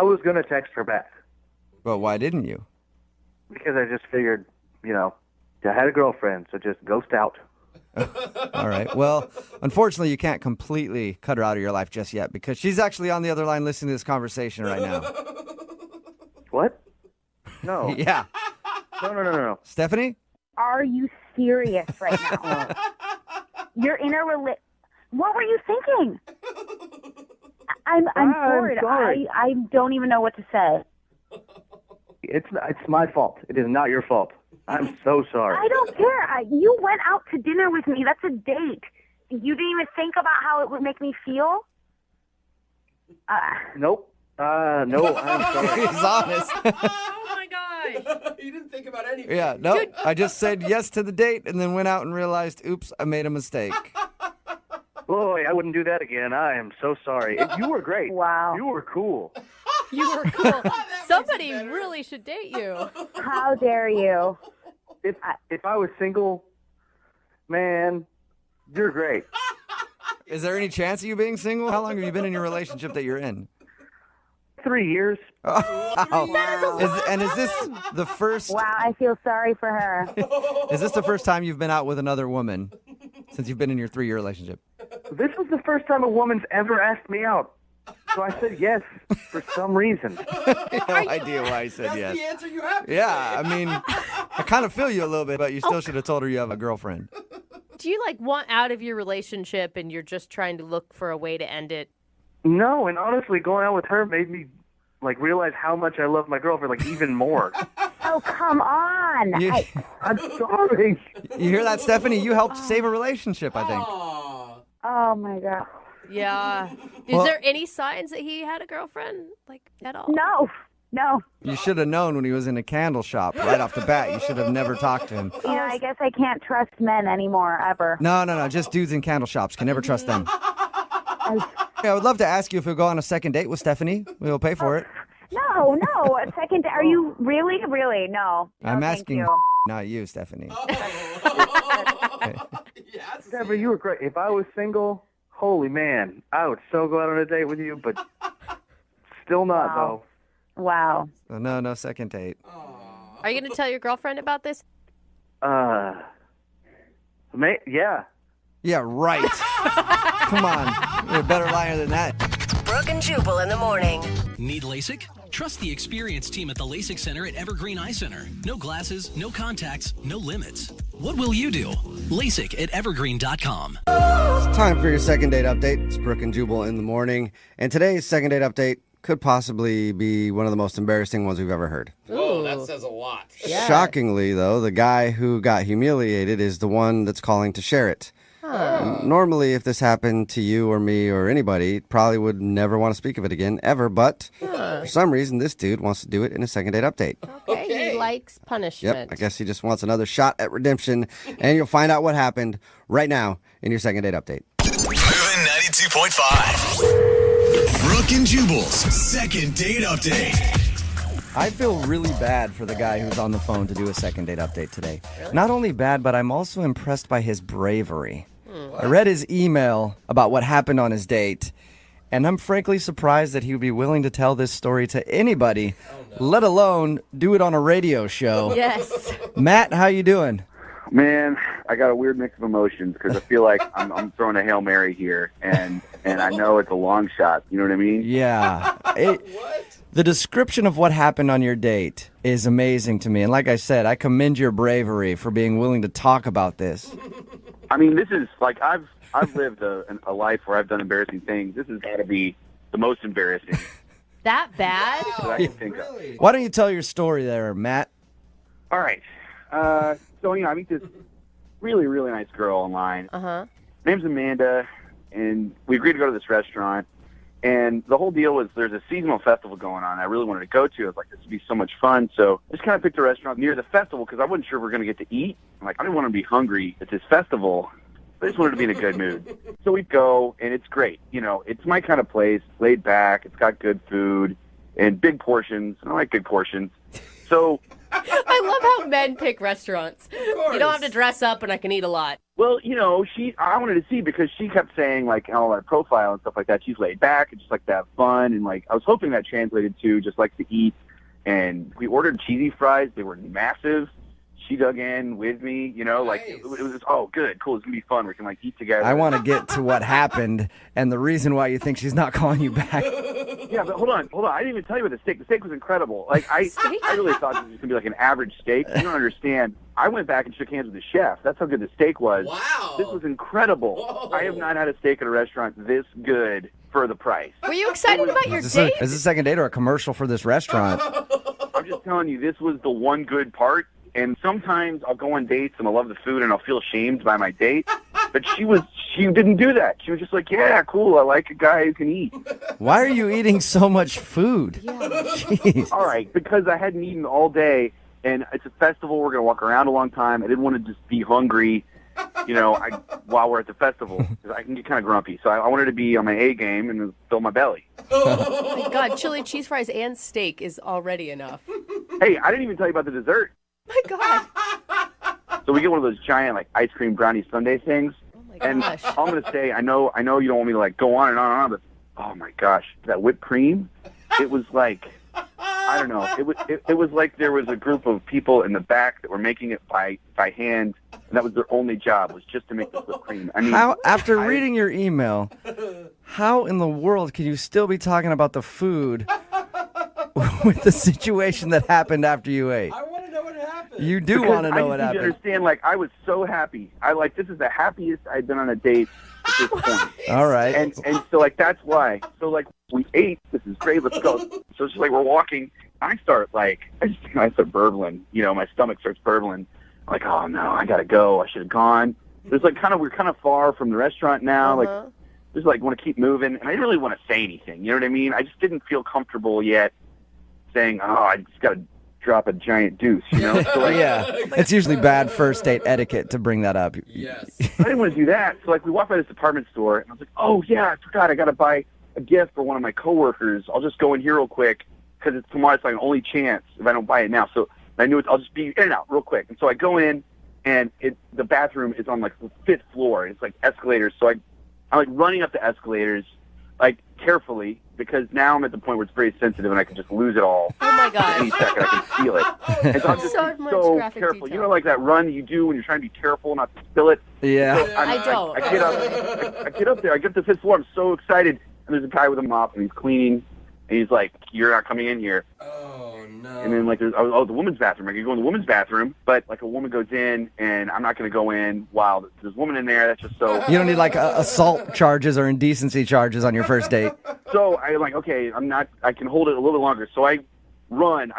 Speaker 20: was going to text her back.
Speaker 9: But why didn't you?
Speaker 20: Because I just figured, I had a girlfriend, so just ghost out.
Speaker 9: All right. Well, unfortunately, you can't completely cut her out of your life just yet because she's actually on the other line listening to this conversation right now.
Speaker 20: What? No.
Speaker 9: Yeah.
Speaker 20: No.
Speaker 9: Stephanie?
Speaker 19: Are you serious right now? You're in a What were you thinking? I'm bored.
Speaker 20: sorry.
Speaker 19: I don't even know what to say.
Speaker 20: It's my fault. It is not your fault. I'm so sorry.
Speaker 19: I don't care. You went out to dinner with me. That's a date. You didn't even think about how it would make me feel?
Speaker 20: Nope. No, I'm sorry.
Speaker 9: He's honest.
Speaker 4: Oh, my gosh.
Speaker 5: You didn't think about anything.
Speaker 9: Yeah, no. I just said yes to the date and then went out and realized, oops, I made a mistake.
Speaker 20: Boy, I wouldn't do that again. I am so sorry. You were great.
Speaker 19: Wow.
Speaker 20: You were cool.
Speaker 4: You were cool. Somebody really should date you.
Speaker 19: How dare you?
Speaker 20: If I was single, man, you're great.
Speaker 9: Is there any chance of you being single? How long have you been in your relationship that you're in?
Speaker 20: 3 years.
Speaker 9: Wow. Is this the first?
Speaker 19: Wow, I feel sorry for her.
Speaker 9: Is this the first time you've been out with another woman since you've been in your 3-year relationship?
Speaker 20: This was the first time a woman's ever asked me out. So I said yes for some reason.
Speaker 9: No idea why I said yes.
Speaker 5: That's the answer you have to
Speaker 9: Yeah,
Speaker 5: say.
Speaker 9: I mean, I kind of feel you a little bit, but you still should have told her you have a girlfriend.
Speaker 4: Do you want out of your relationship and you're just trying to look for a way to end it?
Speaker 20: No, and honestly, going out with her made me realize how much I love my girlfriend, even more.
Speaker 19: Oh, come on.
Speaker 20: I'm sorry.
Speaker 9: You hear that, Stephanie? You helped save a relationship, I think.
Speaker 19: Oh, my God.
Speaker 4: Yeah. Is there any signs that he had a girlfriend, at all?
Speaker 19: No.
Speaker 9: You should have known when he was in a candle shop right off the bat. You should have never talked to him.
Speaker 19: I guess I can't trust men anymore, ever.
Speaker 9: No. Just dudes in candle shops. Can never trust them. I would love to ask you if you'll go on a second date with Stephanie. We'll pay for it.
Speaker 19: No. A second. Are you really? No.
Speaker 9: I'm
Speaker 19: thank
Speaker 9: asking,
Speaker 19: you.
Speaker 9: not you, Stephanie.
Speaker 20: Deborah, you were great. If I was single, holy man, I would so go out on a date with you, but still not, though.
Speaker 19: Wow.
Speaker 9: So no second date.
Speaker 4: Are you going to tell your girlfriend about this?
Speaker 20: Yeah.
Speaker 9: Yeah, right. Come on. You're a better liar than that.
Speaker 12: Brooke and Jubal in the morning.
Speaker 21: Need LASIK? Trust the experienced team at the LASIK Center at Evergreen Eye Center. No glasses, no contacts, no limits. What will you do? LASIK at evergreen.com.
Speaker 13: It's time for your second date update. It's Brooke and Jubal in the morning. And today's second date update could possibly be one of the most embarrassing ones we've ever heard.
Speaker 5: Whoa, that says a lot.
Speaker 4: Yeah.
Speaker 13: Shockingly, though, the guy who got humiliated is the one that's calling to share it. Normally, if this happened to you or me or anybody, probably would never want to speak of it again, ever. But for some reason, this dude wants to do it in a second date update.
Speaker 4: Okay. He likes punishment.
Speaker 13: Yep, I guess he just wants another shot at redemption. And you'll find out what happened right now in your second date update.
Speaker 14: Moving 92.5. Brooke and Jubal's second date update.
Speaker 9: I feel really bad for the guy who's on the phone to do a second date update today. Really? Not only bad, but I'm also impressed by his bravery. I read his email about what happened on his date, and I'm frankly surprised that he would be willing to tell this story to anybody, let alone do it on a radio show.
Speaker 4: Yes.
Speaker 9: Matt, how you doing?
Speaker 17: Man, I got a weird mix of emotions because I feel like I'm throwing a Hail Mary here, and I know it's a long shot. You know what I mean?
Speaker 9: Yeah. The description of what happened on your date is amazing to me. And like I said, I commend your bravery for being willing to talk about this.
Speaker 17: I mean, this is like I've lived a life where I've done embarrassing things. This has got to be the most embarrassing
Speaker 4: That bad?
Speaker 17: that I can think of.
Speaker 9: Why don't you tell your story there, Matt?
Speaker 17: All right. So, I meet this really, really nice girl online.
Speaker 4: Uh-huh.
Speaker 17: Name's Amanda, and we agreed to go to this restaurant. And the whole deal was there's a seasonal festival going on I really wanted to go to. I was like, this would be so much fun. So I just kind of picked a restaurant near the festival because I wasn't sure we were going to get to eat. I'm like, I didn't want to be hungry at this festival. I just wanted to be in a good mood. So we go, and it's great. It's my kind of place, laid back. It's got good food and big portions. I like big portions. So
Speaker 4: I love how men pick restaurants. You don't have to dress up, and I can eat a lot.
Speaker 17: Well, I wanted to see because she kept saying, like, all our profile and stuff like that. She's laid back and just like to have fun. And, like, I was hoping that translated to just like to eat. And we ordered cheesy fries. They were massive. She dug in with me, like, it was just, oh, good, cool, it's going to be fun. We can, like, eat together.
Speaker 9: I want to get to what happened and the reason why you think she's not calling you back.
Speaker 17: Yeah, but hold on. I didn't even tell you about the steak. The steak was incredible. Like, I really thought this was going to be like an average steak. You don't understand. I went back and shook hands with the chef. That's how good the steak was. Wow. This was incredible. Whoa. I have not had a steak at a restaurant this good for the price.
Speaker 4: Were you excited about your date?
Speaker 9: Is this a second date or a commercial for this restaurant?
Speaker 17: I'm just telling you, this was the one good part. And sometimes I'll go on dates and I love the food and I'll feel shamed by my date. But she didn't do that. She was just like, yeah, cool, I like a guy who can eat.
Speaker 9: Why are you eating so much food?
Speaker 4: Yeah.
Speaker 9: Jeez.
Speaker 17: All right, because I hadn't eaten all day, and it's a festival. We're going to walk around a long time. I didn't want to just be hungry, while we're at the festival. Because I can get kind of grumpy. So I wanted to be on my A game and fill my belly.
Speaker 4: Oh, my God. Chili cheese fries and steak is already enough.
Speaker 17: Hey, I didn't even tell you about the dessert.
Speaker 4: My God.
Speaker 17: So we get one of those giant, like, ice cream brownie sundae things.
Speaker 4: Oh, my
Speaker 17: and
Speaker 4: gosh.
Speaker 17: all I'm going to say, I know you don't want me to, like, go on and on and on, but, oh, my gosh, that whipped cream, it was like, I don't know. It was like there was a group of people in the back that were making it by hand, and that was their only job, was just to make this whipped cream. I mean,
Speaker 9: after reading your email, how in the world can you still be talking about the food with the situation that happened after you ate?
Speaker 5: I want to know what happened.
Speaker 9: You do want to know what
Speaker 17: I
Speaker 9: happened.
Speaker 17: just need to understand, like, I was so happy. This is the happiest I'd been on a date at this point.
Speaker 9: All right.
Speaker 17: And so, like, that's why. So, like, we ate. This is great. Let's go. So it's just like we're walking. I start burbling. My stomach starts burbling. I'm like, oh, no, I got to go. I should have gone. There's, like, we're kind of far from the restaurant now.
Speaker 4: Uh-huh.
Speaker 17: Like, just, like, want to keep moving. And I didn't really want to say anything. You know what I mean? I just didn't feel comfortable yet saying, oh, I just got to drop a giant deuce, So, like,
Speaker 9: yeah, it's usually bad first date etiquette to bring that up.
Speaker 5: Yes.
Speaker 17: I didn't want to do that. So, like, we walked by this department store, and I was like, oh, yeah, I forgot. I got to buy a gift for one of my coworkers. I'll just go in here real quick because it's tomorrow. It's like an only chance if I don't buy it now. So I knew I'll just be in and out real quick. And so I go in, and the bathroom is on, like, the 5th floor. It's, like, escalators. So I'm, like, running up the escalators, like, carefully, because now I'm at the point where it's very sensitive and I can just lose it all.
Speaker 4: Oh, my God.
Speaker 17: Any second I can feel it. And so I'm just
Speaker 4: So much
Speaker 17: so
Speaker 4: graphic
Speaker 17: careful.
Speaker 4: detail.
Speaker 17: Like that run you do when you're trying to be careful not to spill it?
Speaker 9: Yeah.
Speaker 4: I don't.
Speaker 17: I get up there. I get to the 5th floor. I'm so excited. And there's a guy with a mop, and he's cleaning. And he's like, you're not coming in here.
Speaker 5: Oh, no.
Speaker 17: And then, like, there's the woman's bathroom. I can go in the woman's bathroom, but, like, a woman goes in, and I'm not going to go in while there's a woman in there. That's just so...
Speaker 9: You don't need, like, assault charges or indecency charges on your first date.
Speaker 17: So I'm like, okay, I can hold it a little bit longer. So I run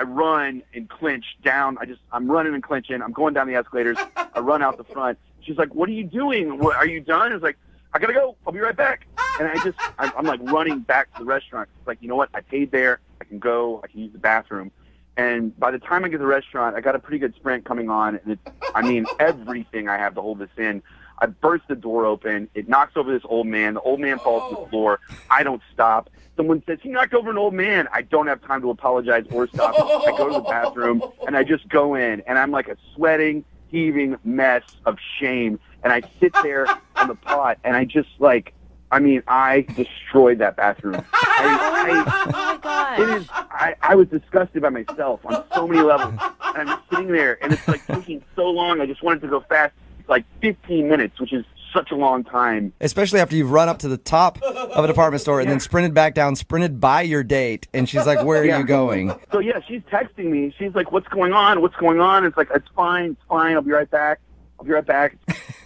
Speaker 17: and clinch down. I'm running and clinching. I'm going down the escalators. I run out the front. She's like, what are you doing? Are you done? I was like, I gotta go. I'll be right back. And I'm like running back to the restaurant. It's like, you know what? I paid there. I can go. I can use the bathroom. And by the time I get to the restaurant, I got a pretty good sprint coming on. And everything I have to hold this in. I burst the door open. It knocks over this old man. The old man falls to the floor. I don't stop. Someone says, he knocked over an old man. I don't have time to apologize or stop. I go to the bathroom, and I just go in. And I'm like a sweating, heaving mess of shame. And I sit there on the pot, and I just, like, I destroyed that bathroom.
Speaker 4: Oh, my God.
Speaker 17: I was disgusted by myself on so many levels. And I'm just sitting there, and it's, like, taking so long. I just wanted to go fast. It's like 15 minutes, which is such a long time.
Speaker 9: Especially after you've run up to the top of a department store and then sprinted back down, sprinted by your date, and she's like, where are you going?
Speaker 17: So, yeah, she's texting me. She's like, what's going on? What's going on? It's like, it's fine. I'll be right back.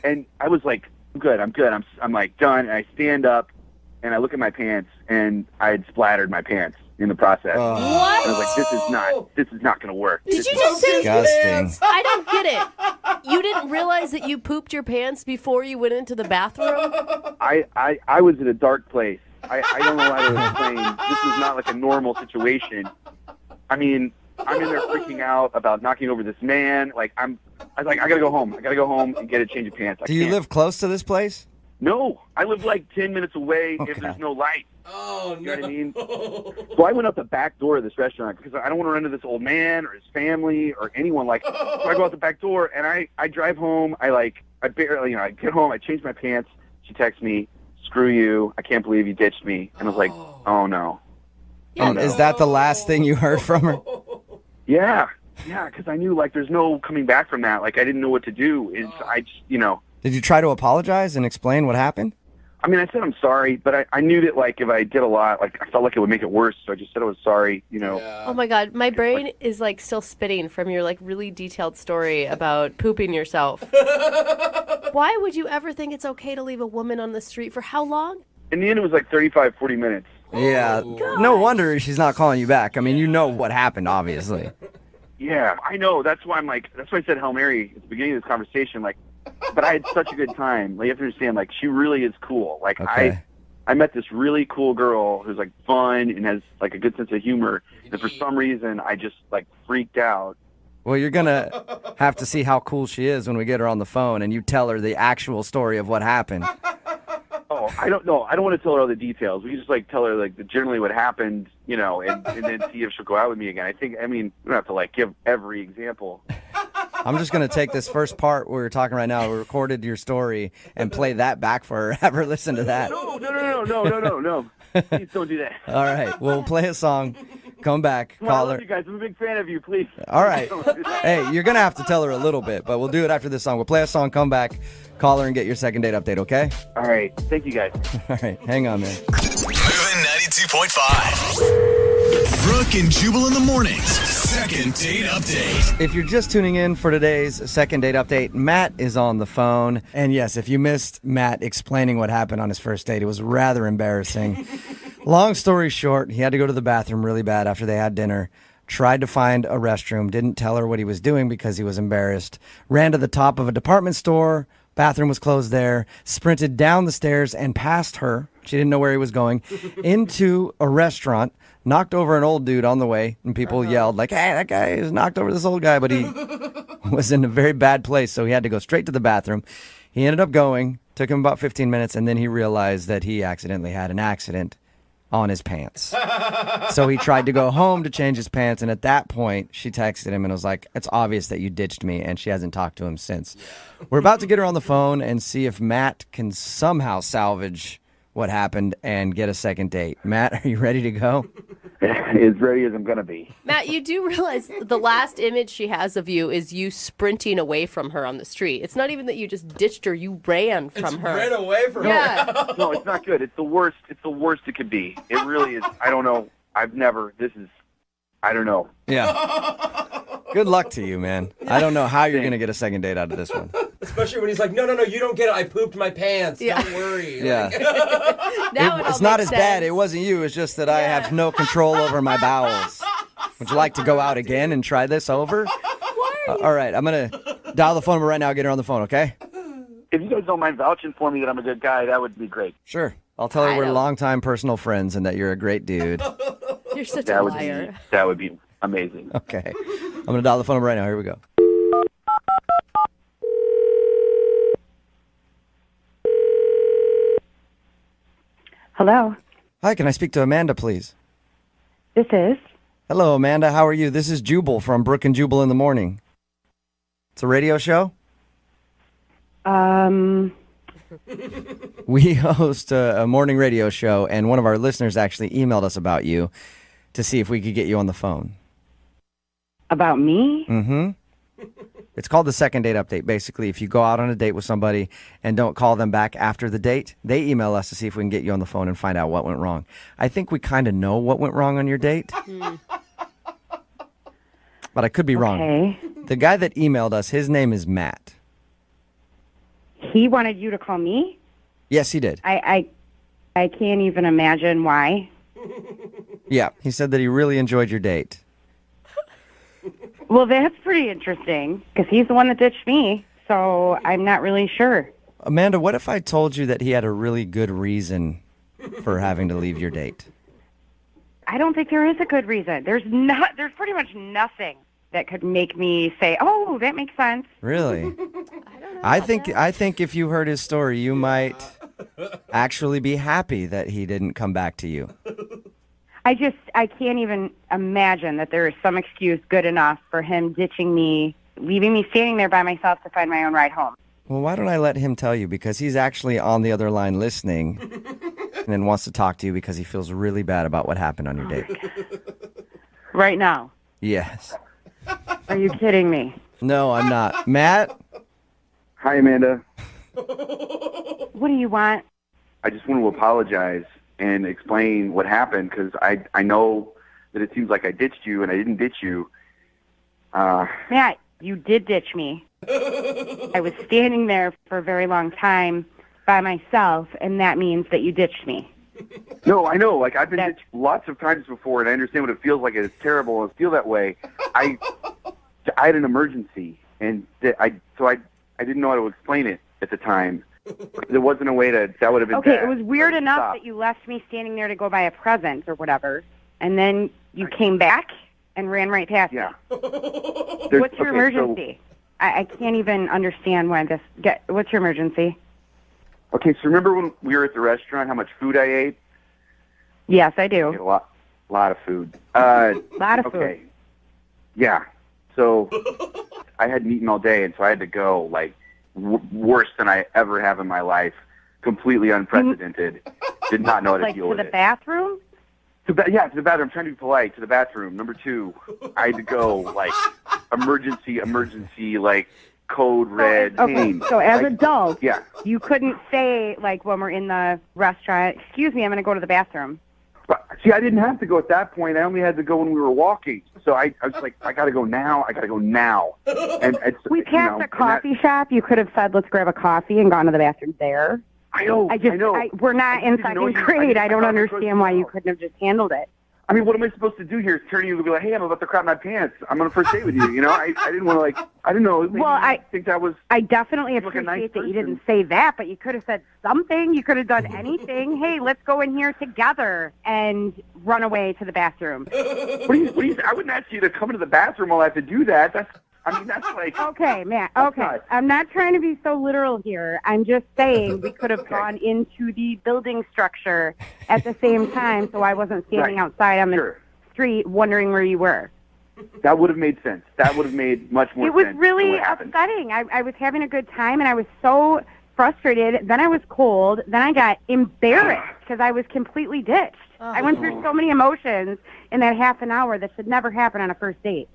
Speaker 17: And I was like, I'm good. I'm like, done. And I stand up, and I look at my pants, and I had splattered my pants in the process.
Speaker 4: What?
Speaker 17: And I was like, this is not going to work.
Speaker 4: Did you just say
Speaker 9: disgusting?
Speaker 4: I don't get it. You didn't realize that you pooped your pants before you went into the bathroom?
Speaker 17: I was in a dark place.
Speaker 1: I don't know how to explain. This was not like a normal situation. I mean, I'm in there freaking out about knocking over this man. Like, I was like, I gotta go home. I gotta go home and get a change of pants.
Speaker 9: Do you live close to this place?
Speaker 1: No, I live like 10 minutes away if there's no light.
Speaker 5: Oh,
Speaker 1: you know what I mean? So I went out the back door of this restaurant because I don't want to run into this old man or his family or anyone. Like, so I go out the back door and I drive home. I barely, I get home. I change my pants. She texts me, "Screw you! I can't believe you ditched me." And I was like, "Oh no."
Speaker 9: And is that the last thing you heard from her?
Speaker 1: Yeah, because I knew like there's no coming back from that. Like I didn't know what to do. It's I just
Speaker 9: Did you try to apologize and explain what happened?
Speaker 1: I mean, I said I'm sorry, but I knew that like if I did a lot, like I felt like it would make it worse. So I just said I was sorry.
Speaker 4: Oh my God, my brain is like still spinning from your like really detailed story about pooping yourself. Why would you ever think it's okay to leave a woman on the street for how long?
Speaker 1: In the end, it was like 35, 40 minutes.
Speaker 9: Yeah, no wonder she's not calling you back. I mean, you know what happened, obviously.
Speaker 1: Yeah, I know. That's why that's why I said Hail Mary at the beginning of this conversation. Like, but I had such a good time. Like, you have to understand, like, she really is cool. Like,
Speaker 9: Okay.
Speaker 1: I met this really cool girl who's like fun and has like a good sense of humor. And for some reason, I just like freaked out.
Speaker 9: Well, you're going to have to see how cool she is when we get her on the phone and you tell her the actual story of what happened.
Speaker 1: Oh, I don't know. I don't want to tell her all the details. We can just like tell her like generally what happened, and then see if she'll go out with me again. We don't have to like give every example.
Speaker 9: I'm just going to take this first part where we're talking right now. We recorded your story and play that back for her. Have her listen to that.
Speaker 1: No. Please don't do that.
Speaker 9: All right. We'll play a song. Come back.
Speaker 1: Well, I
Speaker 9: Call
Speaker 1: love
Speaker 9: her.
Speaker 1: you guys. I'm a big fan of you. Please.
Speaker 9: All right.
Speaker 1: Don't do that.
Speaker 9: Hey, you're going to have to tell her a little bit, but we'll do it after this song. We'll play a song, come back, call her, and get your second date update, okay?
Speaker 1: All right. Thank you, guys.
Speaker 9: All right. Hang on, man.
Speaker 14: Moving 92.5. Brooke and Jubal in the mornings. Second date update.
Speaker 9: If you're just tuning in for today's second date update, Matt is on the phone. And yes, if you missed Matt explaining what happened on his first date, it was rather embarrassing. Long story short, he had to go to the bathroom really bad after they had dinner. Tried to find a restroom, didn't tell her what he was doing because he was embarrassed. Ran to the top of a department store, bathroom was closed there, sprinted down the stairs and past her. She didn't know where he was going. Into a restaurant, knocked over an old dude on the way, and people yelled like, "Hey, that guy has knocked over this old guy," but he was in a very bad place, so he had to go straight to the bathroom. He ended up going, took him about 15 minutes, and then he realized that he accidentally had an accident on his pants. So he tried to go home to change his pants, and at that point, she texted him and was like, "It's obvious that you ditched me," and she hasn't talked to him since. We're about to get her on the phone and see if Matt can somehow salvage what happened and get a second date. Matt, are you ready to go?
Speaker 1: As ready as I'm going to be.
Speaker 4: Matt, you do realize the last image she has of you is you sprinting away from her on the street. It's not even that you just ditched her, you ran from her.
Speaker 5: Ran away from
Speaker 4: her.
Speaker 1: No, it's not good. It's the worst. It's the worst it could be. It really is. I don't know. I don't know.
Speaker 9: Yeah. Good luck to you, man. I don't know how you're going to get a second date out of this one.
Speaker 5: Especially when he's like, no, you don't get it. I pooped my pants.
Speaker 4: Yeah.
Speaker 5: Don't worry.
Speaker 9: Yeah.
Speaker 4: Now
Speaker 9: It's not as bad. It wasn't you. It's just that I have no control over my bowels. Would you like to go out again and try this over? All right. I'm going to dial the phone number right now. Get her on the phone, okay?
Speaker 1: If you guys don't mind vouching for me that I'm a good guy, that would be great.
Speaker 9: Sure. I'll tell her we're longtime personal friends and that you're a great dude.
Speaker 4: You're such
Speaker 1: That
Speaker 4: a
Speaker 1: would
Speaker 4: liar.
Speaker 1: that would be amazing.
Speaker 9: Okay. I'm going to dial the phone number right now. Here we go.
Speaker 22: Hello.
Speaker 9: Hi, can I speak to Amanda, please?
Speaker 22: This is.
Speaker 9: Hello, Amanda. How are you? This is Jubal from Brooke and Jubal in the Morning. It's a radio show? We host a morning radio show, and one of our listeners actually emailed us about you to see if we could get you on the phone.
Speaker 22: About me?
Speaker 9: Mm-hmm. It's called the second date update. Basically, if you go out on a date with somebody and don't call them back after the date, they email us to see if we can get you on the phone and find out what went wrong. I think we kind of know what went wrong on your date. But I could be wrong. The guy that emailed us, his name is Matt.
Speaker 22: He wanted you to call me?
Speaker 9: Yes, he did.
Speaker 22: I can't even imagine why.
Speaker 9: Yeah, he said that he really enjoyed your date.
Speaker 22: Well, that's pretty interesting, because he's the one that ditched me, so I'm not really sure.
Speaker 9: Amanda, what if I told you that he had a really good reason for having to leave your date?
Speaker 22: I don't think there is a good reason. There's pretty much nothing that could make me say, "Oh, that makes sense."
Speaker 9: Really? I think if you heard his story, you might actually be happy that he didn't come back to you.
Speaker 22: I can't even imagine that there is some excuse good enough for him ditching me, leaving me standing there by myself to find my own ride home.
Speaker 9: Well, why don't I let him tell you? Because he's actually on the other line listening and wants to talk to you because he feels really bad about what happened on your date.
Speaker 22: Right now?
Speaker 9: Yes.
Speaker 22: Are you kidding me?
Speaker 9: No, I'm not. Matt?
Speaker 1: Hi, Amanda.
Speaker 22: What do you want?
Speaker 1: I just want to apologize and explain what happened because I know that it seems like I ditched you and I didn't ditch you.
Speaker 22: Matt, you did ditch me. I was standing there for a very long time by myself, and that means that you ditched me.
Speaker 1: No, I know. Like, I've been ditched lots of times before, and I understand what it feels like. It's terrible and feel that way. I had an emergency, and I didn't know how to explain it at the time. There wasn't a way that would have been
Speaker 22: Okay,
Speaker 1: bad.
Speaker 22: it was weird enough that you left me standing there to go buy a present or whatever, and then you came back and ran right past me. What's your emergency? I can't even understand why what's your emergency?
Speaker 1: Okay, so remember when we were at the restaurant, how much food I ate?
Speaker 22: Yes, I do.
Speaker 1: I ate a lot of food.
Speaker 22: Lot of food.
Speaker 1: Okay. Yeah. So I hadn't eaten all day, and so I had to go, like, worse than I ever have in my life. Completely unprecedented. Did not know how to deal with it.
Speaker 22: Like to the bathroom?
Speaker 1: To the bathroom. I'm trying to be polite. To the bathroom. Number 2, I had to go, like, emergency, like, code red.
Speaker 22: Okay, so as adults,
Speaker 1: yeah.
Speaker 22: You couldn't say, like, when we're in the restaurant, "Excuse me, I'm going to go to the bathroom."
Speaker 1: But, see, I didn't have to go at that point. I only had to go when we were walking. So I was like, I got to go now. And
Speaker 22: we passed a coffee shop. You could have said, "Let's grab a coffee," and gone to the bathroom there.
Speaker 1: I know.
Speaker 22: We're not in second grade. I don't understand why you couldn't have just handled it.
Speaker 1: I mean, what am I supposed to do here? Is turn to you and be like, "Hey, I'm about to crap my pants. I'm on a first date with you." You know, I didn't want to, like, I didn't know. Maybe I think that was.
Speaker 22: I definitely
Speaker 1: appreciate
Speaker 22: that you didn't say that, but you could have said something. You could have done anything. Hey, let's go in here together and run away to the bathroom.
Speaker 1: What do you? I wouldn't ask you to come into the bathroom while I have to do that. That's like.
Speaker 22: Okay, Matt. Okay, I'm not trying to be so literal here. I'm just saying we could have gone into the building structure at the same time, so I wasn't standing outside on the street wondering where you were.
Speaker 1: That would have made sense. That would have made much more sense.
Speaker 22: It was really upsetting. I was having a good time, and I was so frustrated. Then I was cold. Then I got embarrassed because I was completely ditched. I went through so many emotions in that half an hour that should never happen on a first date.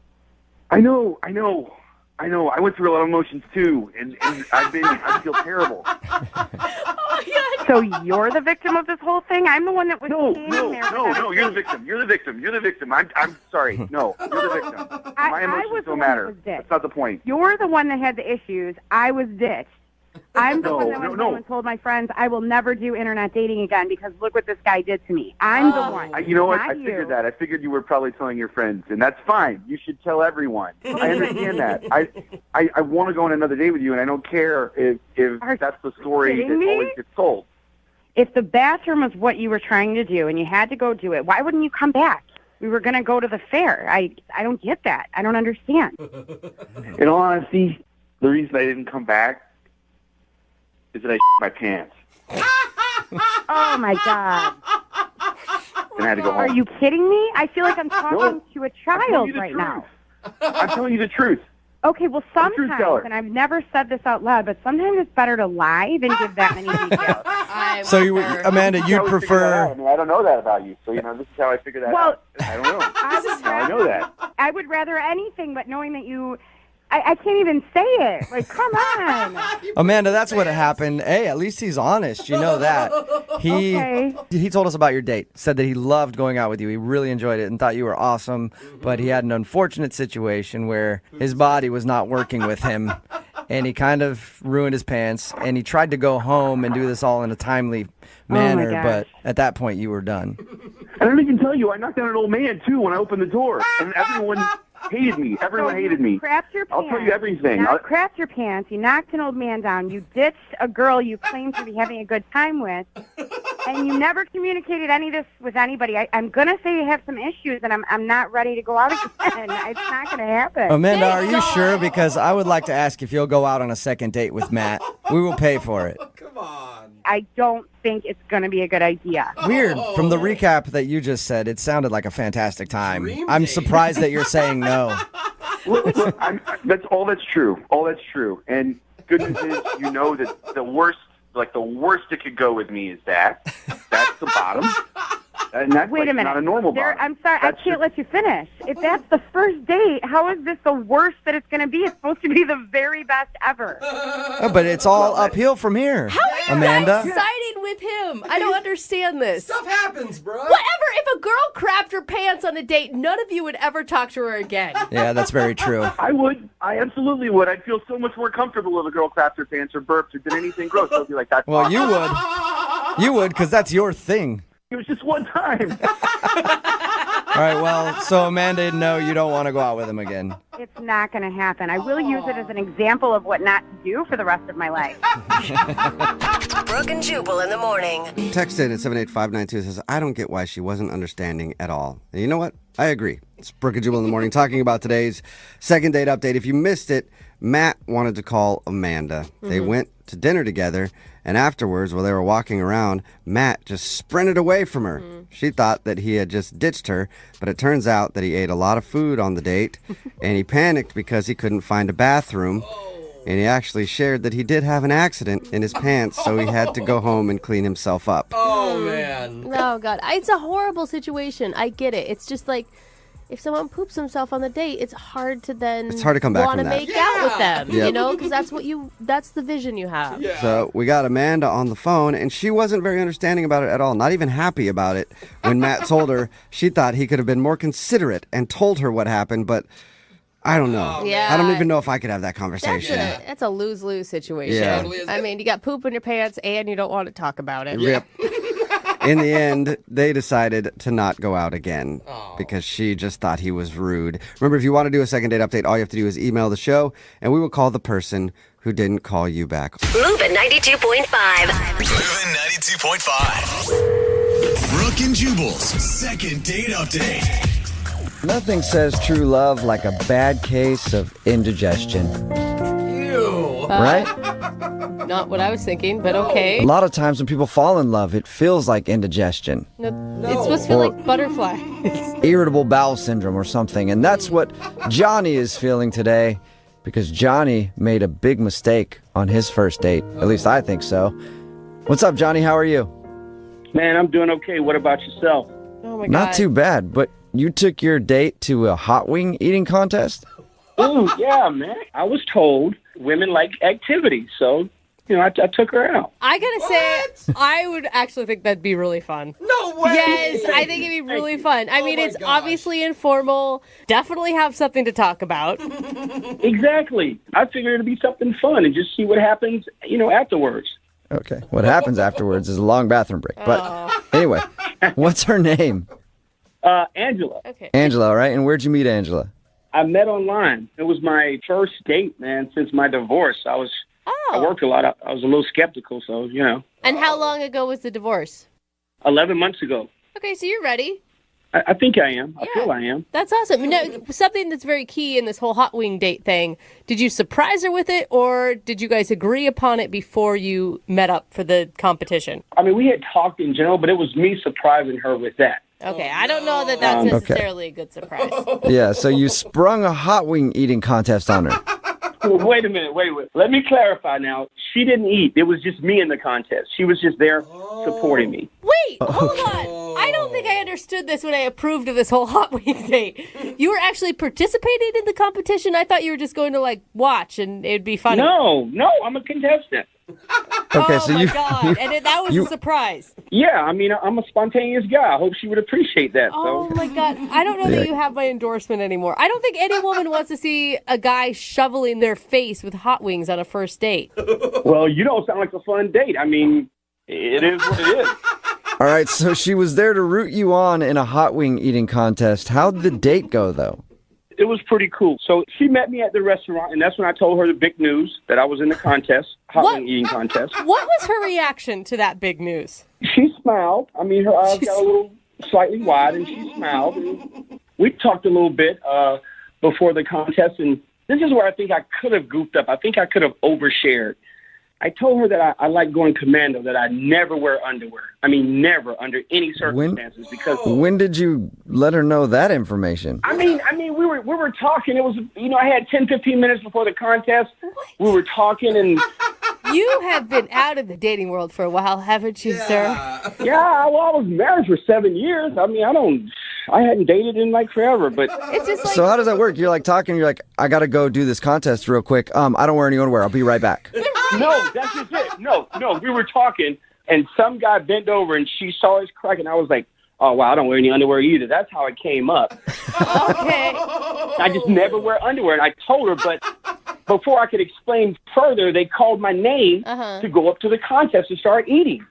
Speaker 1: I know. I went through a lot of emotions too, and I feel terrible.
Speaker 22: So you're the victim of this whole thing? I'm the one that was standing there.
Speaker 1: No, you're the victim. I'm sorry. No, you're the victim. My emotions don't matter. That's not the point.
Speaker 22: You're the one that had the issues. I was ditched. I'm the one that went home and told my friends I will never do internet dating again because look what this guy did to me. I'm the one.
Speaker 1: You know what? I figured that. I figured you were probably telling your friends, and that's fine. You should tell everyone. I understand that. I want to go on another date with you, and I don't care if that's the story that always gets told.
Speaker 22: If the bathroom was what you were trying to do and you had to go do it, why wouldn't you come back? We were going to go to the fair. I don't get that. I don't understand.
Speaker 1: In all honesty, the reason I didn't come back is that I my pants.
Speaker 22: Oh, my God.
Speaker 1: And I had to go home.
Speaker 22: Are you kidding me? I feel like I'm talking to a child right now.
Speaker 1: I'm telling you the truth.
Speaker 22: Okay, well, sometimes, and I've never said this out loud, but sometimes it's better to lie than give that many details.
Speaker 9: So, Amanda, you'd prefer...
Speaker 1: I mean, I don't know that about you, so, this is how I figured that out. I don't know. I know that.
Speaker 22: I would rather anything but knowing that you... I can't even say it. Like, come on.
Speaker 9: Amanda, that's what happened. Hey, at least he's honest. You know that. He told us about your date, said that he loved going out with you. He really enjoyed it and thought you were awesome, but he had an unfortunate situation where his body was not working with him, and he kind of ruined his pants, and he tried to go home and do this all in a timely manner, but at that point you were done.
Speaker 1: I don't even tell you, I knocked out an old man, too, when I opened the door, and everyone hated me. Everyone hated me.
Speaker 22: Crapped your pants.
Speaker 1: I'll tell you everything.
Speaker 22: Crapped your pants. You knocked an old man down. You ditched a girl you claimed to be having a good time with. And you never communicated any of this with anybody. I'm going to say you have some issues, and I'm not ready to go out again. It's not going to happen.
Speaker 13: Amanda, are you sure? Because I would like to ask if you'll go out on a second date with Matt. We will pay for it.
Speaker 22: I don't think it's going to be a good idea.
Speaker 13: Weird. From the recap that you just said, it sounded like a fantastic time. I'm surprised that you're saying no.
Speaker 1: Look, that's all that's true. All that's true. And good news is, you know that the worst it could go with me is that. That's the bottom. And that's
Speaker 22: Wait a minute.
Speaker 1: not a normal bottom.
Speaker 22: I'm sorry, I can't let you finish. If that's the first date, how is this the worst that it's going to be? It's supposed to be the very best ever.
Speaker 13: Oh, but it's all uphill from here,
Speaker 4: How are you
Speaker 13: Amanda.
Speaker 4: guys siding with him? I don't understand this.
Speaker 5: Stuff happens, bro.
Speaker 4: Whatever. If a girl crapped her pants on a date, none of you would ever talk to her again.
Speaker 13: Yeah, that's very true.
Speaker 1: I would. I absolutely would. I'd feel so much more comfortable if a girl crapped her pants or burped or did anything gross. I'd be like, that's
Speaker 13: Well,
Speaker 1: awesome.
Speaker 13: you would. You would, because that's your thing.
Speaker 1: It was just one time.
Speaker 13: All right, well, so Amanda, no, you don't want to go out with him again.
Speaker 22: It's not going to happen. I will use it as an example of what not to do for the rest of my life.
Speaker 12: Brooke and Jubal in the morning.
Speaker 8: Texted at 78592 says, I don't get why she wasn't understanding at all. And you know what? I agree. It's Brooke and Jubal in the morning talking about today's second date update. If you missed it, Matt wanted to call Amanda. They went to dinner together, and afterwards, while they were walking around, Matt just sprinted away from her. She thought that he had just ditched her, but it turns out that he ate a lot of food on the date, and he panicked because he couldn't find a bathroom. And he actually shared that he did have an accident in his pants, so he had to go home and clean himself up.
Speaker 5: Oh, man.
Speaker 4: Oh, God. It's a horrible situation. I get it. It's just like, if someone poops himself on the date, it's hard to then
Speaker 8: It's hard to come back
Speaker 4: want to
Speaker 8: from that.
Speaker 4: make out with them,
Speaker 8: Yep.
Speaker 4: you know, because that's the vision you have.
Speaker 8: So we got Amanda on the phone, and she wasn't very understanding about it at all, not even happy about it. When Matt told her, she thought he could have been more considerate and told her what happened, but I don't know.
Speaker 4: Yeah.
Speaker 8: I don't even know if I could have that conversation.
Speaker 4: That's a lose-lose situation.
Speaker 8: Yeah.
Speaker 4: I mean, you got poop in your pants and you don't want to talk about it.
Speaker 8: Yep. In the end, they decided to not go out again because she just thought he was rude. Remember, if you want to do a second date update, all you have to do is email the show, and we will call the person who didn't call you back.
Speaker 12: Moving 92.5.
Speaker 14: Moving 92.5. Brooke and Jubal's second date update.
Speaker 13: Nothing says true love like a bad case of indigestion.
Speaker 5: Ew.
Speaker 13: Right?
Speaker 4: Not what I was thinking, but okay.
Speaker 13: A lot of times when people fall in love, it feels like indigestion.
Speaker 4: No, it's supposed to feel like butterflies.
Speaker 13: Irritable bowel syndrome or something. And that's what Johnny is feeling today because Johnny made a big mistake on his first date. At least I think so. What's up, Johnny? How are you?
Speaker 18: Man, I'm doing okay. What about yourself?
Speaker 4: Oh, my God.
Speaker 13: Not too bad, but you took your date to a hot wing eating contest?
Speaker 18: Oh, yeah, man. I was told women like activity, so, I took her out.
Speaker 4: I gotta say, I would actually think that'd be really fun.
Speaker 5: No way!
Speaker 4: Yes, I think it'd be really fun. I mean, it's obviously informal. Definitely have something to talk about.
Speaker 18: Exactly. I figured it'd be something fun and just see what happens, afterwards.
Speaker 13: Okay. What happens afterwards is a long bathroom break. But anyway, what's her name?
Speaker 18: Angela.
Speaker 4: Okay.
Speaker 13: Angela, all right? And where'd you meet Angela?
Speaker 18: I met online. It was my first date, man, since my divorce. I worked a lot. I was a little skeptical, so,
Speaker 4: And how long ago was the divorce?
Speaker 18: 11 months ago.
Speaker 4: Okay, so you're ready.
Speaker 18: I think I am. I feel I am.
Speaker 4: That's awesome. Now, something that's very key in this whole hot wing date thing, did you surprise her with it, or did you guys agree upon it before you met up for the competition?
Speaker 18: I mean, we had talked in general, but it was me surprising her with that.
Speaker 4: Okay, I don't know that that's necessarily a good surprise.
Speaker 13: Yeah, so you sprung a hot wing eating contest on her.
Speaker 18: Wait a minute. Wait. Let me clarify now. She didn't eat. It was just me in the contest. She was just there supporting me.
Speaker 4: Wait, hold on. I don't think I understood this when I approved of this whole hot wing date. You were actually participating in the competition? I thought you were just going to, watch and it'd be funny.
Speaker 18: No, I'm a contestant.
Speaker 13: Okay,
Speaker 4: oh, my God. And that was a surprise.
Speaker 18: Yeah, I mean, I'm a spontaneous guy. I hope she would appreciate that.
Speaker 4: Oh, my God. I don't know that you have my endorsement anymore. I don't think any woman wants to see a guy shoveling their face with hot wings on a first date.
Speaker 18: Well, you don't sound like a fun date. I mean, it is what it is.
Speaker 13: All right, so she was there to root you on in a hot wing eating contest. How'd the date go, though?
Speaker 18: it was pretty cool. So she met me at the restaurant, and that's when I told her the big news that I was in the contest, hot wing eating contest.
Speaker 4: What was her reaction to that big news?
Speaker 18: She smiled. I mean, her eyes got a little slightly wide, and she smiled. And we talked a little bit before the contest, and this is where I think I could have goofed up. I think I could have overshared. I told her that I like going commando, that I never wear underwear. I mean, never under any circumstances. Because
Speaker 13: When did you let her know that information?
Speaker 18: I mean, we were talking. It was, I had 10, 15 minutes before the contest. What? We were talking, and
Speaker 4: You have been out of the dating world for a while, haven't you, sir?
Speaker 18: yeah, well, I was married for 7 years. I mean, I hadn't dated in like forever, but
Speaker 4: it's just like,
Speaker 13: so how does that work? You're like talking, you're like, I gotta go do this contest real quick. I don't wear any underwear. I'll be right back.
Speaker 18: No, that's just it. No, we were talking, and some guy bent over, and she saw his crack, and I was like, oh, wow, I don't wear any underwear either. That's how it came up.
Speaker 4: Okay.
Speaker 18: I just never wear underwear, and I told her, but before I could explain further, they called my name to go up to the contest and start eating.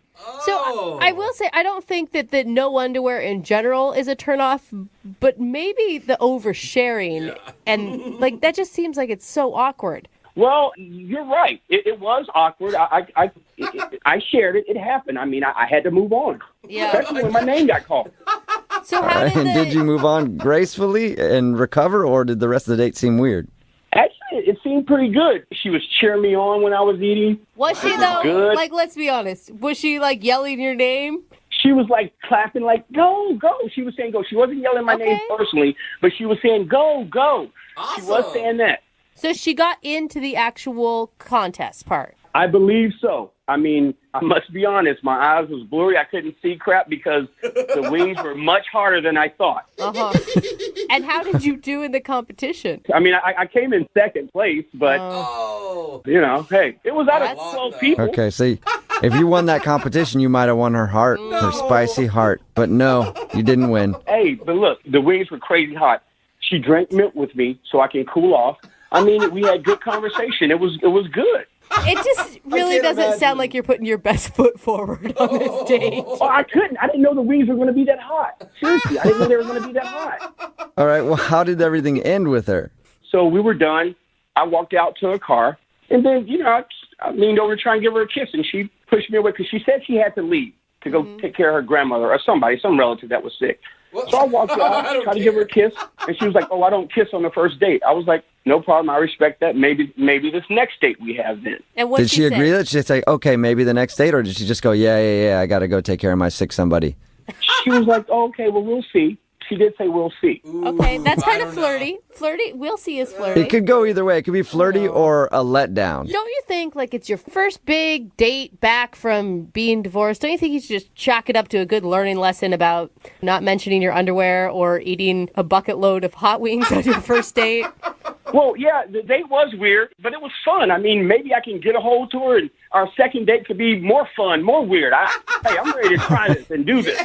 Speaker 4: So I will say, I don't think that the no underwear in general is a turnoff, but maybe the oversharing and like that just seems like it's so awkward.
Speaker 18: Well, you're right. It was awkward. I shared it. It happened. I mean, I had to move on.
Speaker 4: Yeah.
Speaker 18: Especially when my name got called.
Speaker 4: So how
Speaker 13: did you move on gracefully and recover, or did the rest of the date seem weird?
Speaker 18: Actually, it seemed pretty good. She was cheering me on when I was eating.
Speaker 4: Was she though?
Speaker 18: Good.
Speaker 4: Like, let's be honest. Was she like yelling your name?
Speaker 18: She was like clapping, like, go, go. She was saying go. She wasn't yelling my name personally, but she was saying go, go.
Speaker 5: Awesome.
Speaker 18: She was saying that.
Speaker 4: So she got into the actual contest part.
Speaker 18: I believe so. I mean, I must be honest. My eyes was blurry. I couldn't see crap because the wings were much harder than I thought.
Speaker 4: And how did you do in the competition?
Speaker 18: I mean, I came in second place, but, hey, it was out of 12 people.
Speaker 13: Okay, see, if you won that competition, you might have won her heart, her spicy heart. But no, you didn't win.
Speaker 18: Hey, but look, the wings were crazy hot. She drank milk with me so I can cool off. I mean, we had good conversation. It was good.
Speaker 4: It just really doesn't sound like you're putting your best foot forward on this date.
Speaker 18: Oh, I couldn't. I didn't know the wings were going to be that hot. Seriously, I didn't know they were going to be that hot.
Speaker 13: All right, well, how did everything end with her?
Speaker 18: So we were done. I walked out to her car, and then, I leaned over to try and give her a kiss, and she pushed me away because she said she had to leave to go take care of her grandmother or some relative that was sick. So I walked out, tried to give her a kiss, and she was like, oh, I don't kiss on the first date. I was like, no problem, I respect that. Maybe this next date we have then.
Speaker 4: And what
Speaker 13: did she agree that she'd say, okay, maybe the next date, or did she just go, yeah, I got to go take care of my sick somebody?
Speaker 18: She was like, oh, okay, well, we'll see. She did say we'll see.
Speaker 4: Okay, that's kind of flirty. Flirty, we'll see is flirty.
Speaker 13: It could go either way. It could be flirty or a letdown.
Speaker 4: Don't you think, like, it's your first big date back from being divorced? Don't you think you should just chalk it up to a good learning lesson about not mentioning your underwear or eating a bucket load of hot wings on your first date?
Speaker 18: Well, yeah, the date was weird, but it was fun. I mean, maybe I can get a hold to her, and our second date could be more fun, more weird. Hey, I'm ready to try this and do this.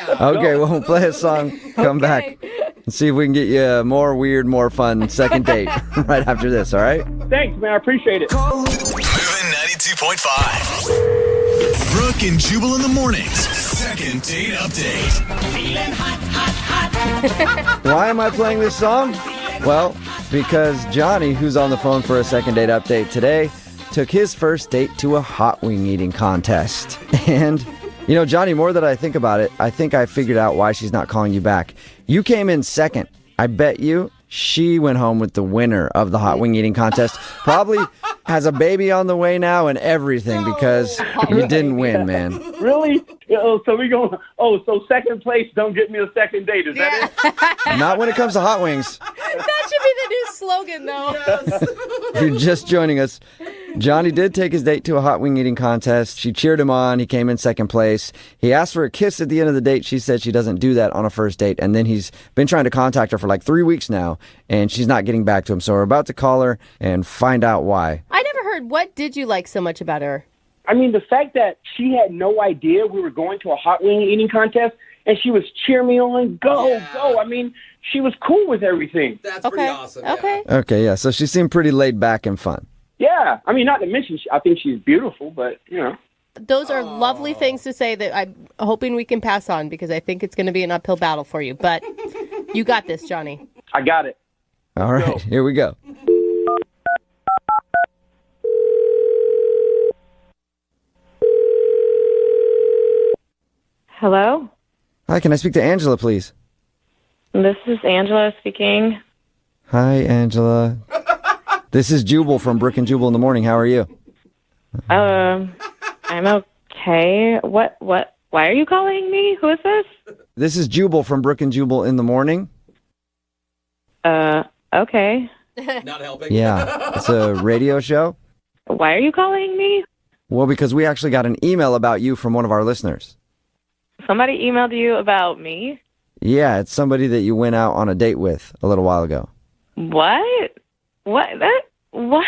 Speaker 13: Okay, well, we'll play a song, come back, and see if we can get you a more weird, more fun second date right after this, all right?
Speaker 18: Thanks, man. I appreciate it.
Speaker 14: Moving 92.5. Brooke and Jubal in the mornings. Second date update.
Speaker 2: Feeling hot, hot, hot.
Speaker 13: Why am I playing this song? Well, because Johnny, who's on the phone for a second date update today, took his first date to a hot wing eating contest. And, Johnny, more that I think about it, I think I figured out why she's not calling you back. You came in second. I bet you she went home with the winner of the hot wing eating contest. Probably has a baby on the way now and everything because you didn't win, man.
Speaker 18: Really? So we going, so second place don't get me a second date. Is that it?
Speaker 13: Not when it comes to hot wings.
Speaker 4: That should be the new slogan, though.
Speaker 13: If you're just joining us, Johnny did take his date to a hot wing eating contest. She cheered him on. He came in second place. He asked for a kiss at the end of the date. She said she doesn't do that on a first date. And then he's been trying to contact her for like 3 weeks now, and she's not getting back to him. So we're about to call her and find out why.
Speaker 4: I never heard. What did you like so much about her?
Speaker 18: I mean, the fact that she had no idea we were going to a hot wing eating contest, and she was cheering me on, go. I mean, she was cool with everything.
Speaker 5: That's pretty awesome.
Speaker 4: Okay.
Speaker 13: Okay, yeah. So she seemed pretty laid back and fun.
Speaker 18: Yeah. I mean, not to mention, I think she's beautiful, but,
Speaker 4: Those are lovely things to say that I'm hoping we can pass on because I think it's going to be an uphill battle for you. But you got this, Johnny.
Speaker 18: I got it.
Speaker 13: All right, here we go.
Speaker 11: Hello?
Speaker 13: Hi, can I speak to Angela, please?
Speaker 11: This is Angela speaking.
Speaker 13: Hi, Angela. This is Jubal from Brooke and Jubal in the morning. How are you?
Speaker 11: I'm okay. What? Why are you calling me? Who is this?
Speaker 13: This is Jubal from Brooke and Jubal in the morning.
Speaker 11: Okay.
Speaker 5: Not helping.
Speaker 13: Yeah, it's a radio show.
Speaker 11: Why are you calling me?
Speaker 13: Well, because we actually got an email about you from one of our listeners.
Speaker 11: Somebody emailed you about me?
Speaker 13: Yeah, it's somebody that you went out on a date with a little while ago.
Speaker 11: What? What? What?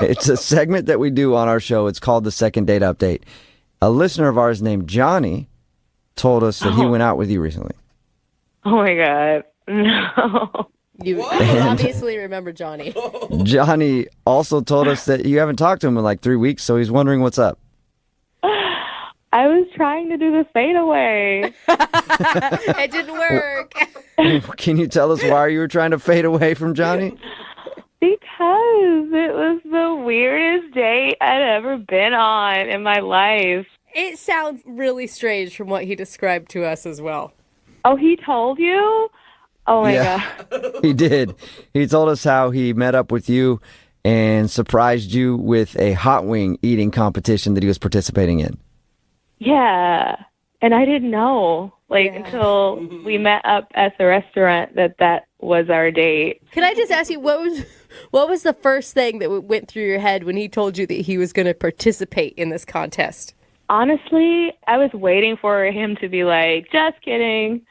Speaker 13: It's a segment that we do on our show. It's called the Second Date Update. A listener of ours named Johnny told us that he went out with you recently.
Speaker 11: Oh my God. No.
Speaker 4: You obviously remember Johnny.
Speaker 13: Johnny also told us that you haven't talked to him in like 3 weeks, so he's wondering what's up.
Speaker 11: I was trying to do the fadeaway.
Speaker 4: It didn't work.
Speaker 13: Can you tell us why you were trying to fade away from Johnny?
Speaker 11: Because it was the weirdest date I'd ever been on in my life.
Speaker 4: It sounds really strange from what he described to us as well.
Speaker 11: Oh, he told you? Oh my God.
Speaker 13: He did. He told us how he met up with you and surprised you with a hot wing eating competition that he was participating in.
Speaker 11: Yeah. And I didn't know, until we met up at the restaurant that was our date.
Speaker 4: Can I just ask you, what was the first thing that went through your head when he told you that he was going to participate in this contest?
Speaker 11: Honestly, I was waiting for him to be like, just kidding.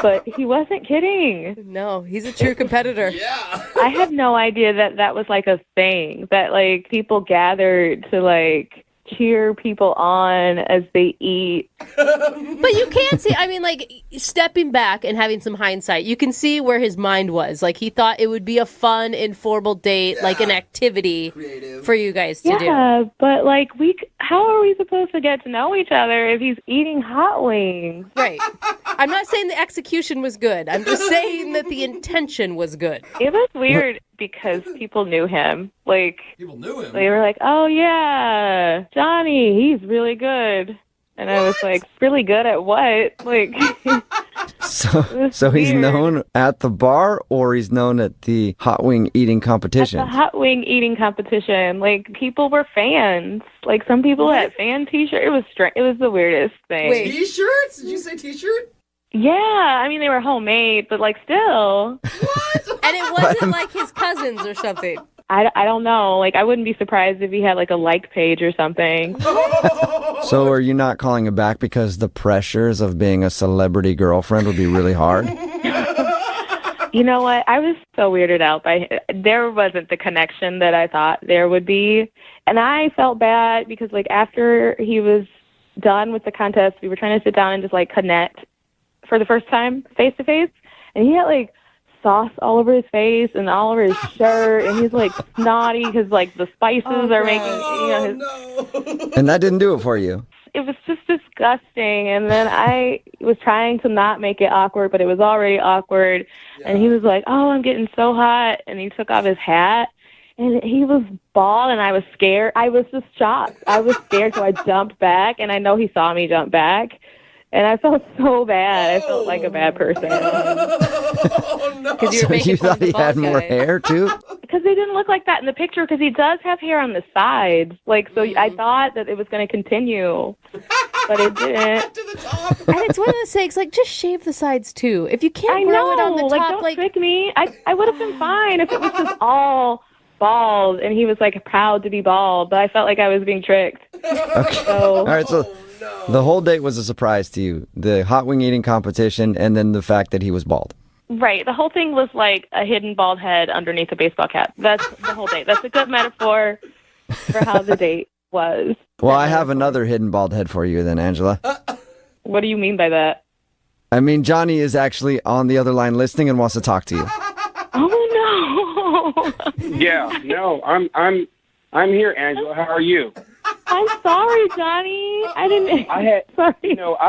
Speaker 11: But he wasn't kidding.
Speaker 4: No, he's a true competitor.
Speaker 5: Yeah.
Speaker 11: I had no idea that was like a thing, that people gathered to cheer people on as they eat.
Speaker 4: But you can't see, stepping back and having some hindsight, you can see where his mind was. He thought it would be a fun, informal date, an activity for you guys to do.
Speaker 11: Yeah, but how are we supposed to get to know each other if he's eating hot wings?
Speaker 4: Right. I'm not saying the execution was good. I'm just saying that the intention was good.
Speaker 11: It was weird because people knew him.
Speaker 5: People knew him?
Speaker 11: They were like, oh yeah, Johnny, he's really good. And I was like, really good at what?
Speaker 13: So he's known at the bar, or he's known at the hot wing eating competition?
Speaker 11: At the hot wing eating competition. People were fans. Some people had fan t-shirts. It was strange. It was the weirdest thing.
Speaker 5: Wait. T-shirts? Did you say t-shirt?
Speaker 11: Yeah, they were homemade, but still.
Speaker 4: What? And it wasn't like his cousins or something.
Speaker 11: I don't know. I wouldn't be surprised if he had a like page or something.
Speaker 13: So are you not calling him back because the pressures of being a celebrity girlfriend would be really hard?
Speaker 11: You know what? I was so weirded out by there wasn't the connection that I thought there would be. And I felt bad because after he was done with the contest, we were trying to sit down and just connect for the first time face to face. And he had sauce all over his face and all over his shirt, and he's snotty because the spices are making
Speaker 13: And that didn't do it for you?
Speaker 11: It was just disgusting. And then I was trying to not make it awkward, but it was already awkward. And he was like, oh, I'm getting so hot, and he took off his hat and he was bald, and I was scared. I was just shocked. I was scared, so I jumped back, and I know he saw me jump back. And I felt so bad. I felt like a bad person.
Speaker 5: Oh, no.
Speaker 13: So you thought he had more hair, too?
Speaker 11: Because he didn't look like that in the picture, because he does have hair on the sides. So I thought that it was going to continue, but it didn't.
Speaker 4: And it's one of those things, just shave the sides, too. If you can't grow it on the top,
Speaker 11: don't trick me. I would have been fine if it was just all bald, and he was, proud to be bald, but I felt like I was being tricked.
Speaker 13: Okay.
Speaker 11: So,
Speaker 13: all right, so the whole date was a surprise to you. The hot wing eating competition, and then the fact that he was bald.
Speaker 11: Right. The whole thing was a hidden bald head underneath a baseball cap. That's the whole date. That's a good metaphor for how the date was.
Speaker 13: Well, I have another hidden bald head for you then, Angela.
Speaker 11: What do you mean by that?
Speaker 13: I mean, Johnny is actually on the other line listening and wants to talk to you.
Speaker 11: Oh, no.
Speaker 18: Yeah, no, I'm here, Angela. How are you?
Speaker 11: I'm sorry, Johnny.
Speaker 18: I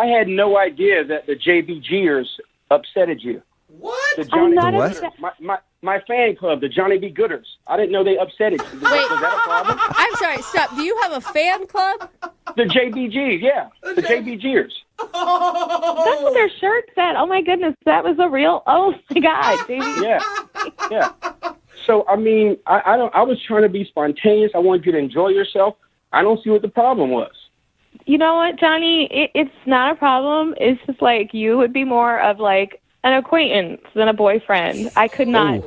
Speaker 18: had no idea that the JBGers upsetted you.
Speaker 5: What?
Speaker 18: The Johnny
Speaker 11: not
Speaker 18: B.
Speaker 11: upset.
Speaker 18: Gooders. My fan club, the Johnny B. Gooders. I didn't know they upset it. Was that a problem?
Speaker 4: I'm sorry, stop. Do you have a fan club?
Speaker 18: The JBG, yeah. The JBGers.
Speaker 11: That's what their shirt said. Oh my goodness, that was a real. Oh my God, JB.
Speaker 18: Yeah. So I mean, I was trying to be spontaneous. I wanted you to enjoy yourself. I don't see what the problem was.
Speaker 11: You know what, Johnny? It's not a problem. It's just like you would be more of like an acquaintance than a boyfriend. I could not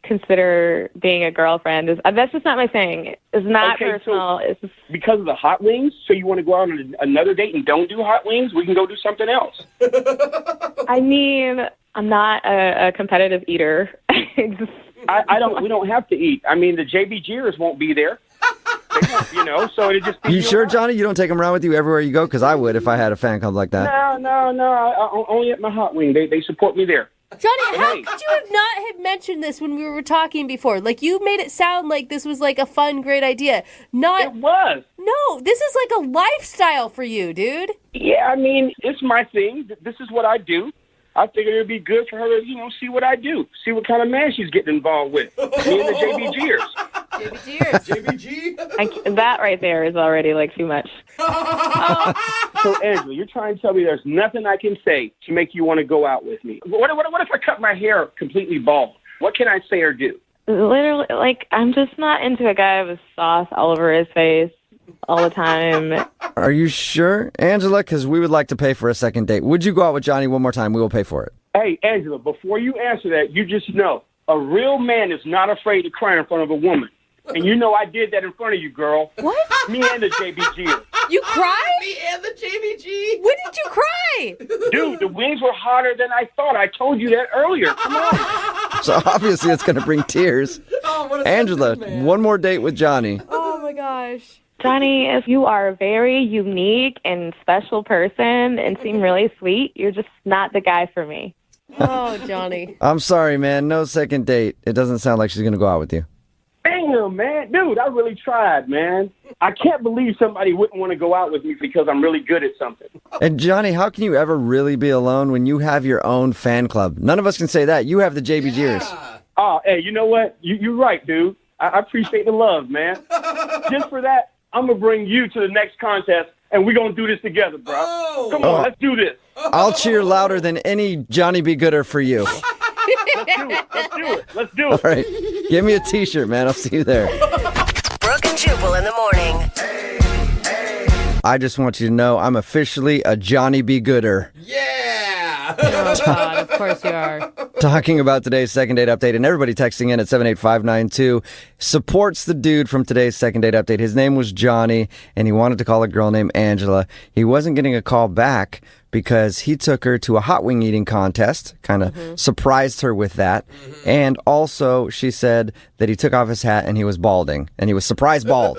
Speaker 11: consider being a girlfriend. That's just not my thing. It's not personal.
Speaker 18: So
Speaker 11: it's just...
Speaker 18: because of the hot wings. So you want to go out on another date and don't do hot wings? We can go do something else.
Speaker 11: I mean, I'm not a competitive eater.
Speaker 18: I don't. We don't have to eat. I mean, the JBGers won't be there. They won't, so it just.
Speaker 8: You sure, Johnny? You don't take them around with you everywhere you go? Because I would if I had a fan club like that.
Speaker 18: No. Only at my hot wing. They support me there.
Speaker 4: Johnny, how could you not have mentioned this when we were talking before? Like, you made it sound like this was like a fun, great idea. It
Speaker 18: was.
Speaker 4: No, this is like a lifestyle for you, dude.
Speaker 18: Yeah, I mean, it's my thing. This is what I do. I figured it'd be good for her to, see what I do. See what kind of man she's getting involved with. Me and the JBGers.
Speaker 11: JBG? That right there is already like too much.
Speaker 18: So, Angela, you're trying to tell me there's nothing I can say to make you want to go out with me. What if I cut my hair completely bald? What can I say or do?
Speaker 11: Literally, like, I'm just not into a guy with sauce all over his face all the time.
Speaker 8: Are you sure, Angela? Because we would like to pay for a second date. Would you go out with Johnny one more time? We will pay for it.
Speaker 18: Hey, Angela, before you answer that, you just know a real man is not afraid to cry in front of a woman. And you know I did that in front of you, girl.
Speaker 4: What?
Speaker 18: Me and the JBG.
Speaker 4: You cried?
Speaker 5: Me and the JBG.
Speaker 4: When did you cry?
Speaker 18: Dude, the wings were hotter than I thought. I told you that earlier. Come on.
Speaker 8: So obviously it's going to bring tears. Angela, one more date with Johnny.
Speaker 4: Oh, my gosh.
Speaker 11: Johnny, if you are a very unique and special person and seem really sweet, you're just not the guy for me.
Speaker 4: Oh, Johnny.
Speaker 8: I'm sorry, man. No second date. It doesn't sound like she's going to go out with you.
Speaker 18: Damn, man. Dude, I really tried, man. I can't believe somebody wouldn't want to go out with me because I'm really good at something.
Speaker 8: And Johnny, how can you ever really be alone when you have your own fan club? None of us can say that. You have the JBGers.
Speaker 18: Yeah. Oh, hey, you know what? You're right, dude. I appreciate the love, man. Just for that, I'm going to bring you to the next contest, and we're going to do this together, bro. Come on, let's do this.
Speaker 8: I'll cheer louder than any Johnny B. Gooder for you.
Speaker 18: Let's do it.
Speaker 8: All right. Give me a T-shirt, man. I'll see you there.
Speaker 12: Brooke and Jubal in the morning.
Speaker 8: I just want you to know I'm officially a Johnny B. Gooder.
Speaker 4: Oh, God, of course you are.
Speaker 8: Talking about today's second date update, and everybody texting in at 78592 supports the dude from today's second date update. His name was Johnny, and he wanted to call a girl named Angela. He wasn't getting a call back because he took her to a hot wing eating contest, kind of surprised her with that. And also, she said that he took off his hat and he was balding, and he was surprise bald.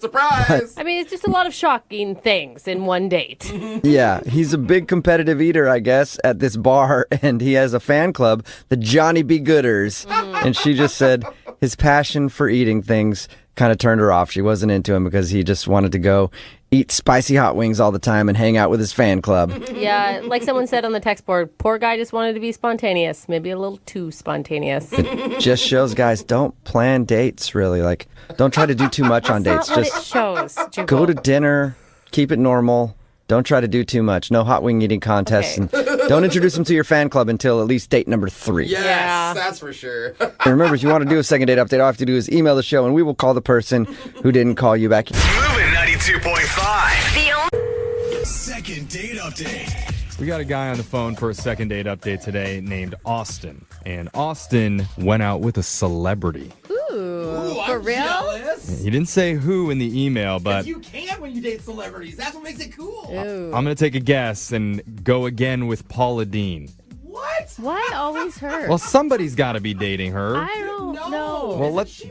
Speaker 5: Surprise!
Speaker 4: I mean, it's just a lot of shocking things in one date.
Speaker 8: Yeah, he's a big competitive eater, I guess, at this bar, and he has a fan club, the Johnny B. Gooders. And she just said his passion for eating things kind of turned her off. She wasn't into him because he just wanted to go eat spicy hot wings all the time and hang out with his fan club.
Speaker 4: Yeah, like someone said on the text board, poor guy just wanted to be spontaneous. Maybe a little too spontaneous.
Speaker 8: It just shows, guys, don't plan dates, really. Like, don't try to do too much on dates.
Speaker 4: That's not
Speaker 8: Just
Speaker 4: what it shows, Jubal.
Speaker 8: go to dinner, keep it normal. Don't try to do too much. No hot wing eating contests. And don't introduce them to your fan club until at least date number 3.
Speaker 5: Yes, that's for sure.
Speaker 8: And remember, if you want to do a second date update, all you have to do is email the show, and we will call the person who didn't call you back.
Speaker 14: Moving 92.5.
Speaker 12: The
Speaker 14: Second date update.
Speaker 3: We got a guy on the phone for a second date update today named Austin. And Austin went out with a celebrity.
Speaker 4: Ooh, for
Speaker 5: I'm
Speaker 4: real?
Speaker 5: jealous.
Speaker 3: He didn't say who in the email, but
Speaker 5: You can when you date celebrities. That's what makes it cool.
Speaker 4: Ooh.
Speaker 3: I'm going to take a guess and go again with Paula Deen.
Speaker 5: What?
Speaker 4: Why always her?
Speaker 3: Well, somebody's got to be dating her.
Speaker 4: I don't know.
Speaker 3: Well, let's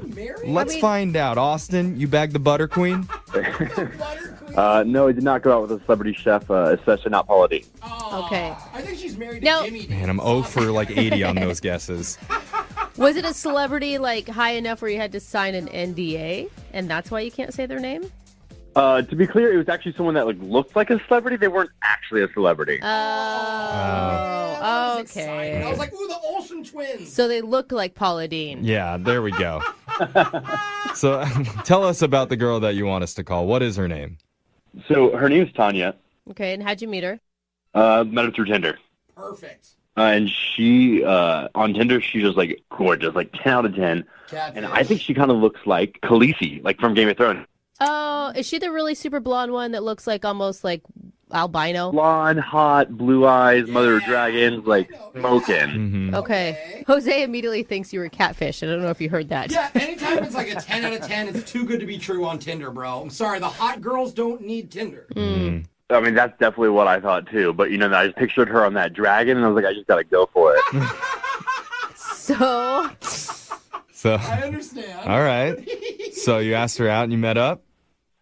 Speaker 3: find out. Austin, you bagged the butter queen?
Speaker 15: No, I did not go out with a celebrity chef, especially not Paula Deen.
Speaker 4: Okay.
Speaker 5: I think she's married
Speaker 4: No.
Speaker 5: to Jimmy.
Speaker 3: Man, I'm 0 for like 80 on those guesses.
Speaker 4: Was it a celebrity like high enough where you had to sign an NDA, and that's why you can't say their name?
Speaker 15: To be clear, it was actually someone that looked like a celebrity. They weren't actually a celebrity.
Speaker 4: Oh,
Speaker 5: I was
Speaker 4: okay.
Speaker 5: like, ooh, the old Olsen twins.
Speaker 4: So they look like Paula Deen.
Speaker 3: Yeah, there we go. So tell us about the girl that you want us to call. What is her name?
Speaker 15: So her name's Tanya.
Speaker 4: Okay, and how'd you meet her?
Speaker 15: Met her through Tinder.
Speaker 5: Perfect.
Speaker 15: And she, on Tinder, she's just like gorgeous, like 10 out of 10.
Speaker 5: Catfish.
Speaker 15: And I think she kind of looks like Khaleesi, like from Game of Thrones.
Speaker 4: Oh, is she the really super blonde one that looks like almost like albino?
Speaker 15: Blonde, hot, blue eyes, mother of dragons, like smoking.
Speaker 4: Okay. Jose immediately thinks you were catfish. I don't know if you heard that.
Speaker 5: Yeah, anytime it's like a 10 out of 10, it's too good to be true on Tinder, bro. I'm sorry, the hot girls don't need Tinder.
Speaker 15: I mean, that's definitely what I thought too. But, you know, I just pictured her on that dragon, and I was like, I just got to go for it.
Speaker 3: So
Speaker 5: I understand.
Speaker 3: All right. So you asked her out and you met up?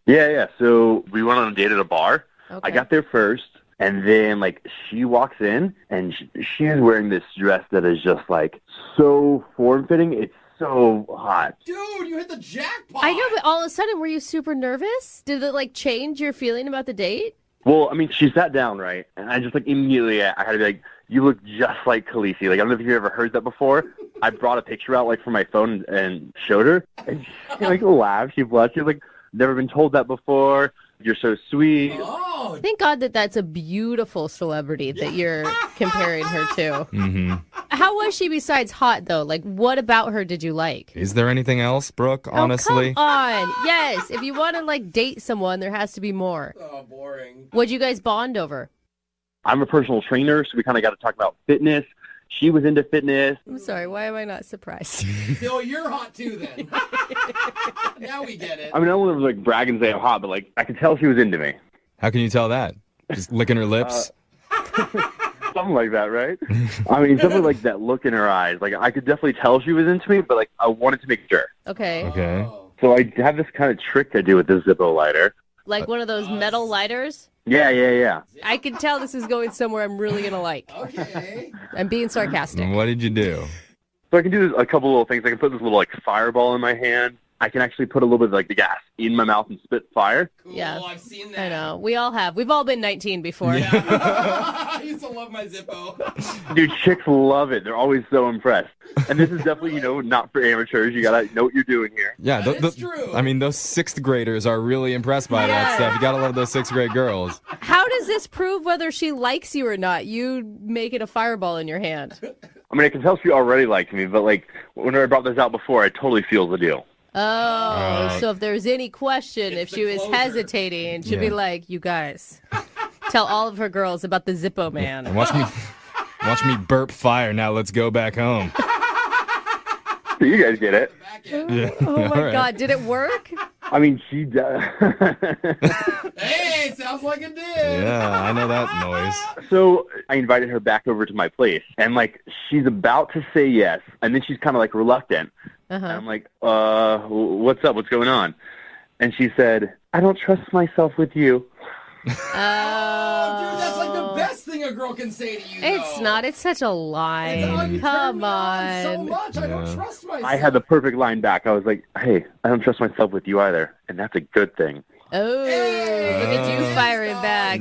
Speaker 15: Yeah. So we went on a date at a bar.
Speaker 4: Okay.
Speaker 15: I got there first, and then, like, she walks in, and she is wearing this dress that is just, like, so form-fitting. It's so hot.
Speaker 5: Dude, you hit the jackpot.
Speaker 4: I know, but all of a sudden, were you super nervous? Did it, like, change your feeling about the date?
Speaker 15: Well, I mean, she sat down, right? And I just, like, immediately, I had to be like, you look just like Khaleesi. Like, I don't know if you've ever heard that before. I brought a picture out, like, from my phone and showed her. And she, like, laughed. She blushed. She was like, never been told that before. You're so sweet.
Speaker 5: Oh.
Speaker 4: Thank God that's a beautiful celebrity that you're comparing her to.
Speaker 3: Mm-hmm.
Speaker 4: How was she besides hot, though? Like, what about her did you like?
Speaker 3: Is there anything else, Brooke, honestly?
Speaker 4: Oh, come on. Yes. If you want to, like, date someone, there has to be more.
Speaker 5: Oh, boring.
Speaker 4: What'd you guys bond over?
Speaker 15: I'm a personal trainer, so we kind of got to talk about fitness. She was into fitness.
Speaker 4: I'm sorry. Why am I not surprised?
Speaker 5: Phil, you're hot too then. Now we get it.
Speaker 15: I mean, I don't want to, like, brag and say I'm hot, but, like, I could tell she was into me.
Speaker 3: How can you tell that? Just licking her lips?
Speaker 15: Something like that, right? I mean, definitely, like, that look in her eyes. Like, I could definitely tell she was into me, but, like, I wanted to make sure.
Speaker 4: Okay.
Speaker 3: Okay.
Speaker 15: So I have this kind of trick I do with this Zippo lighter.
Speaker 4: Like one of those metal lighters?
Speaker 15: Yeah.
Speaker 4: I can tell this is going somewhere I'm really going to like.
Speaker 5: Okay.
Speaker 4: I'm being sarcastic.
Speaker 3: What did you do?
Speaker 15: So I can do a couple little things. I can put this little, like, fireball in my hand. I can actually put a little bit of, like, the gas in my mouth and spit fire.
Speaker 5: Cool,
Speaker 4: Yeah.
Speaker 5: I've seen that.
Speaker 4: I know. We all have. We've all been 19 before.
Speaker 5: I used to love my Zippo.
Speaker 15: Dude, chicks love it. They're always so impressed. And this is definitely, you know, not for amateurs. You got to know what you're doing here.
Speaker 3: Yeah,
Speaker 5: That's true.
Speaker 3: I mean, those sixth graders are really impressed by that stuff. You gotta love those sixth grade girls.
Speaker 4: How does this prove whether she likes you or not? You making a fireball in your hand.
Speaker 15: I mean, I can tell she already liked me, but, like, whenever I brought this out before, I totally sealed the deal.
Speaker 4: Oh, so if there's any question, if she was hesitating, she'd be like, you guys, tell all of her girls about the Zippo man.
Speaker 3: And watch me burp fire. Now let's go back home.
Speaker 15: You guys get it.
Speaker 3: Yeah.
Speaker 4: Oh, my
Speaker 3: All right.
Speaker 4: God. Did it work?
Speaker 15: I mean, she does.
Speaker 5: Hey, sounds like it did.
Speaker 3: Yeah, I know that noise.
Speaker 15: So I invited her back over to my place, and, like, she's about to say yes, and then she's kind of, like, reluctant. And I'm like, what's up? What's going on? And she said, I don't trust myself with you.
Speaker 5: Oh, dude, that's like the best thing a girl can say to you.
Speaker 4: It's not. It's such a lie. Come on.
Speaker 5: So much. I don't trust myself.
Speaker 15: I had the perfect line back. I was like, hey, I don't trust myself with you either, and that's a good thing.
Speaker 4: Oh, look at you firing back.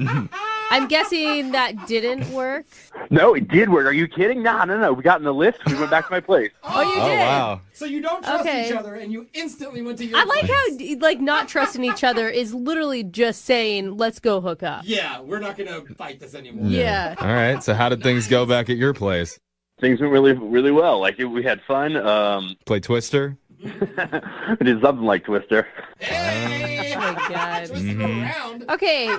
Speaker 4: I'm guessing that didn't work.
Speaker 15: No, it did work. Are you kidding? No. We got in the lift. We went back to my place.
Speaker 4: Oh, you did?
Speaker 3: Wow.
Speaker 5: So you don't trust each other, and you instantly went to your
Speaker 4: I like
Speaker 5: place.
Speaker 4: how, like, not trusting each other is literally just saying, let's go hook up.
Speaker 5: Yeah, we're not going to fight this anymore.
Speaker 4: Yeah.
Speaker 3: All right. So how did things go back at your place?
Speaker 15: Things went really, really well. Like, we had fun.
Speaker 3: Play Twister?
Speaker 15: We did something like Twister.
Speaker 5: Hey,
Speaker 4: Oh, my God.
Speaker 5: twist around.
Speaker 4: Okay.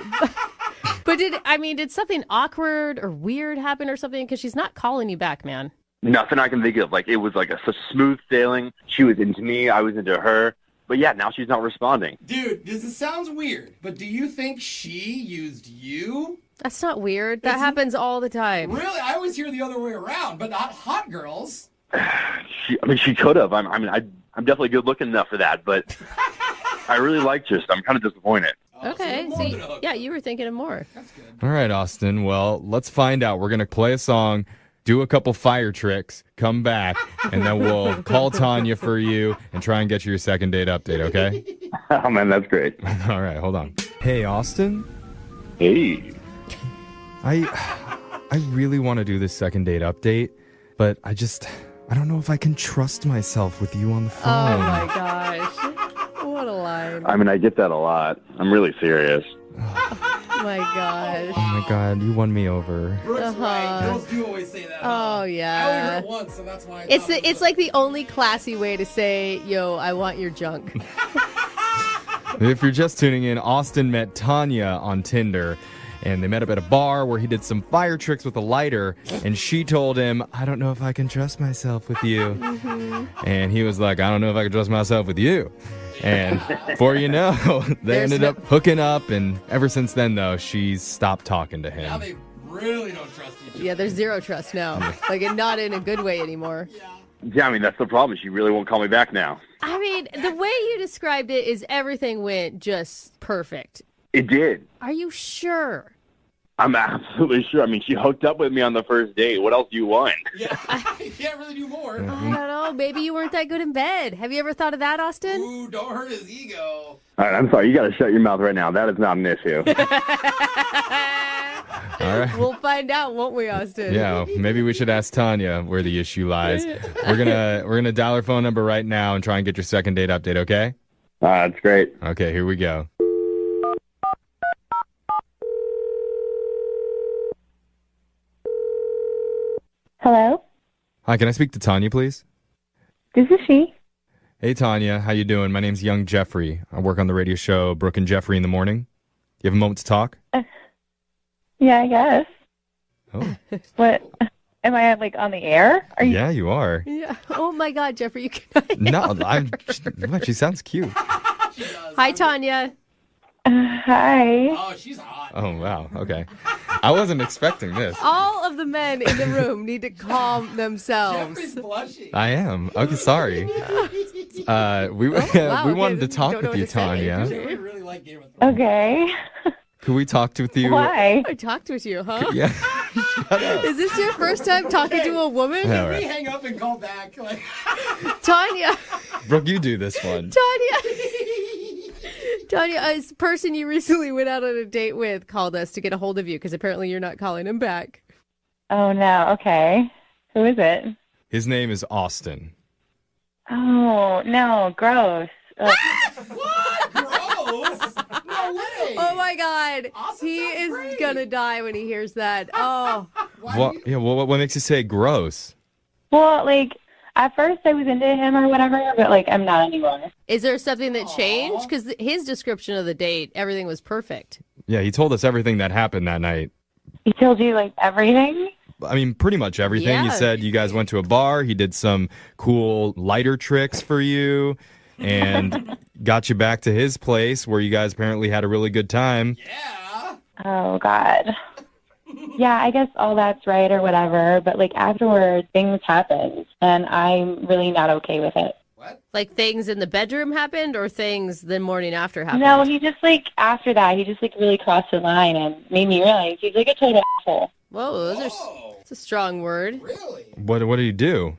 Speaker 4: But did something awkward or weird happen or something? Because she's not calling you back, man.
Speaker 15: Nothing I can think of. Like, it was like such smooth sailing. She was into me. I was into her. But yeah, now she's not responding.
Speaker 5: Dude, this sounds weird, but do you think she used you?
Speaker 4: That's not weird. That happens all the time.
Speaker 5: Really? I always hear the other way around, but not hot girls.
Speaker 15: She could have. I'm definitely good looking enough for that, but I really liked her, so I'm kind of disappointed.
Speaker 4: Okay. So yeah, you were thinking of more.
Speaker 3: All right, Austin. Well, let's find out. We're going to play a song, do a couple fire tricks, come back, and then we'll call Tanya for you and try and get you your second date update, okay?
Speaker 15: Oh, man, that's great.
Speaker 3: All right, hold on. Hey, Austin.
Speaker 15: Hey.
Speaker 3: I really want to do this second date update. but I don't know if I can trust myself with you on the phone.
Speaker 4: Oh my gosh. What a line.
Speaker 15: I mean, I get that a lot. I'm really serious.
Speaker 4: Oh my gosh.
Speaker 3: Oh my God, you won me over.
Speaker 5: Brooke's right. Girls do always say that.
Speaker 4: Oh
Speaker 5: I only
Speaker 4: yeah.
Speaker 5: heard it once, so that's why.
Speaker 4: It's like the only classy way to say, "Yo, I want your junk."
Speaker 3: If you're just tuning in, Austin met Tanya on Tinder, and they met up at a bar where he did some fire tricks with a lighter, and she told him, I don't know if I can trust myself with you. And he was like, I don't know if I can trust myself with you. And before you know, they ended up hooking up, and ever since then, though, she's stopped talking to
Speaker 5: Now
Speaker 3: him.
Speaker 5: they really don't trust each other.
Speaker 4: Yeah, there's zero trust now. Like, and not in a good way anymore.
Speaker 15: Yeah, I mean, that's the problem. She really won't call me back now.
Speaker 4: I mean, the way you described it is everything went just perfect.
Speaker 15: It did.
Speaker 4: Are you sure?
Speaker 15: I'm absolutely sure. I mean, she hooked up with me on the first date. What else do you want?
Speaker 5: Yeah, you can't really do more.
Speaker 4: I don't know. Maybe you weren't that good in bed. Have you ever thought of that, Austin?
Speaker 5: Ooh, don't hurt his ego.
Speaker 15: All right, I'm sorry. You got to shut your mouth right now. That is not an issue.
Speaker 3: All right.
Speaker 4: We'll find out, won't we, Austin?
Speaker 3: Yeah, maybe we should ask Tanya where the issue lies. We're gonna dial her phone number right now and try and get your second date update, okay?
Speaker 15: That's great.
Speaker 3: Okay, here we go.
Speaker 7: Hello?
Speaker 3: Hi, can I speak to Tanya, please?
Speaker 7: This is she.
Speaker 3: Hey, Tanya, how you doing? My name's Young Jeffrey. I work on the radio show Brooke and Jeffrey in the morning. You have a moment to talk?
Speaker 7: Yeah, I guess.
Speaker 3: Oh.
Speaker 7: What? Am I like on the air? Are you?
Speaker 3: Yeah, you are.
Speaker 4: Yeah. Oh my God, Jeffrey, you cannot.
Speaker 3: No, she sounds cute.
Speaker 4: Hi, Tanya.
Speaker 7: Hi.
Speaker 5: Oh, she's hot.
Speaker 3: Oh, wow. Okay. I wasn't expecting this.
Speaker 4: All of the men in the room need to calm themselves.
Speaker 5: Jeffrey's blushing.
Speaker 3: I am. Okay, sorry. We
Speaker 4: wow,
Speaker 3: wanted to
Speaker 4: okay,
Speaker 3: talk
Speaker 4: don't know
Speaker 3: with
Speaker 4: what
Speaker 3: you,
Speaker 4: to say.
Speaker 3: Tanya.
Speaker 5: We really like Game of Thrones.
Speaker 7: Okay.
Speaker 3: Could we talk with you?
Speaker 7: Why?
Speaker 4: I talked with you, huh?
Speaker 3: Yeah.
Speaker 4: Is this your first time talking to a woman?
Speaker 3: All
Speaker 5: Can
Speaker 3: right.
Speaker 5: we hang up and call back? Like,
Speaker 4: Tanya.
Speaker 3: Brooke, you do this one.
Speaker 4: Tanya, a person you recently went out on a date with called us to get a hold of you because apparently you're not calling him back.
Speaker 7: Oh no. Okay. Who is it?
Speaker 3: His name is Austin.
Speaker 7: Oh no. Gross. Ugh.
Speaker 5: what? Gross? No way.
Speaker 4: Oh my God. He is going to die when he hears that. Oh.
Speaker 3: What makes you say gross?
Speaker 7: Well, like at first I was into him or whatever, but like I'm not anymore.
Speaker 4: Is there something that changed? Because his description of the date, everything was perfect.
Speaker 3: Yeah, he told us everything that happened that night.
Speaker 7: He told you like everything?
Speaker 3: I mean, pretty much everything. He
Speaker 4: Yeah.
Speaker 3: said you guys went to a bar. He did some cool lighter tricks for you and got you back to his place where you guys apparently had a really good time.
Speaker 7: Oh God. Yeah, I guess all that's right or whatever, but like afterwards things happened and I'm really not okay with it.
Speaker 4: Like things in the bedroom happened or things the morning after happened?
Speaker 7: No, he just like after that he just like really crossed the line and made me realize he's like a total asshole.
Speaker 4: Whoa, that's a strong word.
Speaker 3: What did he do?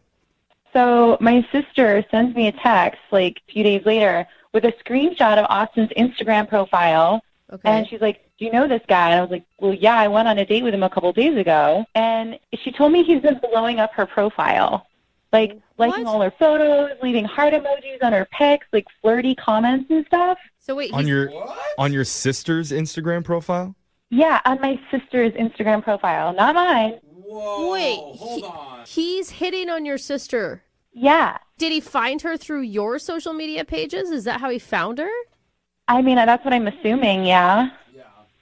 Speaker 7: So my sister sends me a text like a few days later with a screenshot of Austin's Instagram profile.
Speaker 4: Okay.
Speaker 7: And she's like, do you know this guy? And I was like, well, yeah, I went on a date with him a couple days ago. And she told me he's been blowing up her profile. Like, liking all her photos, leaving heart emojis on her pics, like flirty comments and stuff.
Speaker 4: So wait,
Speaker 3: On your sister's Instagram profile?
Speaker 7: Yeah, on my sister's Instagram profile, not mine.
Speaker 4: Wait, hold on. He's hitting on your sister.
Speaker 7: Yeah.
Speaker 4: Did he find her through your social media pages? Is that how he found her?
Speaker 7: I mean, that's what I'm assuming, yeah.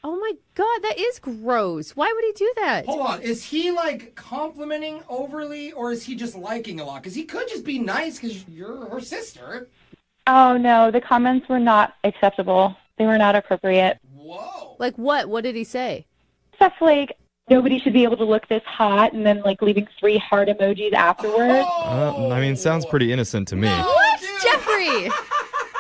Speaker 4: Oh my God, that is gross. Why would he do that?
Speaker 5: Hold on. Is he like complimenting overly or is he just liking a lot? Because he could just be nice because you're her sister.
Speaker 7: Oh, no, the comments were not acceptable. They were not appropriate.
Speaker 4: Like what? What did he say?
Speaker 7: Stuff like, nobody should be able to look this hot, and then like leaving 3 heart emojis afterwards.
Speaker 3: I mean, sounds pretty innocent to me.
Speaker 4: What? Jeffrey!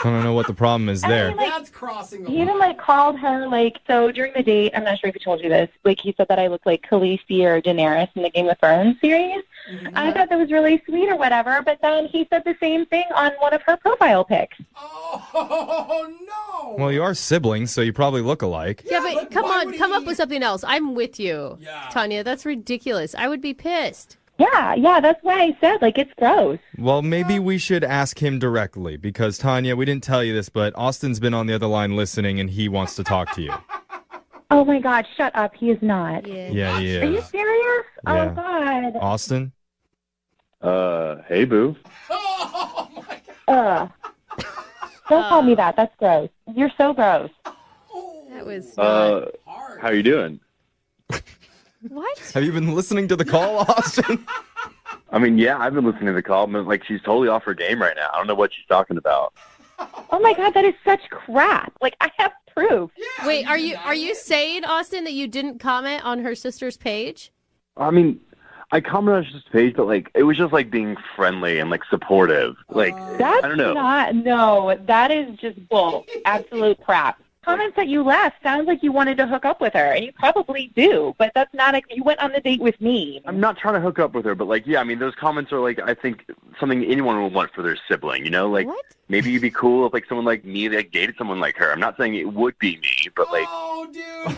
Speaker 3: I don't know what the problem is there.
Speaker 5: That's crossing the
Speaker 7: He even like called her like, so during the date, I'm not sure if he told you this, like he said that I look like Khaleesi or Daenerys in the Game of Thrones series. I thought that was really sweet or whatever, but then he said the same thing on one of her profile pics.
Speaker 5: Oh, no.
Speaker 3: Well, you are siblings, so you probably look alike.
Speaker 4: Yeah, but come on, come up with something else. I'm with you, Tanya. That's ridiculous. I would be pissed.
Speaker 7: Yeah, that's why I said, like, it's gross.
Speaker 3: Well, maybe we should ask him directly because, Tanya, we didn't tell you this, but Austin's been on the other line listening and he wants to talk to you.
Speaker 7: Oh, my God, shut up. He is not.
Speaker 3: Yeah, he is.
Speaker 7: Are you serious?
Speaker 3: Yeah.
Speaker 7: Oh, God.
Speaker 3: Austin?
Speaker 15: Hey, boo.
Speaker 7: Don't call me that. That's gross. You're so gross.
Speaker 4: That was
Speaker 15: How you doing?
Speaker 4: What?
Speaker 3: Have you been listening to the call, Austin?
Speaker 15: I mean, yeah, I've been listening to the call, but like she's totally off her game right now. I don't know what she's talking about.
Speaker 7: Oh, my God, that is such crap. Like, I have proof.
Speaker 4: Wait, are you saying, Austin, that you didn't comment on her sister's page?
Speaker 15: I mean, I commented on his page, but like it was just like being friendly and like supportive. Like
Speaker 7: That's
Speaker 15: I don't know.
Speaker 7: No, that is just bull. Absolute crap. Comments that you left sounds like you wanted to hook up with her, and you probably do, but that's not you went on the date with me.
Speaker 15: I'm not trying to hook up with her, but like, yeah, I mean, those comments are like, I think something anyone would want for their sibling, you know? Like, maybe you'd be cool if like someone like me like dated someone like her. I'm not saying it would be me, but like.
Speaker 5: Oh, dude.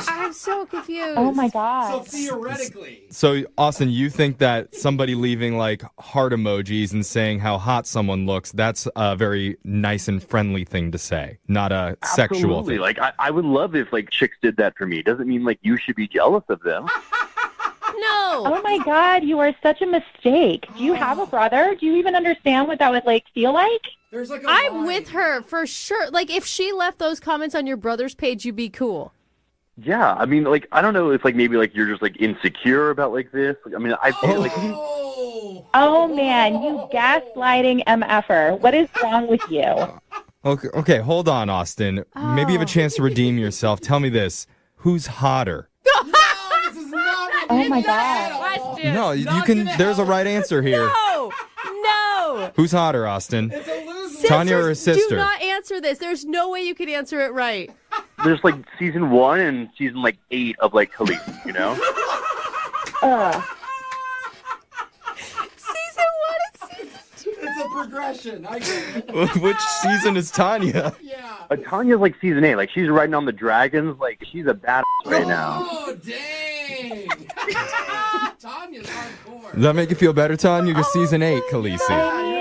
Speaker 4: I'm so confused.
Speaker 7: Oh, my God.
Speaker 5: So theoretically.
Speaker 3: So, Austin, you think that somebody leaving like heart emojis and saying how hot someone looks, that's a very nice and friendly thing to say, not a sexual
Speaker 15: Absolutely.
Speaker 3: thing.
Speaker 15: Like, I would love if like chicks did that for me. It doesn't mean like you should be jealous of them.
Speaker 4: No.
Speaker 7: Oh, my God, you are such a mistake. Do you have a brother? Do you even understand what that would like feel like?
Speaker 5: There's like
Speaker 4: I'm with her for sure. Like, if she left those comments on your brother's page, you'd be cool.
Speaker 15: Yeah, I mean, like, I don't know if, like, maybe, like, you're just, like, insecure about, like, this. I mean, I feel like...
Speaker 7: Oh, man, you gaslighting MFer. What is wrong with you?
Speaker 3: Okay, hold on, Austin. Maybe you have a chance to redeem yourself. Tell me this. Who's hotter?
Speaker 7: Oh, my God.
Speaker 3: No, you can... There's a right answer here.
Speaker 4: No.
Speaker 3: Who's hotter, Austin? Tanya or his sister?
Speaker 4: Do not answer this. There's no way you can answer it right.
Speaker 15: There's, like, season 1 and season, like, 8 of, like, Khaleesi, you know?
Speaker 4: Season 1 and season 2.
Speaker 5: It's a progression. I get it.
Speaker 3: Which season is Tanya?
Speaker 15: Tanya's, like, season 8. Like, she's riding on the dragons. Like, she's a badass right now.
Speaker 5: Oh, dang. Tanya's hardcore.
Speaker 3: Does that make you feel better, Tanya? You're season 8, Khaleesi.
Speaker 7: I mean,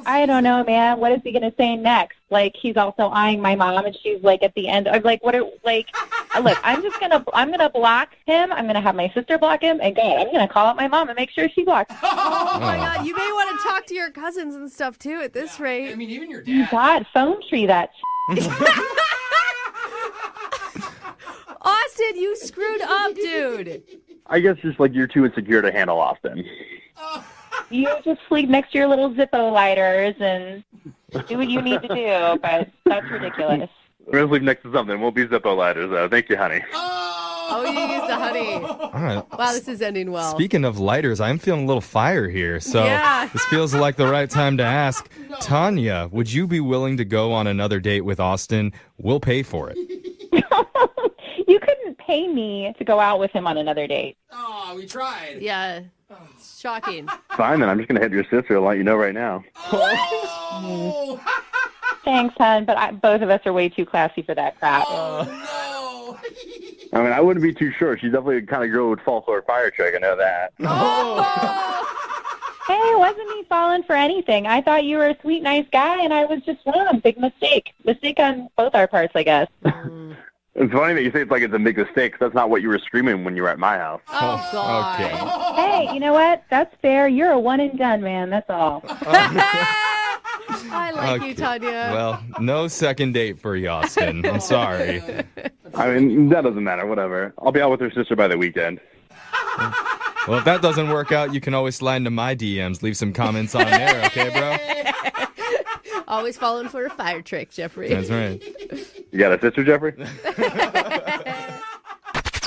Speaker 7: I don't know, man. What is he going to say next? Like, he's also eyeing my mom, and she's, like, at the end. I'm like, look, I'm going to block him. I'm going to have my sister block him. And God, I'm going to call out my mom and make sure she blocks him.
Speaker 4: Oh, my God. You may want to talk to your cousins and stuff, too, at this rate.
Speaker 5: I mean, even your dad.
Speaker 7: God, phone tree that
Speaker 4: Austin, you screwed up, dude.
Speaker 15: I guess just, like, you're too insecure to handle Austin.
Speaker 7: You just sleep next to your little Zippo lighters and do what you need to do, but that's ridiculous.
Speaker 15: We're going to sleep next to something. Won't be Zippo lighters, though. Thank you, honey.
Speaker 4: Oh, you used the honey.
Speaker 3: All right.
Speaker 4: Wow, this is ending well.
Speaker 3: Speaking of lighters, I'm feeling a little fire here. So
Speaker 4: Yeah.
Speaker 3: this feels like the right time to ask. Tanya, would you be willing to go on another date with Austin? We'll pay for it.
Speaker 7: You couldn't pay me to go out with him on another date.
Speaker 5: Oh, we tried.
Speaker 4: Yeah. It's shocking.
Speaker 15: Fine, then. I'm just going to head to your sister and let you know right now.
Speaker 7: Thanks, hon, but both of us are way too classy for that crap.
Speaker 15: I mean, I wouldn't be too sure. She's definitely the kind of girl who would fall for a fire trick. I know that.
Speaker 7: Hey, wasn't me falling for anything. I thought you were a sweet, nice guy, and I was just wrong. Big mistake. Mistake on both our parts, I guess.
Speaker 15: It's funny that you say it's like it's a big mistake, 'cause that's not what you were screaming when you were at my house.
Speaker 4: Oh, God.
Speaker 3: Okay.
Speaker 7: Hey, you know what? That's fair. You're a one and done, man. That's all.
Speaker 4: I like you,
Speaker 3: Okay.
Speaker 4: Tanya.
Speaker 3: Well, no second date for you, Austin. I'm sorry.
Speaker 15: I mean, that doesn't matter. Whatever. I'll be out with her sister by the weekend.
Speaker 3: Well, if that doesn't work out, you can always slide into my DMs. Leave some comments on there, okay, bro?
Speaker 4: Always falling for a fire trick, Jeffrey.
Speaker 3: That's right.
Speaker 15: You got a sister, Jeffrey?